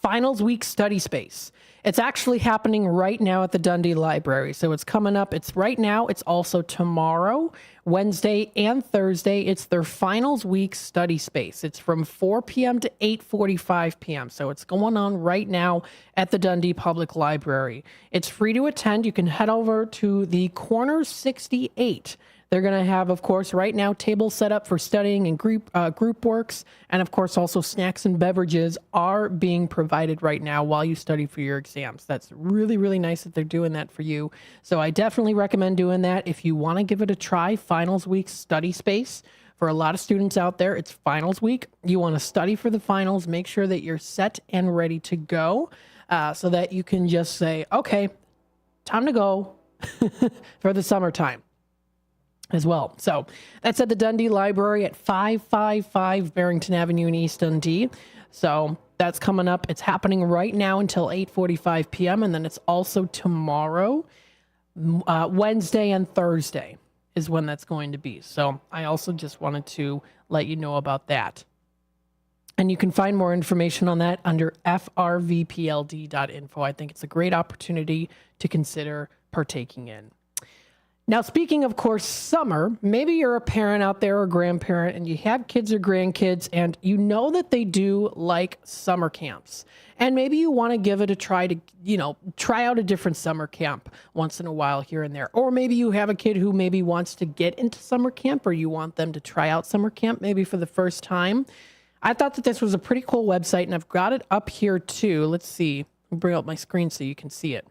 Finals Week Study Space. It's actually happening right now at the Dundee Library. So it's coming up. It's right now. It's also tomorrow, Wednesday and Thursday. It's their Finals Week Study Space. It's from 4 p.m. to 8:45 p.m. So it's going on right now at the Dundee Public Library. It's free to attend. You can head over to the Corner 68. They're going to have, of course, right now, tables set up for studying and group works. And, of course, also snacks and beverages are being provided right now while you study for your exams. That's really, really nice that they're doing that for you. So I definitely recommend doing that. If you want to give it a try, Finals Week Study Space. For a lot of students out there, it's Finals Week. You want to study for the finals. Make sure that you're set and ready to go so that you can just say, okay, time to go for the summertime as well. So that's at the Dundee Library at 555 Barrington Avenue in East Dundee. So that's coming up. It's happening right now until 8:45 p.m. And then it's also tomorrow, Wednesday and Thursday is when that's going to be. So I also just wanted to let you know about that. And you can find more information on that under frvpld.info. I think it's a great opportunity to consider partaking in. Now, speaking of course, summer, maybe you're a parent out there or a grandparent and you have kids or grandkids and you know that they do like summer camps. And maybe you want to give it a try to, try out a different summer camp once in a while here and there. Or maybe you have a kid who maybe wants to get into summer camp or you want them to try out summer camp maybe for the first time. I thought that this was a pretty cool website and I've got it up here too. Let's see. I'll bring up my screen so you can see it.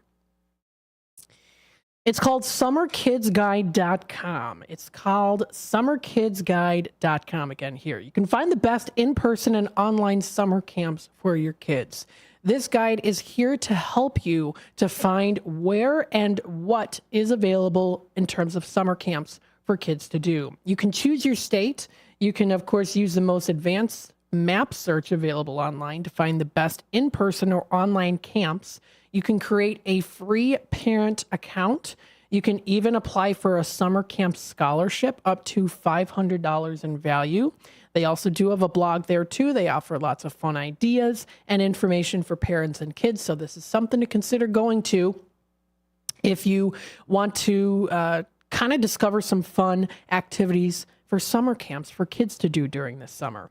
It's called summerkidsguide.com. It's called summerkidsguide.com again here. You can find the best in-person and online summer camps for your kids. This guide is here to help you to find where and what is available in terms of summer camps for kids to do. You can choose your state. You can, of course, use the most advanced map search available online to find the best in-person or online camps. You can create a free parent account. You can even apply for a summer camp scholarship up to $500 in value. They also do have a blog there too. They offer lots of fun ideas and information for parents and kids. So this is something to consider going to if you want to kind of discover some fun activities for summer camps for kids to do during this summer.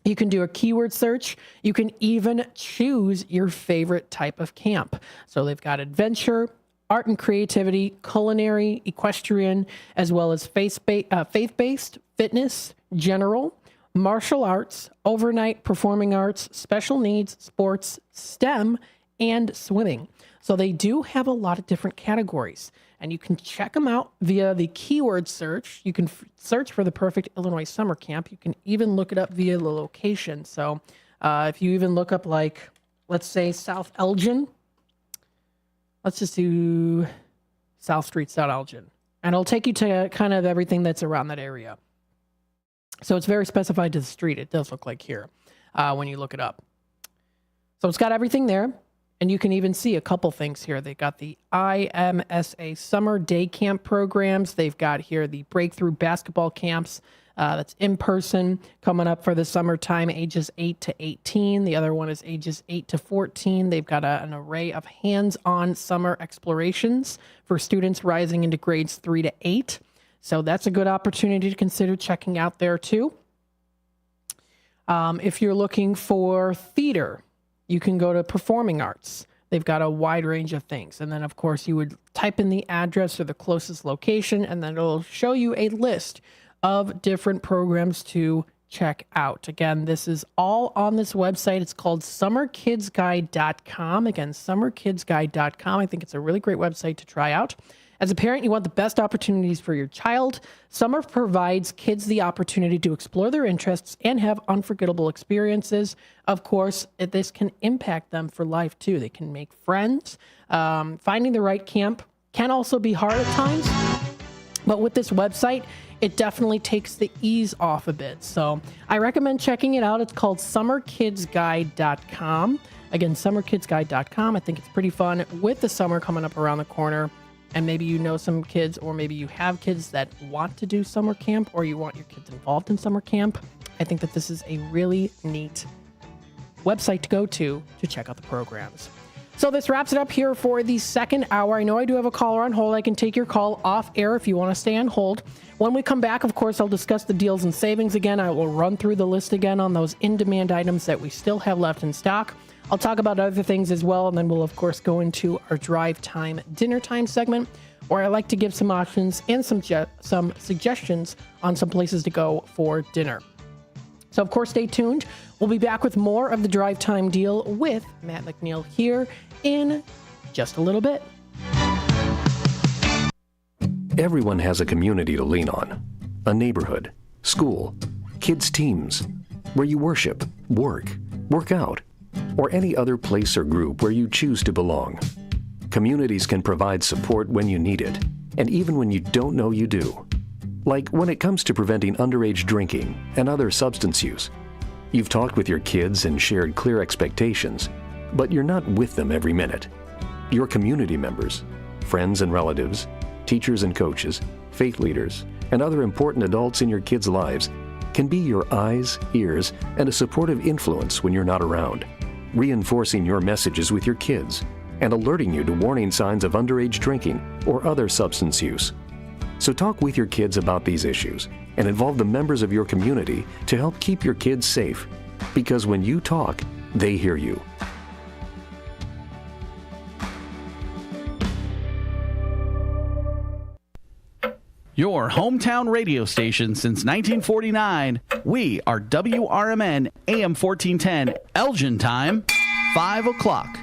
You can do a keyword search. You can even choose your favorite type of camp. So they've got adventure, art and creativity, culinary, equestrian, as well as faith-based, fitness, general, martial arts, overnight performing arts, special needs, sports, STEM, and swimming. So they do have a lot of different categories, and you can check them out via the keyword search. You can search for the perfect Illinois summer camp. You can even look it up via the location. So if you even look up, like, let's say South Elgin, let's just do South Street, South Elgin, and it'll take you to kind of everything that's around that area. So it's very specified to the street. It does look like here when you look it up. So it's got everything there. And you can even see a couple things here. They got the IMSA summer day camp programs. They've got here the breakthrough basketball camps. That's in person coming up for the summertime, ages 8 to 18. The other one is ages 8 to 14. They've got an array of hands-on summer explorations for students rising into grades 3 to 8. So that's a good opportunity to consider checking out there too. If you're looking for theater, you can go to performing arts. They've got a wide range of things. And then, of course, you would type in the address or the closest location, and then it'll show you a list of different programs to check out. Again, this is all on this website. It's called summerkidsguide.com. Again, summerkidsguide.com. I think it's a really great website to try out. As a parent, you want the best opportunities for your child. Summer provides kids the opportunity to explore their interests and have unforgettable experiences. Of course, this can impact them for life too. They can make friends. Finding the right camp can also be hard at times, but with this website, it definitely takes the ease off a bit. So I recommend checking it out. It's called summerkidsguide.com. Again, summerkidsguide.com. I think it's pretty fun with the summer coming up around the corner. And maybe you know some kids, or maybe you have kids that want to do summer camp, or you want your kids involved in summer camp. I think that this is a really neat website to go to check out the programs. So this wraps it up here for the second hour. I know I do have a caller on hold. I can take your call off air if you want to stay on hold. When we come back, of course, I'll discuss the deals and savings again. I will run through the list again on those in-demand items that we still have left in stock. I'll talk about other things as well, and then we'll, of course, go into our drive time, dinner time segment, where I like to give some options and some suggestions on some places to go for dinner. So, of course, stay tuned. We'll be back with more of the drive time deal with Matt McNeil here in just a little bit. Everyone has a community to lean on, a neighborhood, school, kids' teams, where you worship, work out, or any other place or group where you choose to belong. Communities can provide support when you need it, and even when you don't know you do. Like when it comes to preventing underage drinking and other substance use. You've talked with your kids and shared clear expectations, but you're not with them every minute. Your community members, friends and relatives, teachers and coaches, faith leaders, and other important adults in your kids' lives can be your eyes, ears, and a supportive influence when you're not around, reinforcing your messages with your kids and alerting you to warning signs of underage drinking or other substance use. So talk with your kids about these issues and involve the members of your community to help keep your kids safe, because when you talk, they hear you. Your hometown radio station since 1949. We are WRMN AM 1410, Elgin time, 5 o'clock.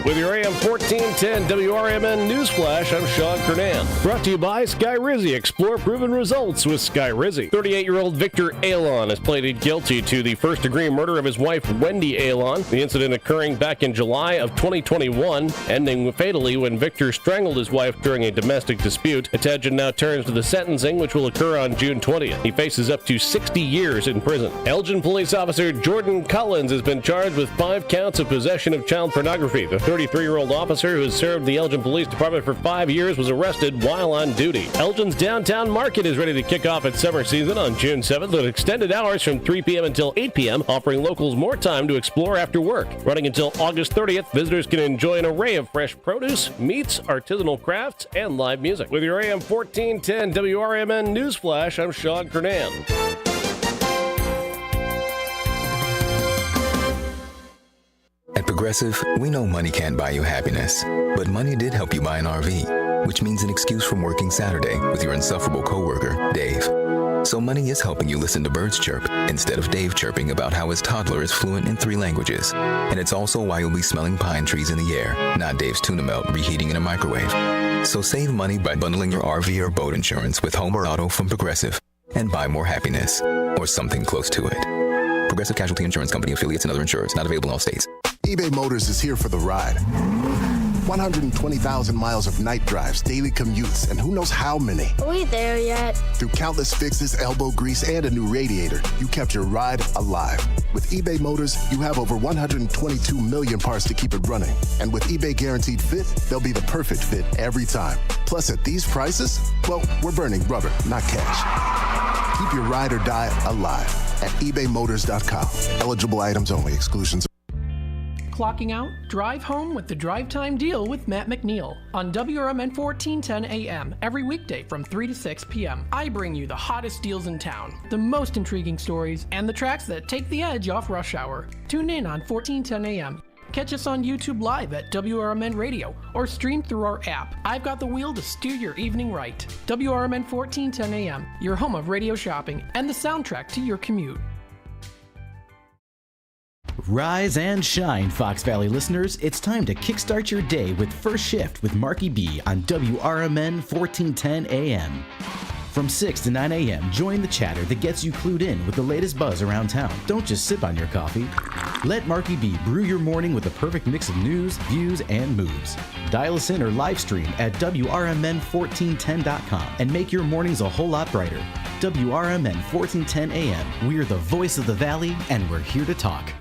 With your AM 1410 WRMN Newsflash, I'm Sean Kernan. Brought to you by Sky Rizzi. Explore proven results with Sky Rizzi. 38-year-old Victor Alon has pleaded guilty to the first-degree murder of his wife, Wendy Alon. The incident occurring back in July of 2021, ending fatally when Victor strangled his wife during a domestic dispute. Attention now turns to the sentencing, which will occur on June 20th. He faces up to 60 years in prison. Elgin police officer Jordan Collins has been charged with 5 counts of possession of child pornography. The 33-year-old officer who has served the Elgin Police Department for 5 years was arrested while on duty. Elgin's downtown market is ready to kick off its summer season on June 7th with extended hours from 3 p.m. until 8 p.m., offering locals more time to explore after work. Running until August 30th, visitors can enjoy an array of fresh produce, meats, artisanal crafts, and live music. With your AM 1410 WRMN Newsflash, I'm Sean Kernan. At Progressive, we know money can't buy you happiness, but money did help you buy an RV, which means an excuse from working Saturday with your insufferable coworker, Dave. So money is helping you listen to birds chirp instead of Dave chirping about how his toddler is fluent in 3 languages. And it's also why you'll be smelling pine trees in the air, not Dave's tuna melt reheating in a microwave. So save money by bundling your RV or boat insurance with home or auto from Progressive and buy more happiness, or something close to it. Progressive Casualty Insurance Company, affiliates, and other insurers. Not available in all states. eBay Motors is here for the ride. 120,000 miles of night drives, daily commutes, and who knows how many. Are we there yet? Through countless fixes, elbow grease, and a new radiator, you kept your ride alive. With eBay Motors, you have over 122 million parts to keep it running. And with eBay Guaranteed Fit, they'll be the perfect fit every time. Plus, at these prices, well, we're burning rubber, not cash. Keep your ride or die alive at ebaymotors.com. Eligible items only. Exclusions. Clocking out? Drive home with the Drive Time Deal with Matt McNeil on WRMN 1410 AM every weekday from 3 to 6 p.m. I bring you the hottest deals in town, the most intriguing stories, and the tracks that take the edge off rush hour. Tune in on 1410 AM. Catch us on YouTube Live at WRMN Radio or stream through our app. I've got the wheel to steer your evening right. WRMN 1410 AM, your home of radio shopping and the soundtrack to your commute. Rise and shine, Fox Valley listeners. It's time to kickstart your day with First Shift with Marky B on WRMN 1410 AM. From 6 to 9 a.m., join the chatter that gets you clued in with the latest buzz around town. Don't just sip on your coffee. Let Marky B brew your morning with the perfect mix of news, views, and moves. Dial us in or live stream at WRMN1410.com and make your mornings a whole lot brighter. WRMN 1410 AM. We're the voice of the Valley, and we're here to talk.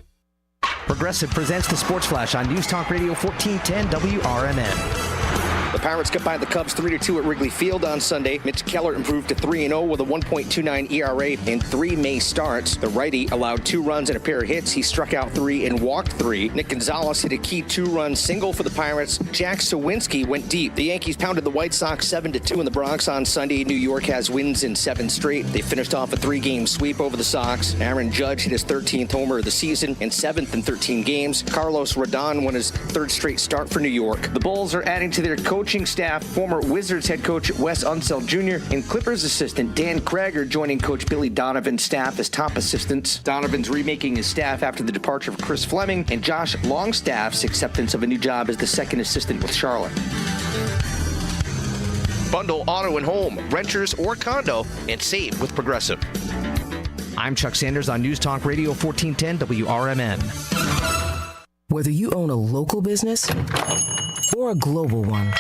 Progressive presents the Sports Flash on News Talk Radio 1410 WRMN. The Pirates got by the Cubs 3-2 at Wrigley Field on Sunday. Mitch Keller improved to 3-0 with a 1.29 ERA in 3 May starts. The righty allowed 2 runs and a pair of hits. He struck out 3 and walked 3. Nick Gonzalez hit a key 2-run single for the Pirates. Jack Sawinski went deep. The Yankees pounded the White Sox 7-2 in the Bronx on Sunday. New York has wins in 7 straight. They finished off a 3-game sweep over the Sox. Aaron Judge hit his 13th homer of the season and 7th in 13 games. Carlos Rodon won his 3rd straight start for New York. The Bulls are adding to their coaching staff. Former Wizards head coach Wes Unseld Jr. and Clippers assistant Dan Krager joining Coach Billy Donovan's staff as top assistants. Donovan's remaking his staff after the departure of Chris Fleming and Josh Longstaff's acceptance of a new job as the second assistant with Charlotte. Bundle auto and home, renters or condo, and save with Progressive. I'm Chuck Sanders on News Talk Radio 1410 WRMN. Whether you own a local business or a global one,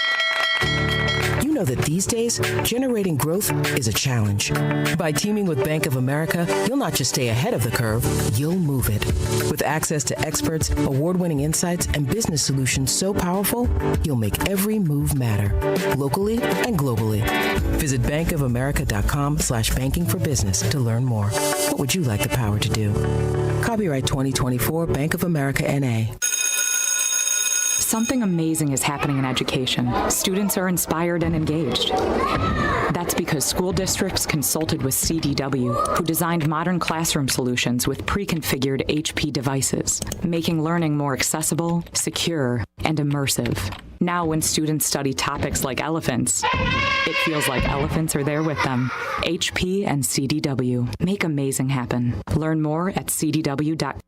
you know that these days, generating growth is a challenge. By teaming with Bank of America, you'll not just stay ahead of the curve, you'll move it. With access to experts, award-winning insights, and business solutions so powerful, you'll make every move matter, locally and globally. Visit bankofamerica.com/banking for business to learn more. What would you like the power to do? Copyright 2024 Bank of America N.A. Something amazing is happening in education. Students are inspired and engaged. That's because school districts consulted with CDW, who designed modern classroom solutions with pre-configured HP devices, making learning more accessible, secure, and immersive. Now, when students study topics like elephants, it feels like elephants are there with them. HP and CDW make amazing happen. Learn more at cdw.com.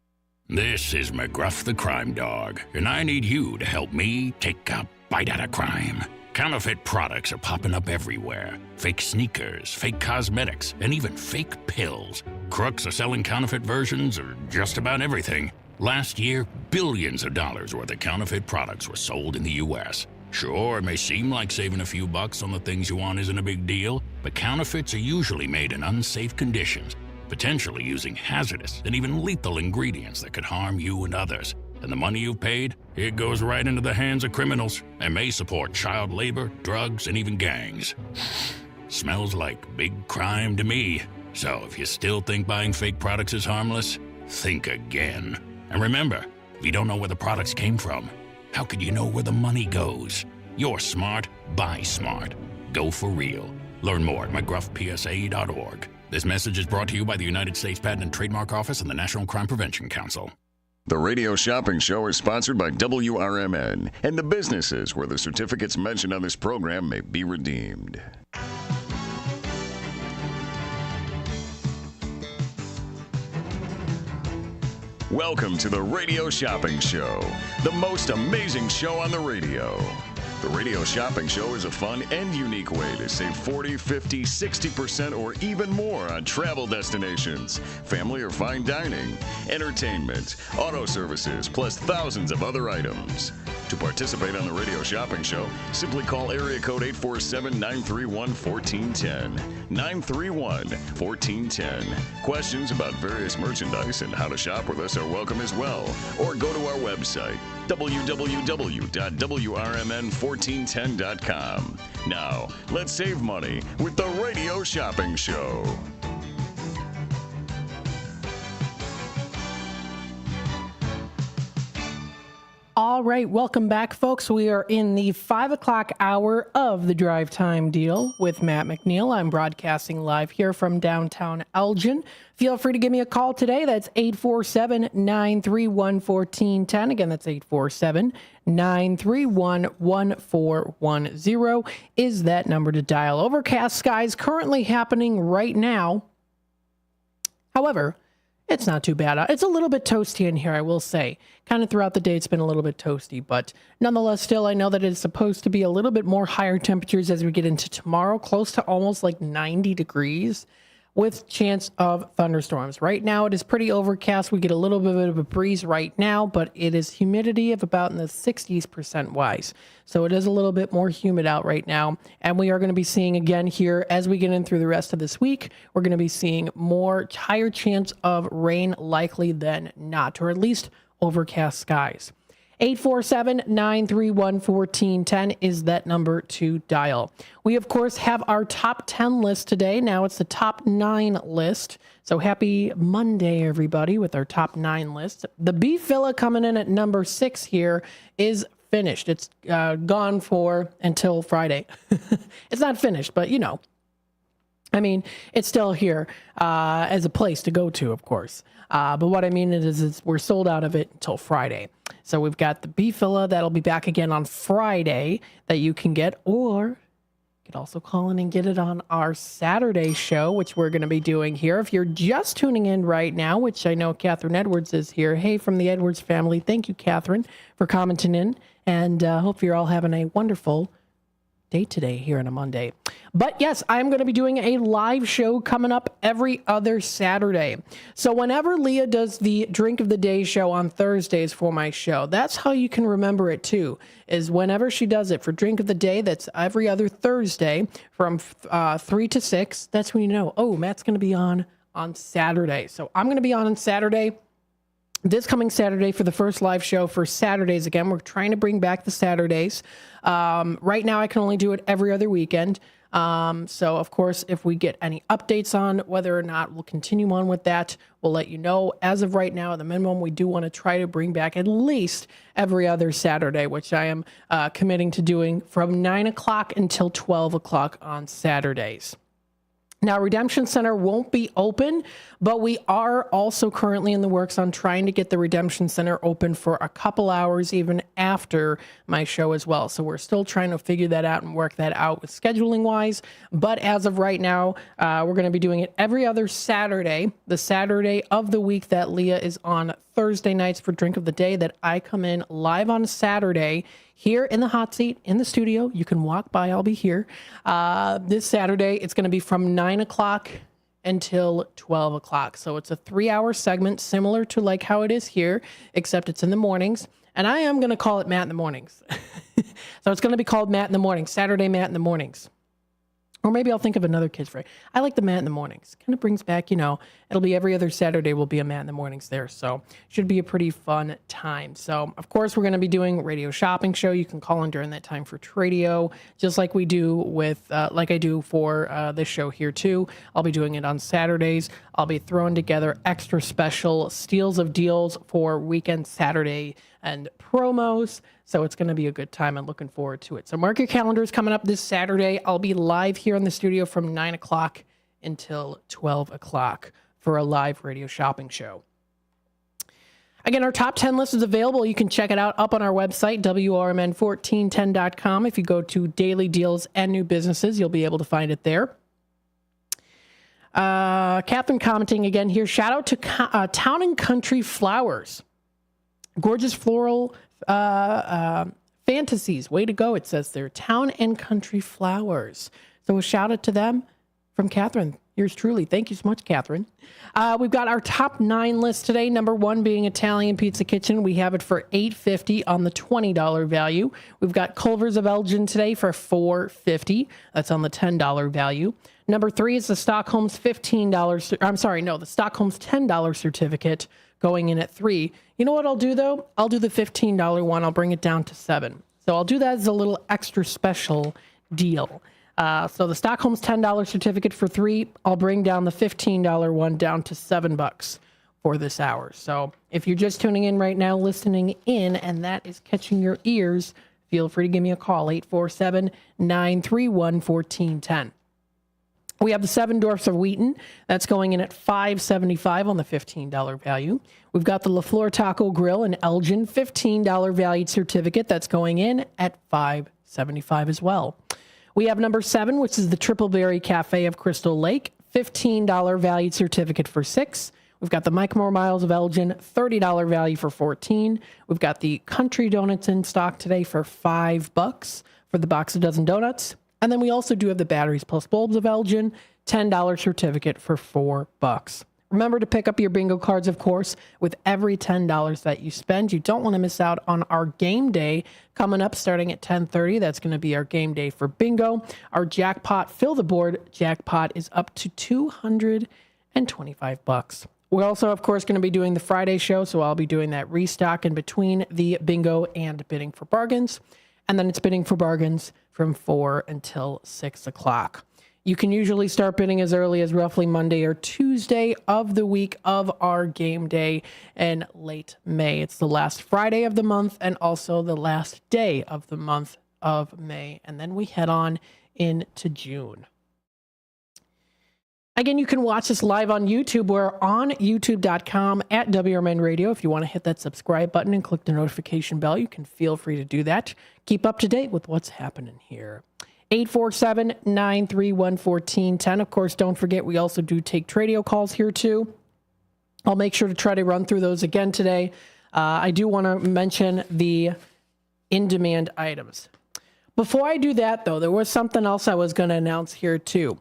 This is McGruff the Crime Dog, and I need you to help me take a bite out of crime. Counterfeit products are popping up everywhere. Fake sneakers, fake cosmetics, and even fake pills. Crooks are selling counterfeit versions of just about everything. Last year, billions of dollars worth of counterfeit products were sold in the U.S. Sure, it may seem like saving a few bucks on the things you want isn't a big deal, but counterfeits are usually made in unsafe conditions, potentially using hazardous and even lethal ingredients that could harm you and others. And the money you've paid, it goes right into the hands of criminals and may support child labor, drugs, and even gangs. Smells like big crime to me. So if you still think buying fake products is harmless, think again. And remember, if you don't know where the products came from, how could you know where the money goes? You're smart, buy smart. Go for real. Learn more at mcgruffpsa.org. This message is brought to you by the United States Patent and Trademark Office and the National Crime Prevention Council. The Radio Shopping Show is sponsored by WRMN and the businesses where the certificates mentioned on this program may be redeemed. Welcome to the Radio Shopping Show, the most amazing show on the radio. The Radio Shopping Show is a fun and unique way to save 40, 50, 60% or even more on travel destinations, family or fine dining, entertainment, auto services, plus thousands of other items. To participate on the Radio Shopping Show, simply call area code 847-931-1410. 931-1410. Questions about various merchandise and how to shop with us are welcome as well. Or go to our website, www.WRMN1410.com. Now, let's save money with the Radio Shopping Show. All right, welcome back, folks. We are in the 5 o'clock hour of the Drive Time Deal with Matt McNeil. I'm broadcasting live here from downtown Elgin. Feel free to give me a call today. That's 847-931-1410. Again, that's 847-931-1410 is that number to dial. Overcast skies currently happening right now. However, it's not too bad. It's a little bit toasty in here, I will say. Kind of throughout the day, it's been a little bit toasty, but nonetheless, still, I know that it's supposed to be a little bit more higher temperatures as we get into tomorrow, close to almost like 90 degrees with chance of thunderstorms. Right now, it is pretty overcast. We get a little bit of a breeze right now, but it is humidity of about in the 60% wise. So it is a little bit more humid out right now. And we are going to be seeing again here as we get in through the rest of this week, we're going to be seeing higher chance of rain likely than not, or at least overcast skies. 847-931-1410 is that number to dial. We, of course, have our top 10 list today. Now it's the top 9 list. So happy Monday, everybody, with our top 9 list. The beef filla coming in at number 6 here is finished. It's gone for until Friday. It's not finished, but you know. I mean, it's still here as a place to go to, of course. But what I mean is we're sold out of it until Friday. So we've got the beef filla that'll be back again on Friday that you can get, or you could also call in and get it on our Saturday show, which we're going to be doing here. If you're just tuning in right now, which I know Catherine Edwards is here. Hey, from the Edwards family. Thank you, Catherine, for commenting in. And hope you're all having a wonderful day today here on a Monday. But yes, I'm going to be doing a live show coming up every other Saturday. So whenever Leah does the Drink of the Day show on Thursdays for my show, that's how you can remember it too, is whenever she does it for Drink of the Day, that's every other Thursday from 3 to 6. That's when you know, oh, Matt's going to be on Saturday. So I'm going to be on Saturday. This coming Saturday for the first live show for Saturdays. Again, we're trying to bring back the Saturdays. Right now, I can only do it every other weekend. So, of course, if we get any updates on whether or not we'll continue on with that, we'll let you know. As of right now, at the minimum, we do want to try to bring back at least every other Saturday, which I am committing to doing from 9 o'clock until 12 o'clock on Saturdays. Now, Redemption Center won't be open, but we are also currently in the works on trying to get the Redemption Center open for a couple hours even after my show as well. So we're still trying to figure that out and work that out with scheduling wise. But as of right now, we're going to be doing it every other Saturday, the Saturday of the week that Leah is on Thursday nights for Drink of the Day, that I come in live on Saturday here in the hot seat in the studio. You can walk by. I'll be here. This Saturday, it's going to be from 9 o'clock until 12 o'clock. So it's a 3-hour segment similar to like how it is here, except it's in the mornings. And I am going to call it Matt in the Mornings. So it's going to be called Matt in the Mornings, Saturday Matt in the Mornings. Or maybe I'll think of another kid's phrase. I like the Matt in the Mornings. Kind of brings back, it'll be every other Saturday will be a Matt in the Mornings there. So should be a pretty fun time. So, of course, we're going to be doing Radio Shopping Show. You can call in during that time for Tradio, just like we do with, like I do for this show here too. I'll be doing it on Saturdays. I'll be throwing together extra special steals of deals for weekend Saturday and promos. So it's going to be a good time. I'm looking forward to it. So mark your calendars coming up this Saturday. I'll be live here in the studio from 9 o'clock until 12 o'clock for a live radio shopping show. Again, our top 10 list is available. You can check it out up on our website, WRMN1410.com. If you go to Daily Deals and New Businesses, you'll be able to find it there. Catherine commenting again here. Shout out to Town and Country Flowers. Gorgeous floral fantasies. Way to go, it says there. Town and Country Flowers. So a shout out to them from Catherine. Yours truly. Thank you so much, Catherine. We've got our top 9 list today. Number 1 being Italian Pizza Kitchen. We have it for $8.50 on the $20 value. We've got Culver's of Elgin today for $4.50. That's on the $10 value. Number 3 is the Stockholm's $15. I'm sorry, no, the Stockholm's $10 certificate going in at $3. You know what I'll do though? I'll do the $15 one. I'll bring it down to $7. So I'll do that as a little extra special deal. So the Stockholm's $10 certificate for $3. I'll bring down the $15 one down to $7 for this hour. So if you're just tuning in right now, listening in, and that is catching your ears, feel free to give me a call, 847-931-1410. We have the Seven Dwarfs of Wheaton. That's going in at $5.75 on the $15 value. We've got the La Flor Taco Grill in Elgin, $15 valued certificate. That's going in at $5.75 as well. We have number 7, which is the Triple Berry Cafe of Crystal Lake, $15 valued certificate for $6. We've got the Mike Moore Miles of Elgin, $30 value for $14. We've got the Country Donuts in stock today for $5 for the box of dozen donuts. And then we also do have the Batteries Plus Bulbs of Elgin, $10 certificate for $4. Remember to pick up your bingo cards, of course, with every $10 that you spend. You don't want to miss out on our game day coming up starting at 10:30. That's going to be our game day for bingo. Our jackpot, fill the board jackpot, is up to $225. We're also, of course, going to be doing the Friday show, so I'll be doing that restock in between the bingo and bidding for bargains. And then it's bidding for bargains from 4 until 6 o'clock. You can usually start bidding as early as roughly Monday or Tuesday of the week of our game day in late May. It's the last Friday of the month and also the last day of the month of May. And then we head on into June. Again, you can watch us live on YouTube. We're on youtube.com at WRMN Radio. If you want to hit that subscribe button and click the notification bell, you can feel free to do that. Keep up to date with what's happening here. 847-931-1410. Of course, don't forget, we also do take Tradio calls here too. I'll make sure to try to run through those again today. I do want to mention the in-demand items. Before I do that, though, there was something else I was going to announce here too.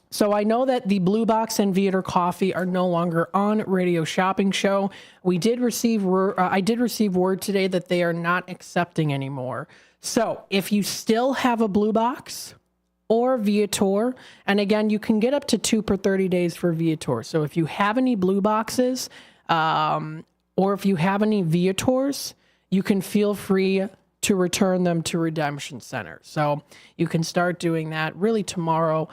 So I know that the Blue Box and Viator Coffee are no longer on Radio Shopping Show. I did receive word today that they are not accepting anymore. So if you still have a Blue Box or Viator, and again, you can get up to 2 per 30 days for Viator. So if you have any Blue Boxes or if you have any Viators, you can feel free to return them to Redemption Center. So you can start doing that really tomorrow.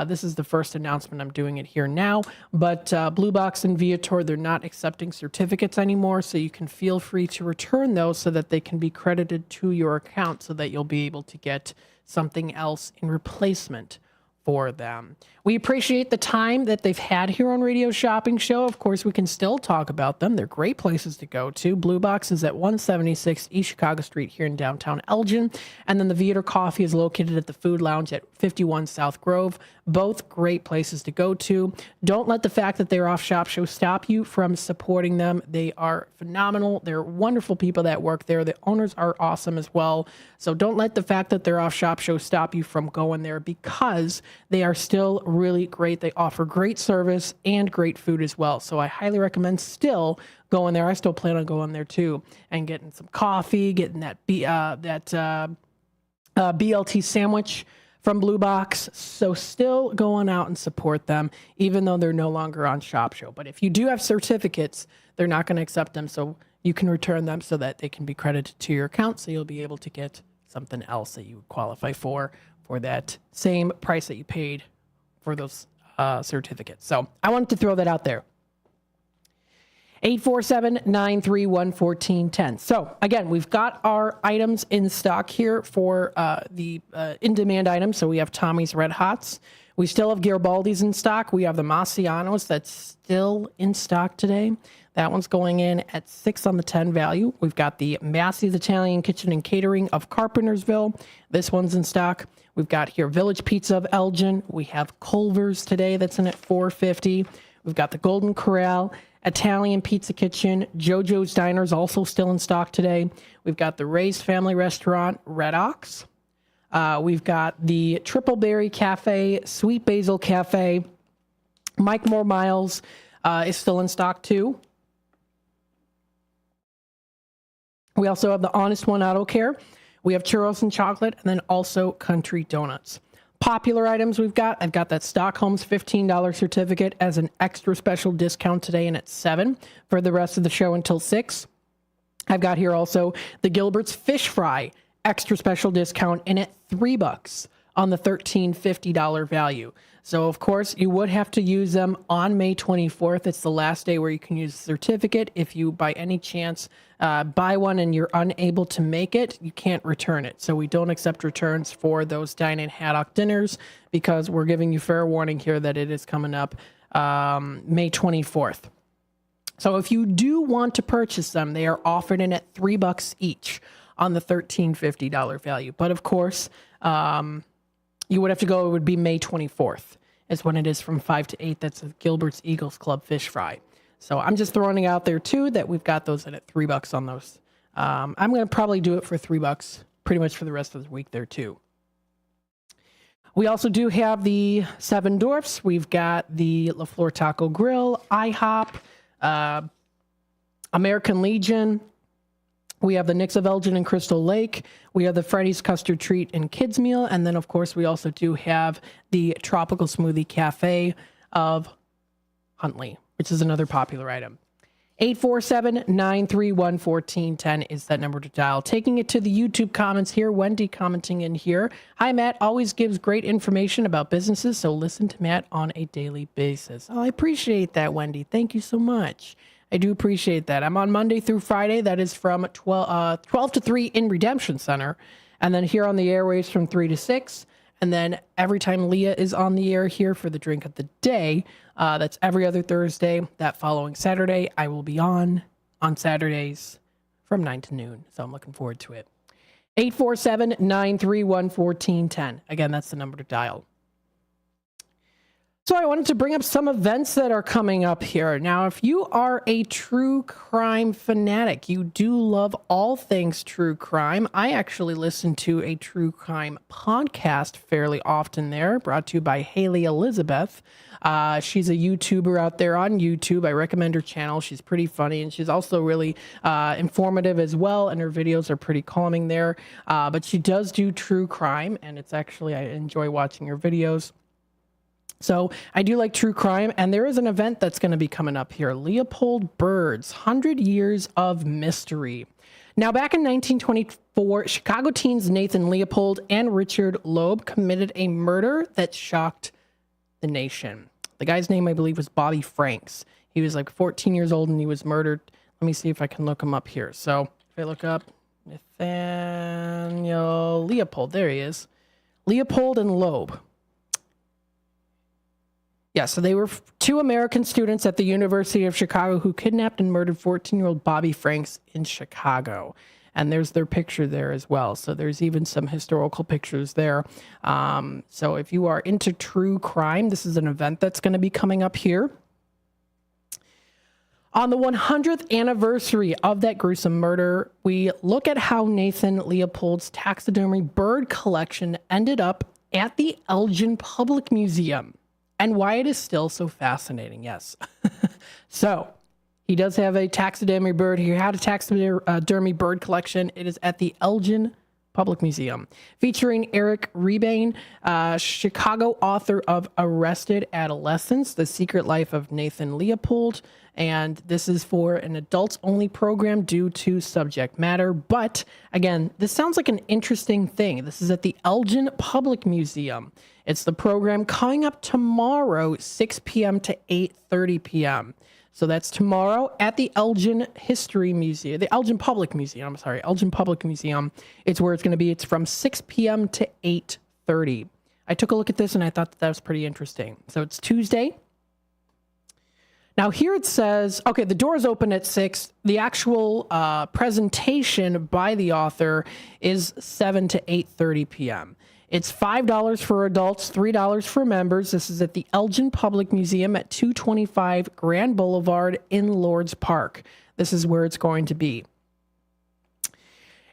This is the first announcement. I'm doing it here now. But Blue Box and Viator, they're not accepting certificates anymore. So you can feel free to return those so that they can be credited to your account so that you'll be able to get something else in replacement for them. We appreciate the time that they've had here on Radio Shopping Show. Of course, we can still talk about them. They're great places to go to. Blue Box is at 176 East Chicago Street here in downtown Elgin. And then the Viator Coffee is located at the Food Lounge at 51 South Grove. Both great places to go to. Don't let the fact that they're off Shop Show stop you from supporting them. They are phenomenal. They're wonderful people that work there. The owners are awesome as well. So don't let the fact that they're off Shop Show stop you from going there, because they are still really great. They offer great service and great food as well. So I highly recommend still going there. I still plan on going there too and getting some coffee, getting that BLT sandwich from Blue Box. So still going out and support them, even though they're no longer on Shop Show. But if you do have certificates, they're not going to accept them. So you can return them so that they can be credited to your account. So you'll be able to get something else that you would qualify for that same price that you paid for those certificates. So I wanted to throw that out there. 847-931-1410. So again, we've got our items in stock here for the in-demand items. So we have Tommy's Red Hots. We still have Garibaldi's in stock. We have the Marciano's that's still in stock today. That one's going in at 6 on the 10 value. We've got the Massey's Italian Kitchen and Catering of Carpentersville. This one's in stock. We've got here Village Pizza of Elgin. We have Culver's today that's in at $4.50. We've got the Golden Corral Italian Pizza Kitchen. JoJo's Diner is also still in stock today. We've got the Ray's Family Restaurant, Red Ox. We've got the Triple Berry Cafe, Sweet Basil Cafe. Mike Moore Miles is still in stock too. We also have the Honest One Auto Care. We have churros and chocolate, and then also Country Donuts. Popular items I've got that Stockholm's $15 certificate as an extra special discount today and at 7 for the rest of the show until 6. I've got here also the Gilbert's Fish Fry extra special discount in at $3 on the $13.50 value. So, of course, you would have to use them on May 24th. It's the last day where you can use the certificate. If you, by any chance, buy one and you're unable to make it, you can't return it. So we don't accept returns for those dine-in haddock dinners because we're giving you fair warning here that it is coming up May 24th. So if you do want to purchase them, they are offered in at $3 each on the $13.50 value. But, of course, you would have to go, it would be May 24th is when it is from 5 to 8. That's the Gilbert's Eagles Club Fish Fry. So I'm just throwing it out there, too, that we've got those in at $3 on those. I'm going to probably do it for $3 pretty much for the rest of the week there, too. We also do have the Seven Dwarfs. We've got the La Flor Taco Grill, IHOP, American Legion. We have the Knicks of Elgin and Crystal Lake. We have the Freddy's Custard Treat and Kids Meal. And then, of course, we also do have the Tropical Smoothie Cafe of Huntley, which is another popular item. 847-931-1410 is that number to dial. Taking it to the YouTube comments here, Wendy commenting in here. Hi, Matt. Always gives great information about businesses, so listen to Matt on a daily basis. Oh, I appreciate that, Wendy. Thank you so much. I do appreciate that. I'm on Monday through Friday. That is from 12 to 3 in Redemption Center. And then here on the airwaves from 3 to 6. And then every time Leah is on the air here for the drink of the day, that's every other Thursday. That following Saturday, I will be on Saturdays from 9 to noon. So I'm looking forward to it. 847-931-1410. Again, that's the number to dial. So I wanted to bring up some events that are coming up here. Now, if you are a true crime fanatic, you do love all things true crime. I actually listen to a true crime podcast fairly often there, brought to you by Haley Elizabeth. She's a YouTuber out there on YouTube. I recommend her channel. She's pretty funny, and she's also really informative as well, and her videos are pretty calming there. But she does do true crime, and it's actually, I enjoy watching her videos. So I do like true crime, and there is an event that's going to be coming up here. Leopold Byrd's 100 Years of Mystery. Now, back in 1924, Chicago teens Nathan Leopold and Richard Loeb committed a murder that shocked the nation. The guy's name, I believe, was Bobby Franks. He was like 14 years old, and he was murdered. Let me see if I can look him up here. So if I look up Nathaniel Leopold, there he is. Leopold and Loeb. Yeah, so they were two American students at the University of Chicago who kidnapped and murdered 14-year-old Bobby Franks in Chicago. And there's their picture there as well. So there's even some historical pictures there. So if you are into true crime, this is an event that's going to be coming up here. On the 100th anniversary of that gruesome murder, we look at how Nathan Leopold's taxidermy bird collection ended up at the Elgin Public Museum. And why it is still so fascinating, yes. So, he does have a taxidermy bird. He had a taxidermy bird collection. It is at the Elgin Public Museum, featuring Eric Rebane, Chicago author of Arrested Adolescents, The Secret Life of Nathan Leopold. And this is for an adults-only program due to subject matter. But, again, this sounds like an interesting thing. This is at the Elgin Public Museum. It's the program coming up tomorrow, 6 p.m. to 8:30 p.m. So that's tomorrow at the Elgin History Museum, the Elgin Public Museum. I'm sorry, Elgin Public Museum. It's where it's going to be. It's from 6 p.m. to 8:30. I took a look at this and I thought that was pretty interesting. So it's Tuesday. Now here it says, okay, the doors open at 6. The actual presentation by the author is 7 to 8:30 p.m. It's $5 for adults, $3 for members. This is at the Elgin Public Museum at 225 Grand Boulevard in Lords Park. This is where it's going to be.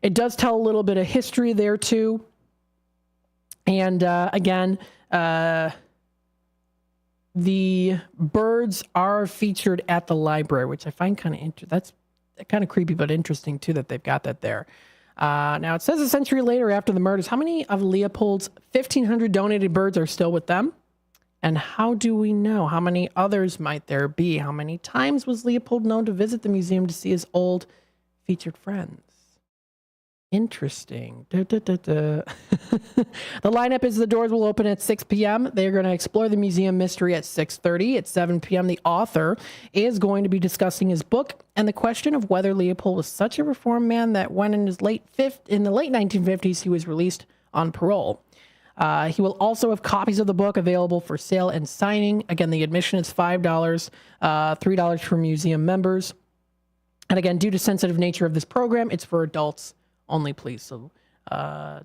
It does tell a little bit of history there too. And again, the birds are featured at the library, which I find kind of interesting. That's kind of creepy, but interesting too that they've got that there. Now, it says a century later after the murders, how many of Leopold's 1,500 donated birds are still with them? And how do we know? How many others might there be? How many times was Leopold known to visit the museum to see his old featured friends? Interesting. The lineup is the doors will open at 6 p.m. They're going to explore the museum mystery at 6:30. At 7 p.m., the author is going to be discussing his book and the question of whether Leopold was such a reformed man that when in the late 1950s, he was released on parole. He will also have copies of the book available for sale and signing. Again, the admission is $5, $3 for museum members. And again, due to sensitive nature of this program, it's for adults only, please. So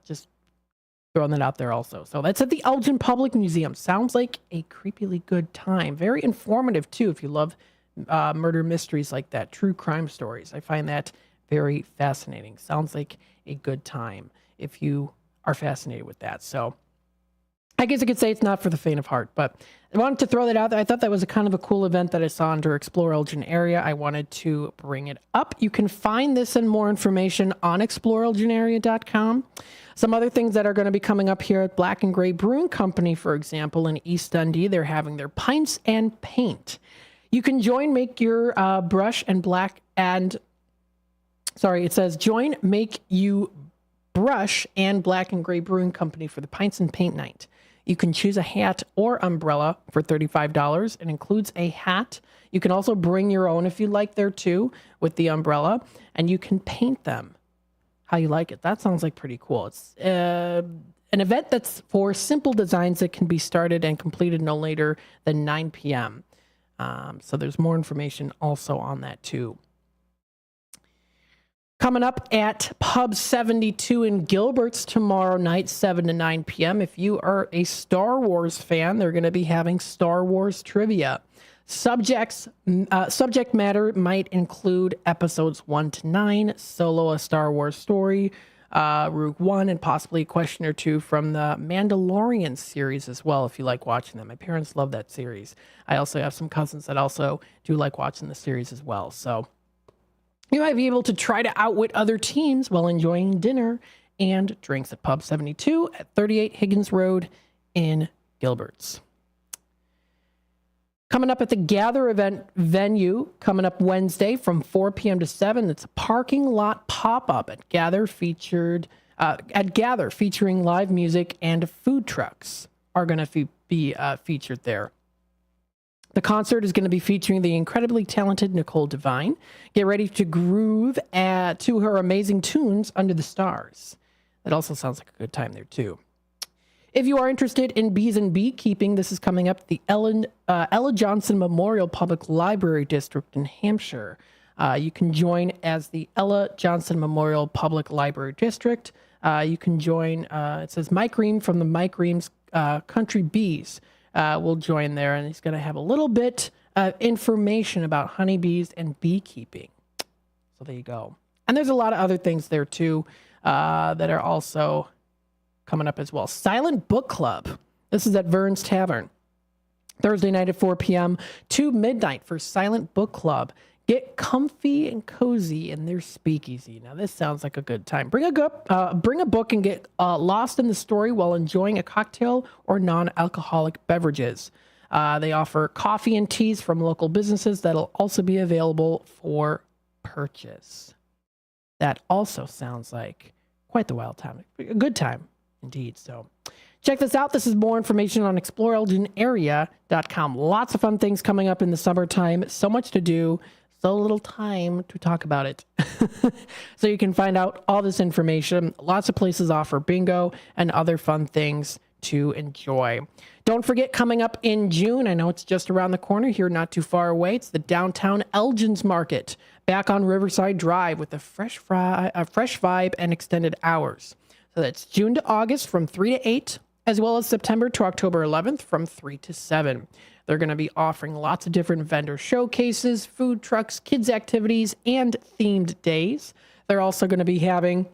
just throwing that out there also. So that's at the Elgin Public Museum. Sounds like a creepily good time. Very informative, too, if you love murder mysteries like that, true crime stories. I find that very fascinating. Sounds like a good time if you are fascinated with that. So I guess I could say it's not for the faint of heart, but I wanted to throw that out there. I thought that was a kind of a cool event that I saw under Explore Elgin area. I wanted to bring it up. You can find this and more information on exploreelginarea.com. Some other things that are going to be coming up here at Black and Gray Brewing Company, for example, in East Dundee, they're having their Pints and Paint. You can join, make your brush and black and, sorry, it says join, make you brush and Black and Gray Brewing Company for the Pints and Paint Night. You can choose a hat or umbrella for $35. It includes a hat. You can also bring your own if you like there too with the umbrella, and you can paint them how you like it. That sounds like pretty cool. It's an event that's for simple designs that can be started and completed no later than 9 p.m. So there's more information also on that too. Coming up at Pub 72 in Gilbert's tomorrow night, 7 to 9 p.m. If you are a Star Wars fan, they're going to be having Star Wars trivia. Subject matter might include episodes 1 to 9, Solo, a Star Wars story, Rogue One, and possibly a question or two from the Mandalorian series as well, if you like watching them. My parents love that series. I also have some cousins that also do like watching the series as well. So you might be able to try to outwit other teams while enjoying dinner and drinks at Pub 72 at 38 Higgins Road in Gilbert's. Coming up at the Gather event venue, coming up Wednesday from 4 p.m. to 7, it's a parking lot pop-up at Gather featuring live music and food trucks are going to be featured there. The concert is going to be featuring the incredibly talented Nicole Devine. Get ready to groove to her amazing tunes under the stars. That also sounds like a good time there, too. If you are interested in bees and beekeeping, this is coming up at the Ella Johnson Memorial Public Library District in Hampshire. You can join as the Ella Johnson Memorial Public Library District. You can join, it says Mike Ream from the Mike Ream's Country Bees. Will join there, and he's going to have a little bit of information about honeybees and beekeeping. So there you go. And there's a lot of other things there, too, that are also coming up as well. Silent Book Club. This is at Vern's Tavern. Thursday night at 4 p.m. to midnight for Silent Book Club. Get comfy and cozy in their speakeasy. Now, this sounds like a good time. Bring a book and get lost in the story while enjoying a cocktail or non-alcoholic beverages. They offer coffee and teas from local businesses that'll also be available for purchase. That also sounds like quite the wild time. A good time, indeed. So Check this out. This is more information on exploreelginarea.com. Lots of fun things coming up in the summertime. So much to do. So little time to talk about it. So you can find out all this information. Lots of places offer bingo and other fun things to enjoy. Don't forget, coming up in June, I know it's just around the corner here, not too far away, it's the downtown Elgin's Market, back on Riverside Drive with a fresh vibe and extended hours. So that's June to August from 3 to 8, as well as September to October 11th from 3 to 7. They're going to be offering lots of different vendor showcases, food trucks, kids activities, and themed days. They're also going to be having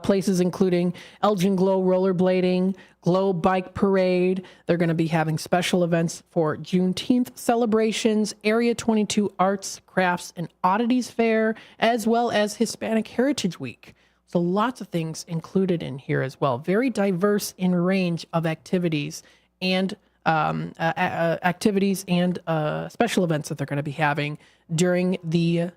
places including Elgin Glow rollerblading, Glow Bike Parade. They're going to be having special events for Juneteenth celebrations, Area 22 Arts, Crafts, and Oddities Fair, as well as Hispanic Heritage Week. So lots of things included in here as well. Very diverse in range of activities and special events that they're going to be having during the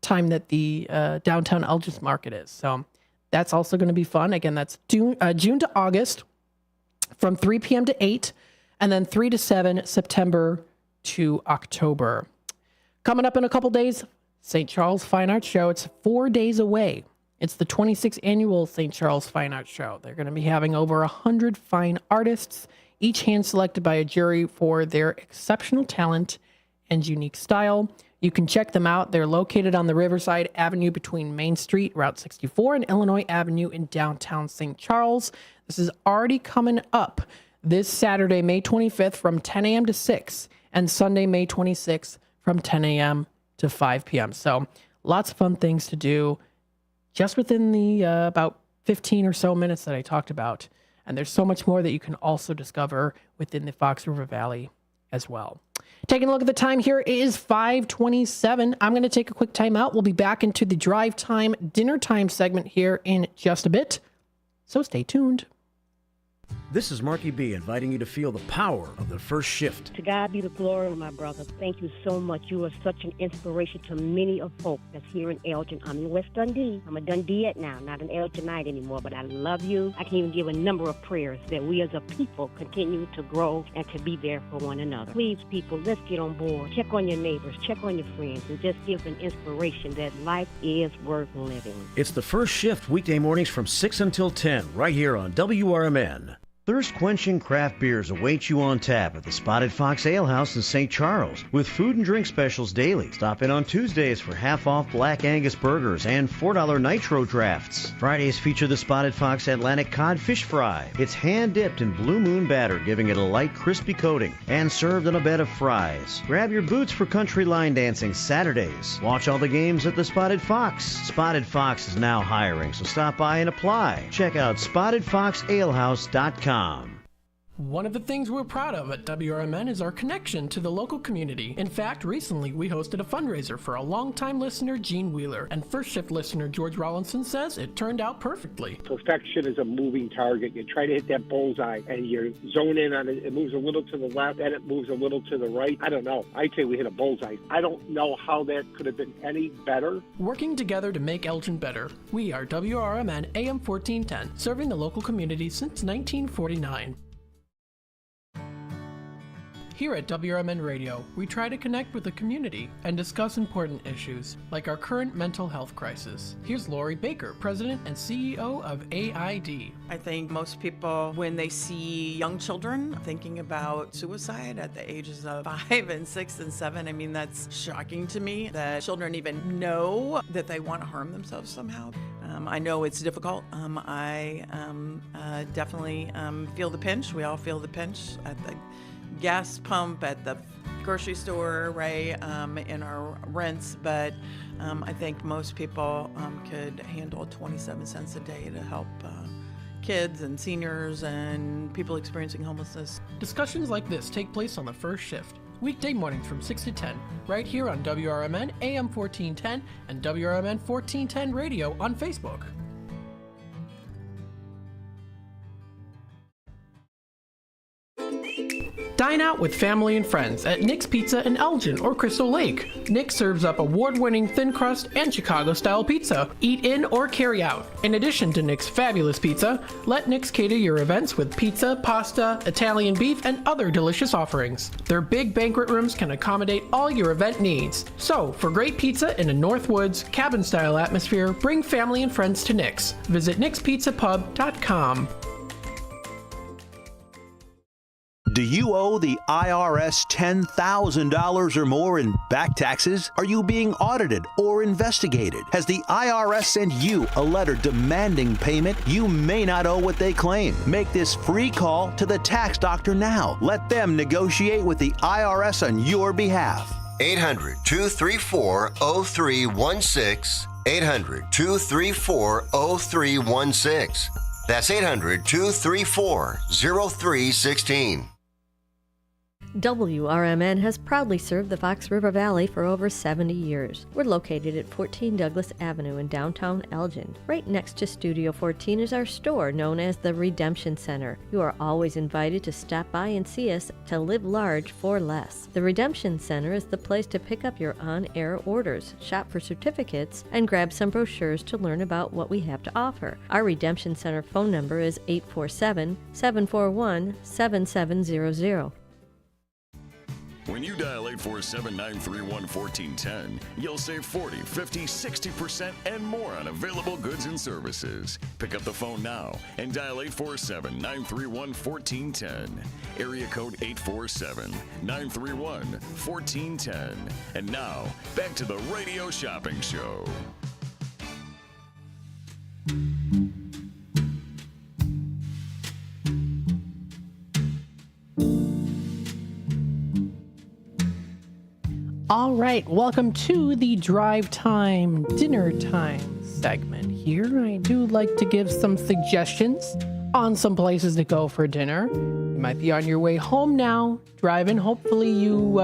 time that the downtown Elgin's Market is. So that's also going to be fun. Again, that's June to August from 3 p.m. to 8, and then 3 to 7, September to October. Coming up in a couple days, St. Charles Fine Arts Show. It's 4 days away. It's the 26th annual St. Charles Fine Arts Show. They're going to be having over 100 fine artists, each hand-selected by a jury for their exceptional talent and unique style. You can check them out. They're located on the Riverside Avenue between Main Street, Route 64, and Illinois Avenue in downtown St. Charles. This is already coming up this Saturday, May 25th from 10 a.m. to 6, and Sunday, May 26th from 10 a.m. to 5 p.m. So lots of fun things to do just within the about 15 or so minutes that I talked about. And there's so much more that you can also discover within the Fox River Valley as well. Taking a look at the time here, it is 5:27. I'm going to take a quick time out. We'll be back into the drive time, dinner time segment here in just a bit. So stay tuned. This is Marky B inviting you to feel the power of the first shift. To God be the glory, my brother. Thank you so much. You are such an inspiration to many of folk that's here in Elgin. I'm in West Dundee. I'm a Dundeeite now, not an Elginite anymore, but I love you. I can even give a number of prayers that we as a people continue to grow and to be there for one another. Please, people, let's get on board. Check on your neighbors, check on your friends, and just give an inspiration that life is worth living. It's the first shift, weekday mornings from 6 until 10, right here on WRMN. Thirst-quenching craft beers await you on tap at the Spotted Fox Ale House in St. Charles with food and drink specials daily. Stop in on Tuesdays for half-off Black Angus burgers and $4 nitro drafts. Fridays feature the Spotted Fox Atlantic Cod Fish Fry. It's hand-dipped in Blue Moon batter, giving it a light, crispy coating, and served on a bed of fries. Grab your boots for country line dancing Saturdays. Watch all the games at the Spotted Fox. Spotted Fox is now hiring, so stop by and apply. Check out SpottedFoxAlehouse.com. One of the things we're proud of at WRMN is our connection to the local community. In fact, recently we hosted a fundraiser for a longtime listener, Gene Wheeler, and first shift listener George Rollinson says it turned out perfectly. Perfection is a moving target. You try to hit that bullseye and you zone in on it. It moves a little to the left, then it moves a little to the right. I don't know. I'd say we hit a bullseye. I don't know how that could have been any better. Working together to make Elgin better. We are WRMN AM 1410, serving the local community since 1949. Here at WRMN Radio, we try to connect with the community and discuss important issues, like our current mental health crisis. Here's Lori Baker, President and CEO of AID. I think most people, when they see young children thinking about suicide at the ages of 5 and 6 and 7, I mean, that's shocking to me that children even know that they want to harm themselves somehow. I know it's difficult. I definitely feel the pinch. We all feel the pinch at the gas pump, at the grocery store, right, in our rents, but I think most people could handle 27 cents a day to help kids and seniors and people experiencing homelessness. Discussions like this take place on the first shift, weekday mornings from 6 to 10, right here on WRMN AM 1410 and WRMN 1410 Radio on Facebook. Dine out with family and friends at Nick's Pizza in Elgin or Crystal Lake. Nick serves up award-winning thin crust and Chicago-style pizza. Eat in or carry out. In addition to Nick's fabulous pizza, let Nick's cater your events with pizza, pasta, Italian beef, and other delicious offerings. Their big banquet rooms can accommodate all your event needs. So, for great pizza in a Northwoods, cabin-style atmosphere, bring family and friends to Nick's. Visit nickspizzapub.com. Do you owe the IRS $10,000 or more in back taxes? Are you being audited or investigated? Has the IRS sent you a letter demanding payment? You may not owe what they claim. Make this free call to the tax doctor now. Let them negotiate with the IRS on your behalf. 800-234-0316. 800-234-0316. That's 800-234-0316. WRMN has proudly served the Fox River Valley for over 70 years. We're located at 14 Douglas Avenue in downtown Elgin. Right next to Studio 14 is our store known as the Redemption Center. You are always invited to stop by and see us to live large for less. The Redemption Center is the place to pick up your on-air orders, shop for certificates, and grab some brochures to learn about what we have to offer. Our Redemption Center phone number is 847-741-7700. When you dial 847-931-1410, you'll save 40, 50, 60% and more on available goods and services. Pick up the phone now and dial 847-931-1410. Area code 847-931-1410. And now, back to the Radio Shopping Show. All right, welcome to the Drive Time Dinner Time segment here. I do like to give some suggestions on some places to go for dinner. You might be on your way home now, driving. Hopefully you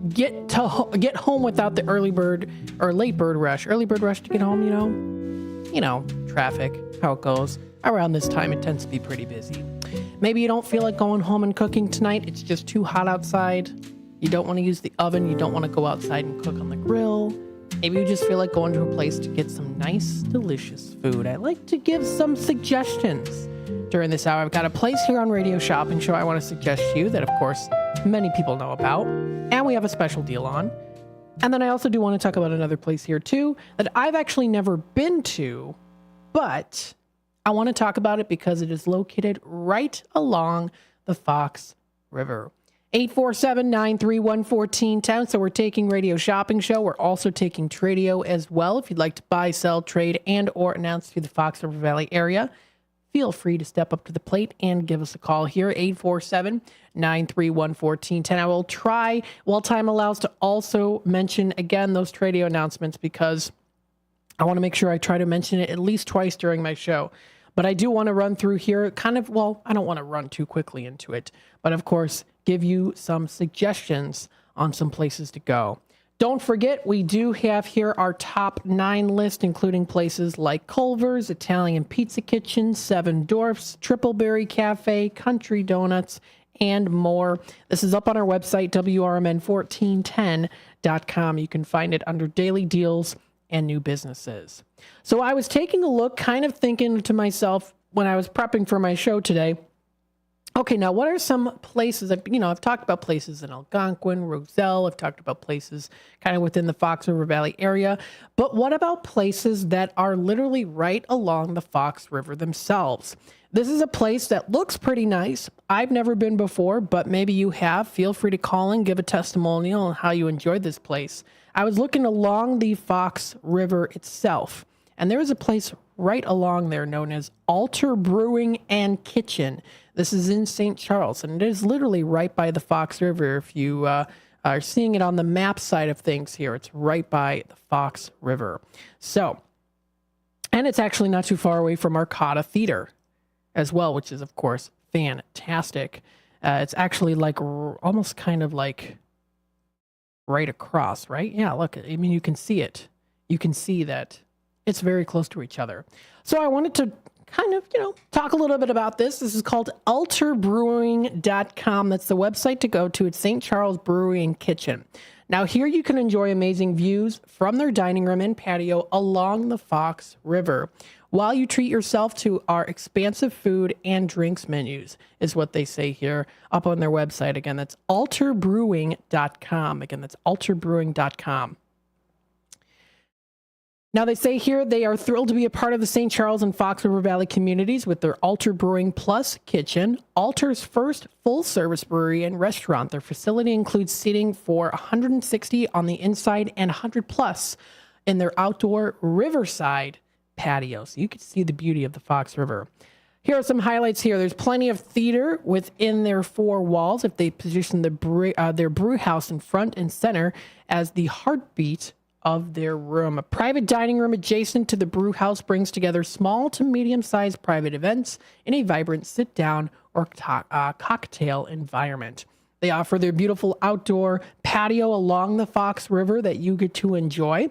get home without the early bird or late bird rush. Early bird rush to get home, you know, traffic, how it goes. Around this time, it tends to be pretty busy. Maybe you don't feel like going home and cooking tonight. It's just too hot outside. You don't want to use the oven. You don't want to go outside and cook on the grill. Maybe you just feel like going to a place to get some nice, delicious food. I like to give some suggestions during this hour. I've got a place here on Radio Shopping Show I want to suggest to you that, of course, many people know about. And we have a special deal on. And then I also do want to talk about another place here, too, that I've actually never been to, but I want to talk about it because it is located right along the Fox River. 847-931-1410. So we're taking Radio Shopping Show. We're also taking Tradio as well. If you'd like to buy, sell, trade, and or announce through the Fox River Valley area, feel free to step up to the plate and give us a call here, 847-931-1410. I will try, while time allows, to also mention again those Tradio announcements because I want to make sure I try to mention it at least twice during my show. But I do want to run through here I don't want to run too quickly into it, but of course, give you some suggestions on some places to go. Don't forget, we do have here our top 9 list, including places like Culver's, Italian Pizza Kitchen, Seven Dwarfs, Tripleberry Cafe, Country Donuts, and more. This is up on our website, WRMN1410.com. You can find it under Daily Deals and New Businesses. So I was taking a look, kind of thinking to myself when I was prepping for my show today, okay, now what are some places that, I've talked about places in Algonquin, Roselle, I've talked about places kind of within the Fox River Valley area, but what about places that are literally right along the Fox River themselves? This is a place that looks pretty nice. I've never been before, but maybe you have. Feel free to call in, give a testimonial on how you enjoyed this place. I was looking along the Fox River itself, and there is a place right along there known as Altar Brewing and Kitchen. This is in St. Charles, and it is literally right by the Fox River. If you are seeing it on the map side of things here, it's right by the Fox River. So, and it's actually not too far away from Arcata Theater as well, which is, of course, fantastic. It's actually like almost kind of like right across, right? Yeah, look, I mean, you can see it. You can see that it's very close to each other. So I wanted to kind kind of, talk a little bit about this. This is called alterbrewing.com. That's the website to go to. It's St. Charles Brewery and Kitchen. Now, here you can enjoy amazing views from their dining room and patio along the Fox River while you treat yourself to our expansive food and drinks menus, is what they say here up on their website. Again, that's alterbrewing.com. Again, that's alterbrewing.com. Now, they say here they are thrilled to be a part of the St. Charles and Fox River Valley communities with their Alter Brewing Plus Kitchen, Alter's first full-service brewery and restaurant. Their facility includes seating for 160 on the inside and 100 plus in their outdoor riverside patio. So you can see the beauty of the Fox River. Here are some highlights here. There's plenty of theater within their four walls if they position their brew house in front and center as the heartbeat of their room. A private dining room adjacent to the brew house brings together small to medium-sized private events in a vibrant sit-down or cocktail environment. They offer their beautiful outdoor patio along the Fox River that you get to enjoy.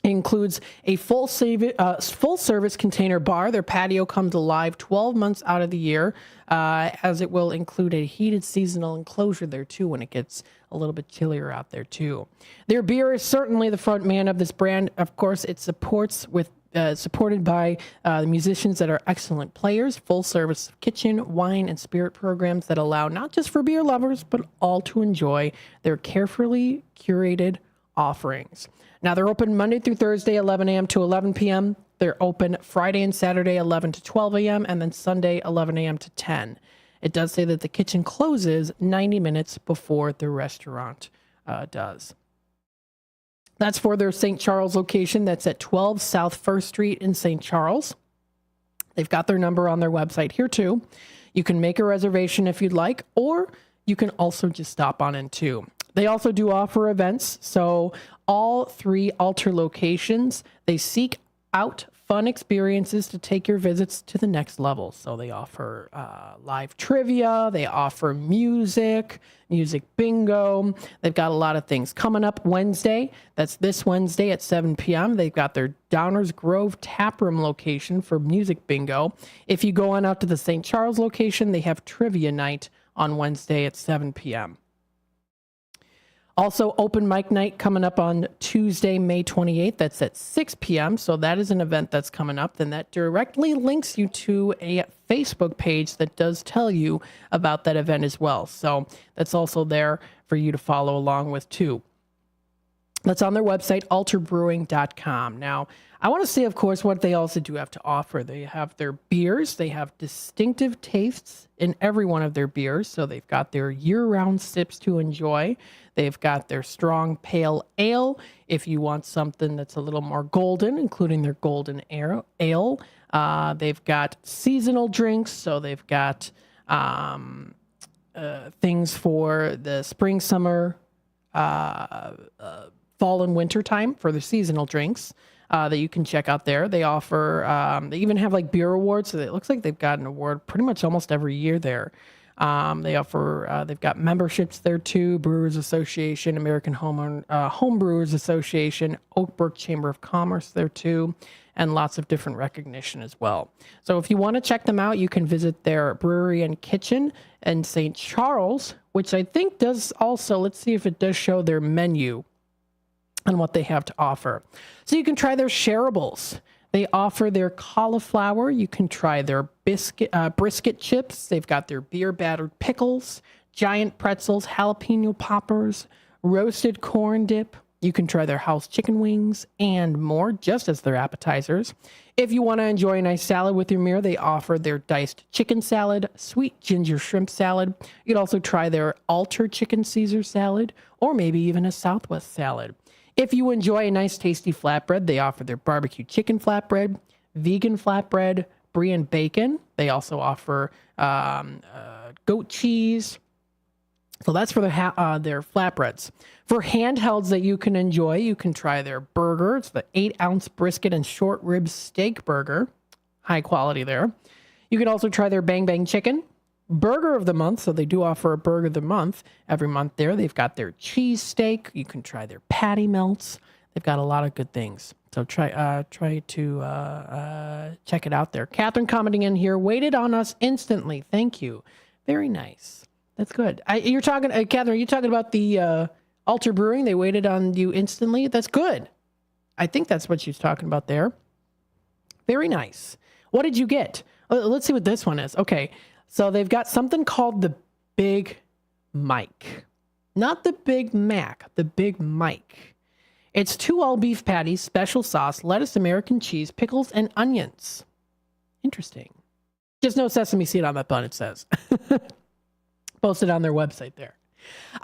It includes a full-service container bar. Their patio comes alive 12 months out of the year, as it will include a heated seasonal enclosure there, too, when it gets a little bit chillier out there, too. Their beer is certainly the front man of this brand. Of course, it supported by the musicians that are excellent players, full-service kitchen, wine, and spirit programs that allow not just for beer lovers, but all to enjoy their carefully curated offerings. Now, they're open Monday through Thursday, 11 a.m. to 11 p.m. They're open Friday and Saturday, 11 to 12 a.m., and then Sunday, 11 a.m. to 10. It does say that the kitchen closes 90 minutes before the restaurant does. That's for their St. Charles location. That's at 12 South 1st Street in St. Charles. They've got their number on their website here, too. You can make a reservation if you'd like, or you can also just stop on in, too. They also do offer events, so all three Alter locations, they seek out fun experiences to take your visits to the next level. So they offer live trivia, they offer music bingo. They've got a lot of things coming up Wednesday. That's this Wednesday at 7 p.m. They've got their Downers Grove Taproom location for music bingo. If you go on out to the St. Charles location, they have trivia night on Wednesday at 7 p.m. Also, open mic night coming up on Tuesday, May 28th. That's at 6 p.m. So that is an event that's coming up. Then that directly links you to a Facebook page that does tell you about that event as well. So that's also there for you to follow along with, too. That's on their website, alterbrewing.com. Now, I want to say, of course, what they also do have to offer. They have their beers. They have distinctive tastes in every one of their beers. So they've got their year-round sips to enjoy. They've got their strong pale ale if you want something that's a little more golden, including their golden ale. They've got seasonal drinks. So they've got things for the spring, summer, fall and winter time for the seasonal drinks that you can check out there. They offer, they even have like beer awards. So it looks like they've got an award pretty much almost every year there. They offer, they've got memberships there too, Brewers Association, American Home Brewers Association, Oakbrook Chamber of Commerce there too, and lots of different recognition as well. So if you want to check them out, you can visit their brewery and kitchen in St. Charles, which I think does also, let's see if it does show their menu and what they have to offer. So you can try their shareables. They offer their cauliflower. You can try their brisket chips. They've got their beer battered pickles, giant pretzels, jalapeno poppers, roasted corn dip. You can try their house chicken wings and more just as their appetizers. If you want to enjoy a nice salad with your meal, they offer their diced chicken salad, sweet ginger shrimp salad. You can also try their Alter chicken Caesar salad or maybe even a Southwest salad. If you enjoy a nice tasty flatbread, they offer their barbecue chicken flatbread, vegan flatbread, brie and bacon. They also offer goat cheese. So that's for their flatbreads. For handhelds that you can enjoy, you can try their burger. It's the 8-ounce brisket and short rib steak burger. High quality there. You can also try their Bang Bang chicken. Burger of the month, so they do offer a burger of the month every month there. They've got their cheese steak. You can try their patty melts. They've got a lot of good things. So try to check it out there. Catherine commenting in here, waited on us instantly. Thank you. Very nice. That's good. You're talking, Catherine, are you talking about the Alter Brewing? They waited on you instantly? That's good. I think that's what she's talking about there. Very nice. What did you get? Let's see what this one is. Okay. So they've got something called the Big Mike. Not the Big Mac, the Big Mike. It's 2 all-beef patties, special sauce, lettuce, American cheese, pickles, and onions. Interesting. Just no sesame seed on that bun, it says. Posted on their website there.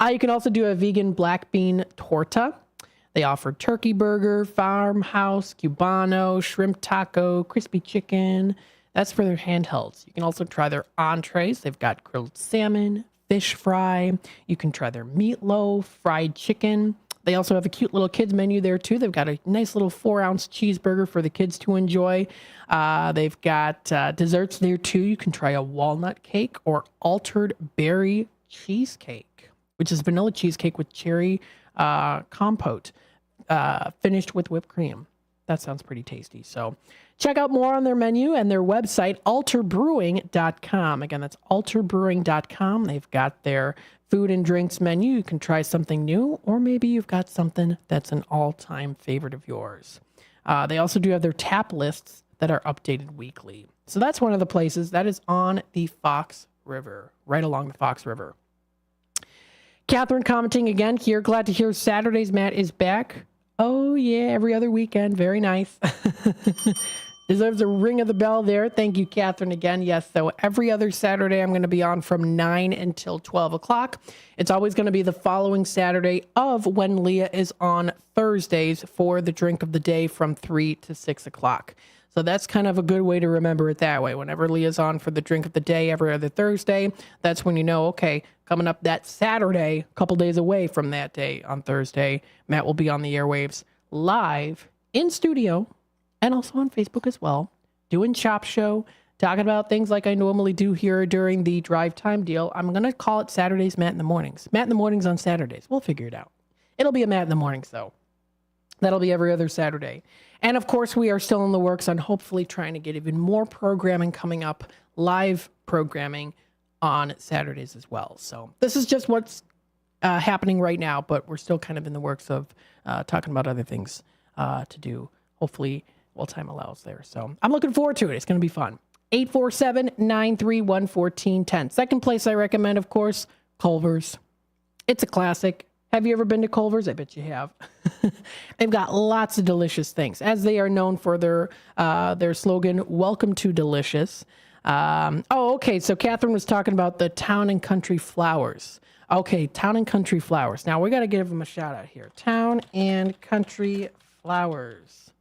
You can also do a vegan black bean torta. They offer turkey burger, farmhouse, cubano, shrimp taco, crispy chicken. That's for their handhelds. You can also try their entrees. They've got grilled salmon, fish fry. You can try their meatloaf, fried chicken. They also have a cute little kids menu there too. They've got a nice little 4-ounce cheeseburger for the kids to enjoy. They've got desserts there too. You can try a walnut cake or altered berry cheesecake, which is vanilla cheesecake with cherry compote, finished with whipped cream. That sounds pretty tasty. So check out more on their menu and their website, alterbrewing.com. Again, that's alterbrewing.com. They've got their food and drinks menu. You can try something new, or maybe you've got something that's an all-time favorite of yours. They also do have their tap lists that are updated weekly. So that's one of the places that is on the Fox River, right along the Fox River. Catherine commenting again here. Glad to hear Saturday's Matt is back. Oh, yeah, every other weekend. Very nice. Deserves a ring of the bell there. Thank you, Catherine, again. Yes, so every other Saturday, I'm going to be on from 9 until 12 o'clock. It's always going to be the following Saturday of when Leah is on Thursdays for the drink of the day from 3 to 6 o'clock. So that's kind of a good way to remember it that way. Whenever Leah's on for the drink of the day every other Thursday, that's when you know, okay, coming up that Saturday, a couple days away from that day on Thursday, Matt will be on the airwaves live in studio and also on Facebook as well, doing Chop Show, talking about things like I normally do here during the drive time deal. I'm going to call it Saturdays Matt in the Mornings. Matt in the Mornings on Saturdays. We'll figure it out. It'll be a Matt in the Mornings, though. That'll be every other Saturday. And, of course, we are still in the works on hopefully trying to get even more programming coming up, live programming on Saturdays as well. So this is just what's happening right now, but we're still kind of in the works of talking about other things to do, hopefully, while time allows there. So I'm looking forward to it. It's going to be fun. 847-931-1410. Second place I recommend, of course, Culver's. It's a classic. Have you ever been to Culver's? I bet you have. They've got lots of delicious things, as they are known for their slogan, Welcome to Delicious. Okay. So Catherine was talking about the Town and Country Flowers. Okay, Town and Country Flowers. Now, we got to give them a shout out here. Town and Country Flowers.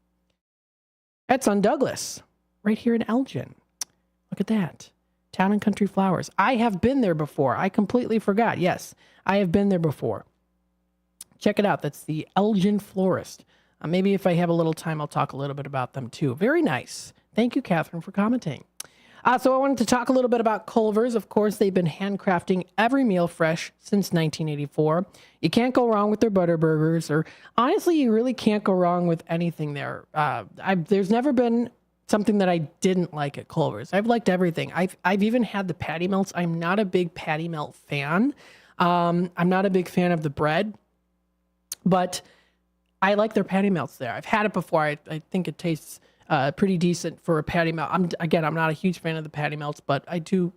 That's on Douglas, right here in Elgin. Look at that. Town and Country Flowers. I have been there before. I completely forgot. Yes, I have been there before. Check it out. That's the Elgin Florist. Maybe if I have a little time, I'll talk a little bit about them too. Very nice. Thank you, Catherine, for commenting. So I wanted to talk a little bit about Culver's. Of course, they've been handcrafting every meal fresh since 1984. You can't go wrong with their butter burgers, or honestly, you really can't go wrong with anything there. There's never been something that I didn't like at Culver's. I've liked everything. I've even had the patty melts. I'm not a big patty melt fan. I'm not a big fan of the bread, but I like their patty melts there. I've had it before. I think it tastes pretty decent for a patty melt. I'm not a huge fan of the patty melts, but I do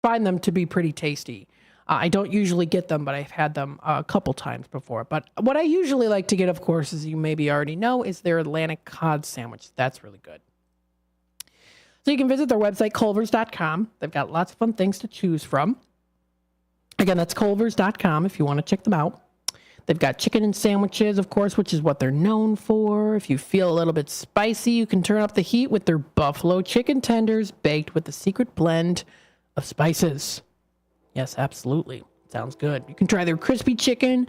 find them to be pretty tasty. I don't usually get them, but I've had them a couple times before. But what I usually like to get, of course, as you maybe already know, is their Atlantic cod sandwich. That's really good. So you can visit their website, culvers.com. They've got lots of fun things to choose from. Again, that's culvers.com if you want to check them out. They've got chicken and sandwiches, of course, which is what they're known for. If you feel a little bit spicy, you can turn up the heat with their buffalo chicken tenders baked with the secret blend of spices. Yes, absolutely. Sounds good. You can try their crispy chicken,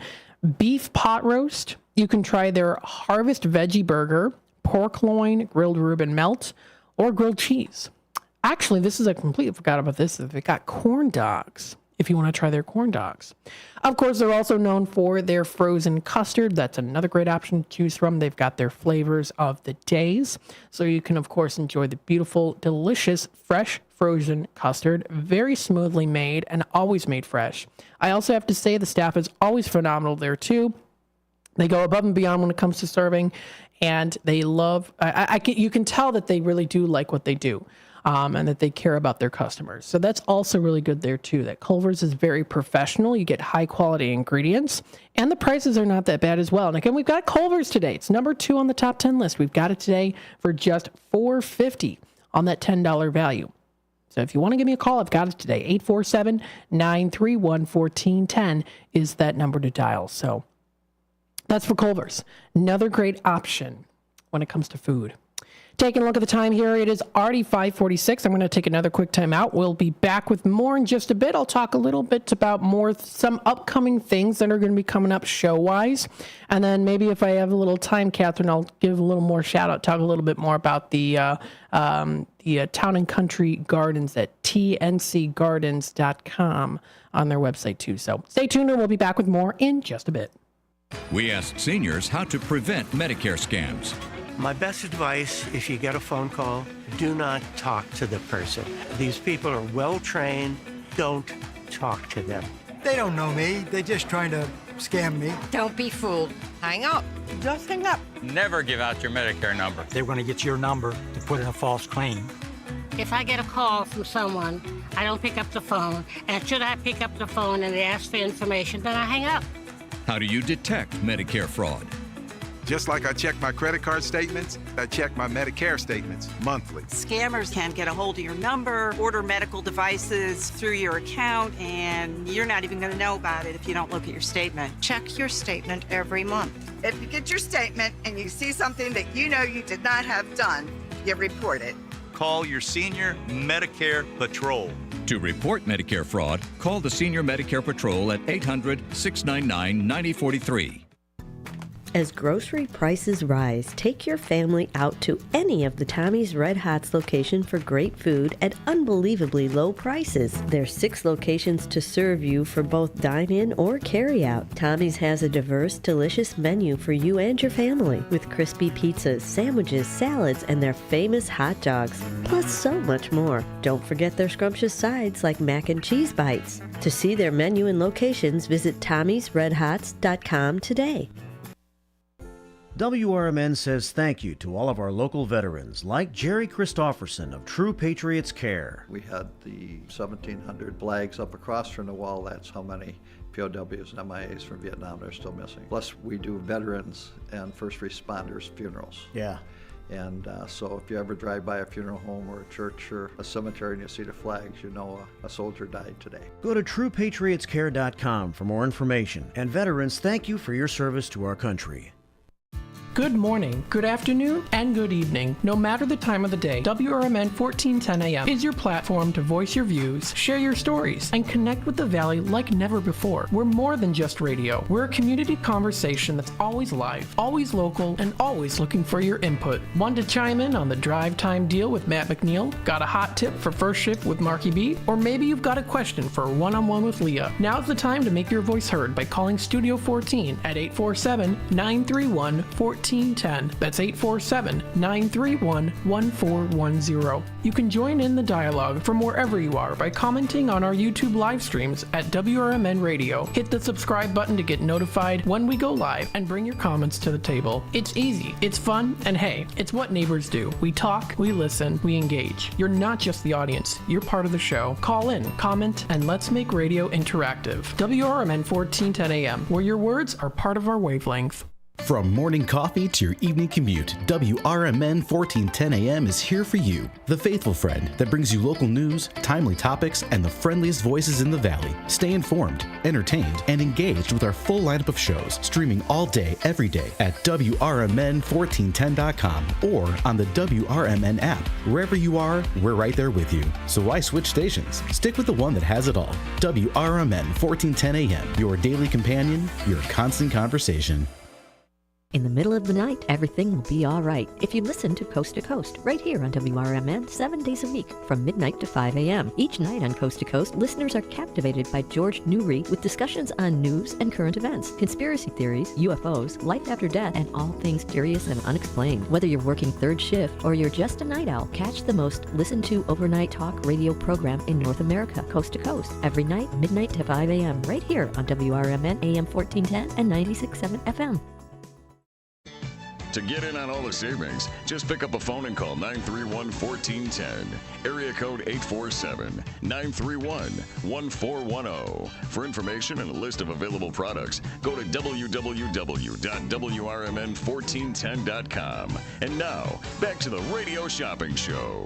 beef pot roast. You can try their harvest veggie burger, pork loin, grilled Reuben melt, or grilled cheese. Actually, I completely forgot about this. They've got corn dogs. if you want to try their corn dogs. Of course, they're also known for their frozen custard. That's another great option to choose from. They've got their flavors of the days. So you can, of course, enjoy the beautiful, delicious, fresh frozen custard, very smoothly made and always made fresh. I also have to say the staff is always phenomenal there too. They go above and beyond when it comes to serving, and they love, you can tell that they really do like what they do, and that they care about their customers. So that's also really good there too, that Culver's is very professional. You get high quality ingredients, and the prices are not that bad as well. And again, we've got Culver's today. It's number 2 on the top 10 list. We've got it today for just $4.50 on that $10 value. So if you want to give me a call, I've got it today. 847-931-1410 is that number to dial. So that's for Culver's. Another great option when it comes to food. Taking a look at the time here, it is already 5:46. I'm going to take another quick time out. We'll be back with more in just a bit. I'll talk a little bit about some upcoming things that are going to be coming up show-wise. And then maybe if I have a little time, Catherine, I'll give a little more shout-out, talk a little bit more about the Town and Country Gardens at tncgardens.com on their website, too. So stay tuned, and we'll be back with more in just a bit. We asked seniors how to prevent Medicare scams. My best advice, if you get a phone call, do not talk to the person. These people are well-trained. Don't talk to them. They don't know me. They're just trying to scam me. Don't be fooled. Hang up. Just hang up. Never give out your Medicare number. They're going to get your number to put in a false claim. If I get a call from someone, I don't pick up the phone. And should I pick up the phone and they ask for information, then I hang up. How do you detect Medicare fraud? Just like I check my credit card statements, I check my Medicare statements monthly. Scammers can get a hold of your number, order medical devices through your account, and you're not even going to know about it if you don't look at your statement. Check your statement every month. If you get your statement and you see something that you know you did not have done, you report it. Call your Senior Medicare Patrol. To report Medicare fraud, call the Senior Medicare Patrol at 800-699-9043. As grocery prices rise, take your family out to any of the Tommy's Red Hots location for great food at unbelievably low prices. There's 6 locations to serve you for both dine-in or carry-out. Tommy's has a diverse, delicious menu for you and your family, with crispy pizzas, sandwiches, salads, and their famous hot dogs, plus so much more. Don't forget their scrumptious sides like mac and cheese bites. To see their menu and locations, visit Tommy'sRedHots.com today. WRMN says thank you to all of our local veterans, like Jerry Christofferson of True Patriots Care. We had the 1,700 flags up across from the wall. That's how many POWs and MIAs from Vietnam are still missing. Plus, we do veterans and first responders funerals. Yeah. And so if you ever drive by a funeral home or a church or a cemetery and you see the flags, you know a soldier died today. Go to TruePatriotsCare.com for more information. And veterans, thank you for your service to our country. Good morning, good afternoon, and good evening. No matter the time of the day, WRMN 1410 AM is your platform to voice your views, share your stories, and connect with the Valley like never before. We're more than just radio. We're a community conversation that's always live, always local, and always looking for your input. Want to chime in on the drive time deal with Matt McNeil? Got a hot tip for first shift with Marky B? Or maybe you've got a question for a one-on-one with Leah. Now's the time to make your voice heard by calling Studio 14 at 847-931-1410. That's 847-931-1410. You can join in the dialogue from wherever you are by commenting on our YouTube live streams at WRMN Radio. Hit the subscribe button to get notified when we go live and bring your comments to the table. It's easy, it's fun, and hey, it's what neighbors do. We talk, we listen, we engage. You're not just the audience, you're part of the show. Call in, comment, and let's make radio interactive. WRMN 1410 AM, where your words are part of our wavelength. From morning coffee to your evening commute, WRMN 1410 AM is here for you. The faithful friend that brings you local news, timely topics, and the friendliest voices in the Valley. Stay informed, entertained, and engaged with our full lineup of shows, streaming all day, every day at WRMN1410.com or on the WRMN app. Wherever you are, we're right there with you. So why switch stations? Stick with the one that has it all. WRMN 1410 AM, your daily companion, your constant conversation. In the middle of the night, everything will be all right if you listen to Coast, right here on WRMN 7 days a week from midnight to 5 a.m. Each night on Coast to Coast, listeners are captivated by George Newry with discussions on news and current events, conspiracy theories, UFOs, life after death, and all things curious and unexplained. Whether you're working third shift or you're just a night owl, catch the most listened to overnight talk radio program in North America, Coast to Coast, every night, midnight to 5 a.m. right here on WRMN AM 1410 and 96.7 FM. To get in on all the savings, just pick up a phone and call 931-1410. Area code 847-931-1410. For information and a list of available products, go to www.WRMN1410.com. And now, back to the Radio Shopping Show.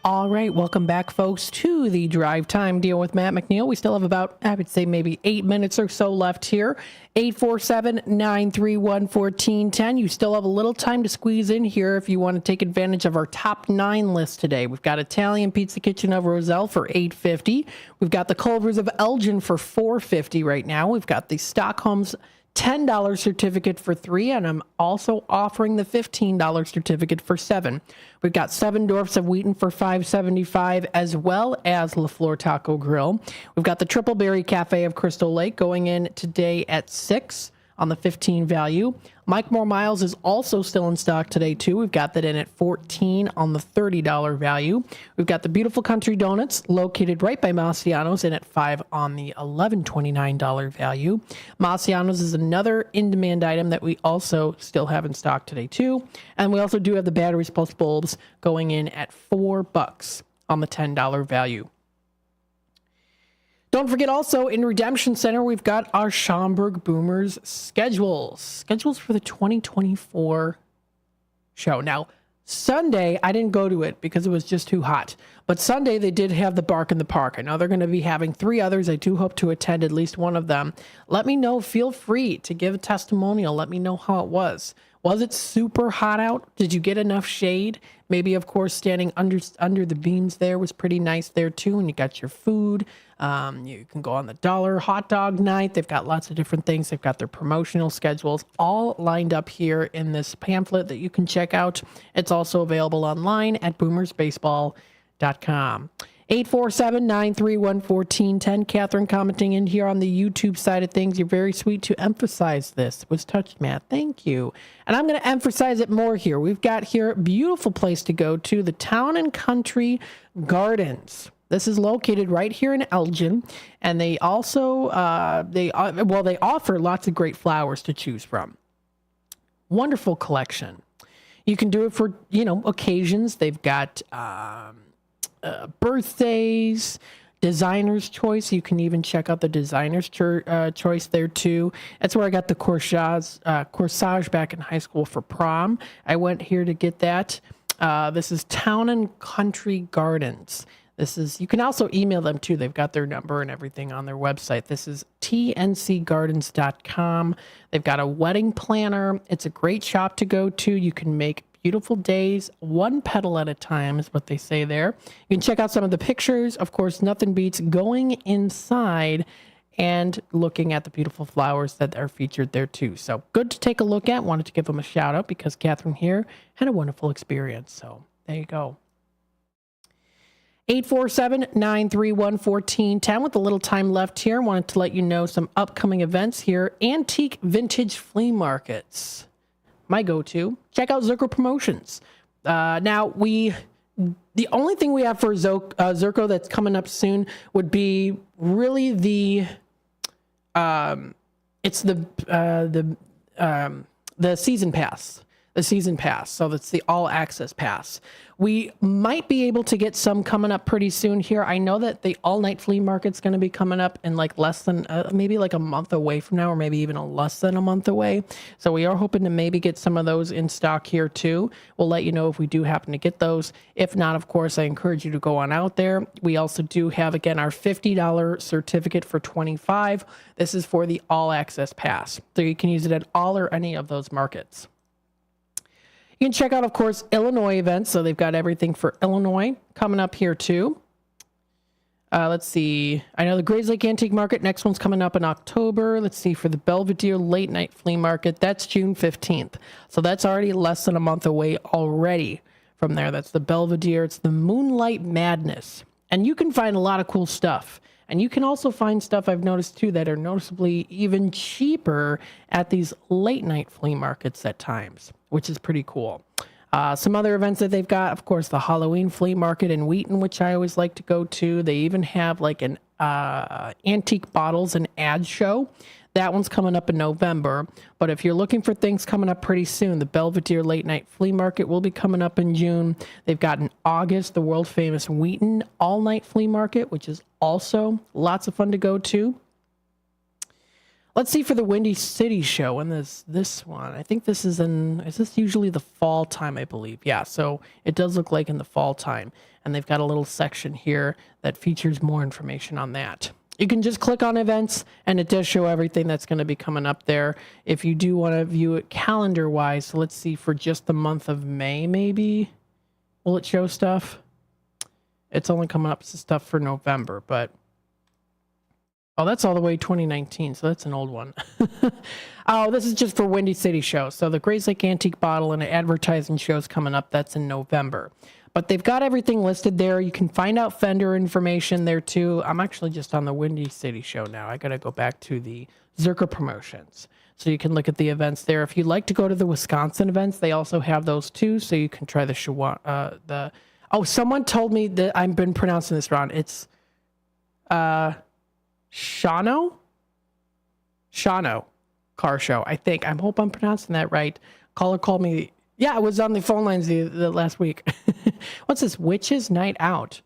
All right, welcome back, folks, to the Drive Time Deal with Matt McNeil. We still have about, I would say, maybe 8 minutes or so left here. 847-931-1410. You still have a little time to squeeze in here if you want to take advantage of our top 9 list today. We've got Italian Pizza Kitchen of Roselle for $8.50. We've got the Culvers of Elgin for $4.50 right now. We've got the Stockholm's $10 certificate for $3, and I'm also offering the $15 certificate for $7. We've got Seven Dwarfs of Wheaton for $5.75, as well as La Flor Taco Grill. We've got the Triple Berry Cafe of Crystal Lake going in today at $6 on the 15 value. Mike Moore Miles is also still in stock today, too. We've got that in at $14 on the $30 value. We've got the Beautiful Country Donuts located right by Massiano's in at $5 on the $11.29 value. Massiano's is another in-demand item that we also still have in stock today, too. And we also do have the Batteries Plus bulbs going in at $4 on the $10 value. Don't forget also in Redemption Center, we've got our Schaumburg Boomers schedules for the 2024 show. Now, Sunday, I didn't go to it because it was just too hot. But Sunday, they did have the Bark in the Park. I know they're going to be having 3 others. I do hope to attend at least one of them. Let me know. Feel free to give a testimonial. Let me know how it was. Was it super hot out? Did you get enough shade? Maybe, of course, standing under the beams there was pretty nice there, too. And you got your food. You can go on the dollar hot dog night. They've got lots of different things. They've got their promotional schedules all lined up here in this pamphlet that you can check out. It's also available online at boomersbaseball.com. 847-931-1410. Catherine commenting in here on the YouTube side of things. You're very sweet to emphasize this. Was touched, Matt. Thank you. And I'm going to emphasize it more here. We've got here a beautiful place to go to, the Town and Country Gardens. This is located right here in Elgin, and they also they offer lots of great flowers to choose from. Wonderful collection. You can do it for occasions. They've got birthdays, designer's choice. You can even check out the designer's choice there too. That's where I got the corsage back in high school for prom. I went here to get that. This is Town and Country Gardens. You can also email them too. They've got their number and everything on their website. This is tncgardens.com. They've got a wedding planner. It's a great shop to go to. You can make beautiful days, one petal at a time is what they say there. You can check out some of the pictures. Of course, nothing beats going inside and looking at the beautiful flowers that are featured there too. So good to take a look at. Wanted to give them a shout out because Catherine here had a wonderful experience. So there you go. 847-931-1410 with a little time left here. Wanted to let you know some upcoming events here. Antique Vintage Flea Markets. My go-to. Check out Zerko Promotions. Now, the only thing we have for Zerko that's coming up soon would be really the season pass. The season pass. So that's the all access pass. We might be able to get some coming up pretty soon here. I know that the all night flea market's going to be coming up in like less than maybe like a month away from now, or maybe even less than a month away. So we are hoping to maybe get some of those in stock here too. We'll let you know if we do happen to get those. If not, of course, I encourage you to go on out there. We also do have, again, our $50 certificate for $25. This is for the all access pass. So you can use it at all or any of those markets. You can check out, of course, Illinois events. So they've got everything for Illinois coming up here too. Let's see. I know the Grays Lake Antique Market. Next one's coming up in October. Let's see. For the Belvedere Late Night Flea Market, that's June 15th. So that's already less than a month away already from there. That's the Belvedere. It's the Moonlight Madness. And you can find a lot of cool stuff. And you can also find stuff I've noticed too that are noticeably even cheaper at these late night flea markets at times, which is pretty cool. Some other events that they've got, of course, the Halloween flea market in Wheaton, which I always like to go to. They even have like an antique bottles and ad show. That one's coming up in November. But if you're looking for things coming up pretty soon, the Belvedere Late Night Flea Market will be coming up in June. They've got in August the world famous Wheaton All Night Flea Market, which is also lots of fun to go to. Let's see for the Windy City Show and this one. I think this is this usually the fall time, I believe. Yeah, so it does look like in the fall time. And they've got a little section here that features more information on that. You can just click on events and it does show everything that's going to be coming up there. If you do want to view it calendar-wise, so let's see for just the month of May maybe. Will it show stuff? It's only coming up stuff for November, but oh, that's all the way 2019, so that's an old one. Oh, this is just for Windy City Show. So the Grays Lake Antique Bottle and advertising shows coming up. That's in November. But they've got everything listed there. You can find out vendor information there too. I'm actually just on the Windy City Show now. I got to go back to the Zerka promotions. So you can look at the events there. If you'd like to go to the Wisconsin events, they also have those too. So you can try the someone told me that I've been pronouncing this wrong. It's Shawano car show, I think. I hope I'm pronouncing that right. Caller called me. Yeah, it was on the phone lines the last week. What's this? Witches Night Out.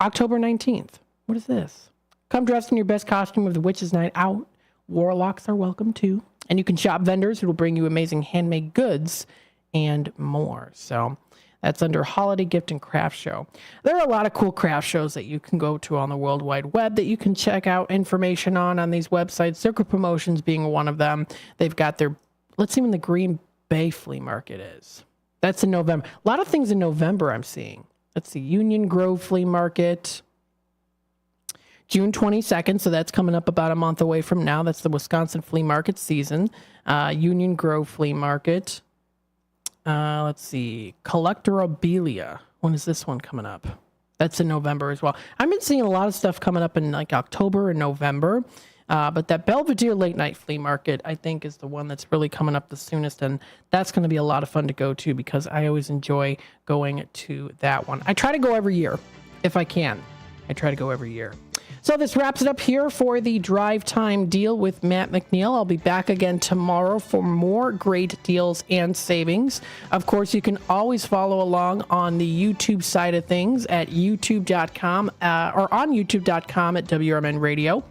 October 19th. What is this? Come dressed in your best costume of the Witches Night Out. Warlocks are welcome too. And you can shop vendors who will bring you amazing handmade goods and more. So that's under Holiday Gift and Craft Show. There are a lot of cool craft shows that you can go to on the World Wide Web that you can check out information on these websites. Circle Promotions being one of them. They've got their, let's see when the Green Bay Flea Market is. That's in November. A lot of things in November I'm seeing. Let's see, Union Grove Flea Market. June 22nd, so that's coming up about a month away from now. That's the Wisconsin Flea Market season. Union Grove Flea Market. Let's see, Collectorabilia. When is this one coming up? That's in November as well. I've been seeing a lot of stuff coming up in like October and November. But that Belvedere Late Night Flea Market, I think, is the one that's really coming up the soonest. And that's going to be a lot of fun to go to because I always enjoy going to that one. I try to go every year if I can. I try to go every year. So this wraps it up here for the Drive Time Deal with Matt McNeil. I'll be back again tomorrow for more great deals and savings. Of course, you can always follow along on the YouTube side of things at youtube.com or on youtube.com at WRMN Radio.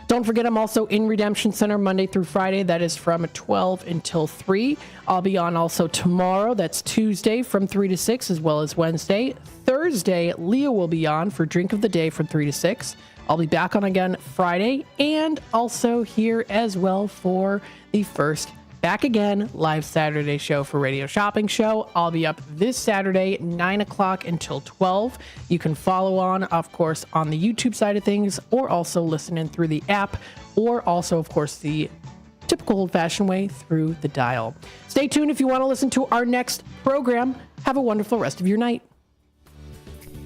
Don't forget, I'm also in Redemption Center Monday through Friday. That is from 12 until 3. I'll be on also tomorrow. That's Tuesday from 3 to 6, as well as Wednesday. Thursday, Leah will be on for Drink of the Day from 3 to 6. I'll be back on again Friday and also here as well for the first Back Again live Saturday show for Radio Shopping Show. I'll be up this Saturday, 9 o'clock until 12. You can follow on, of course, on the YouTube side of things, or also listen in through the app, or also, of course, the typical old-fashioned way through the dial. Stay tuned if you want to listen to our next program. Have a wonderful rest of your night.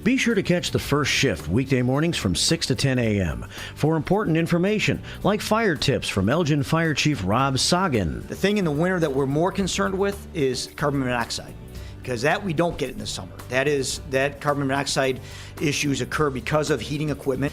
Be sure to catch the first shift weekday mornings from 6 to 10 a.m. for important information like fire tips from Elgin Fire Chief Rob Sagan. The thing in the winter that we're more concerned with is carbon monoxide, because that we don't get in the summer. That carbon monoxide issues occur because of heating equipment.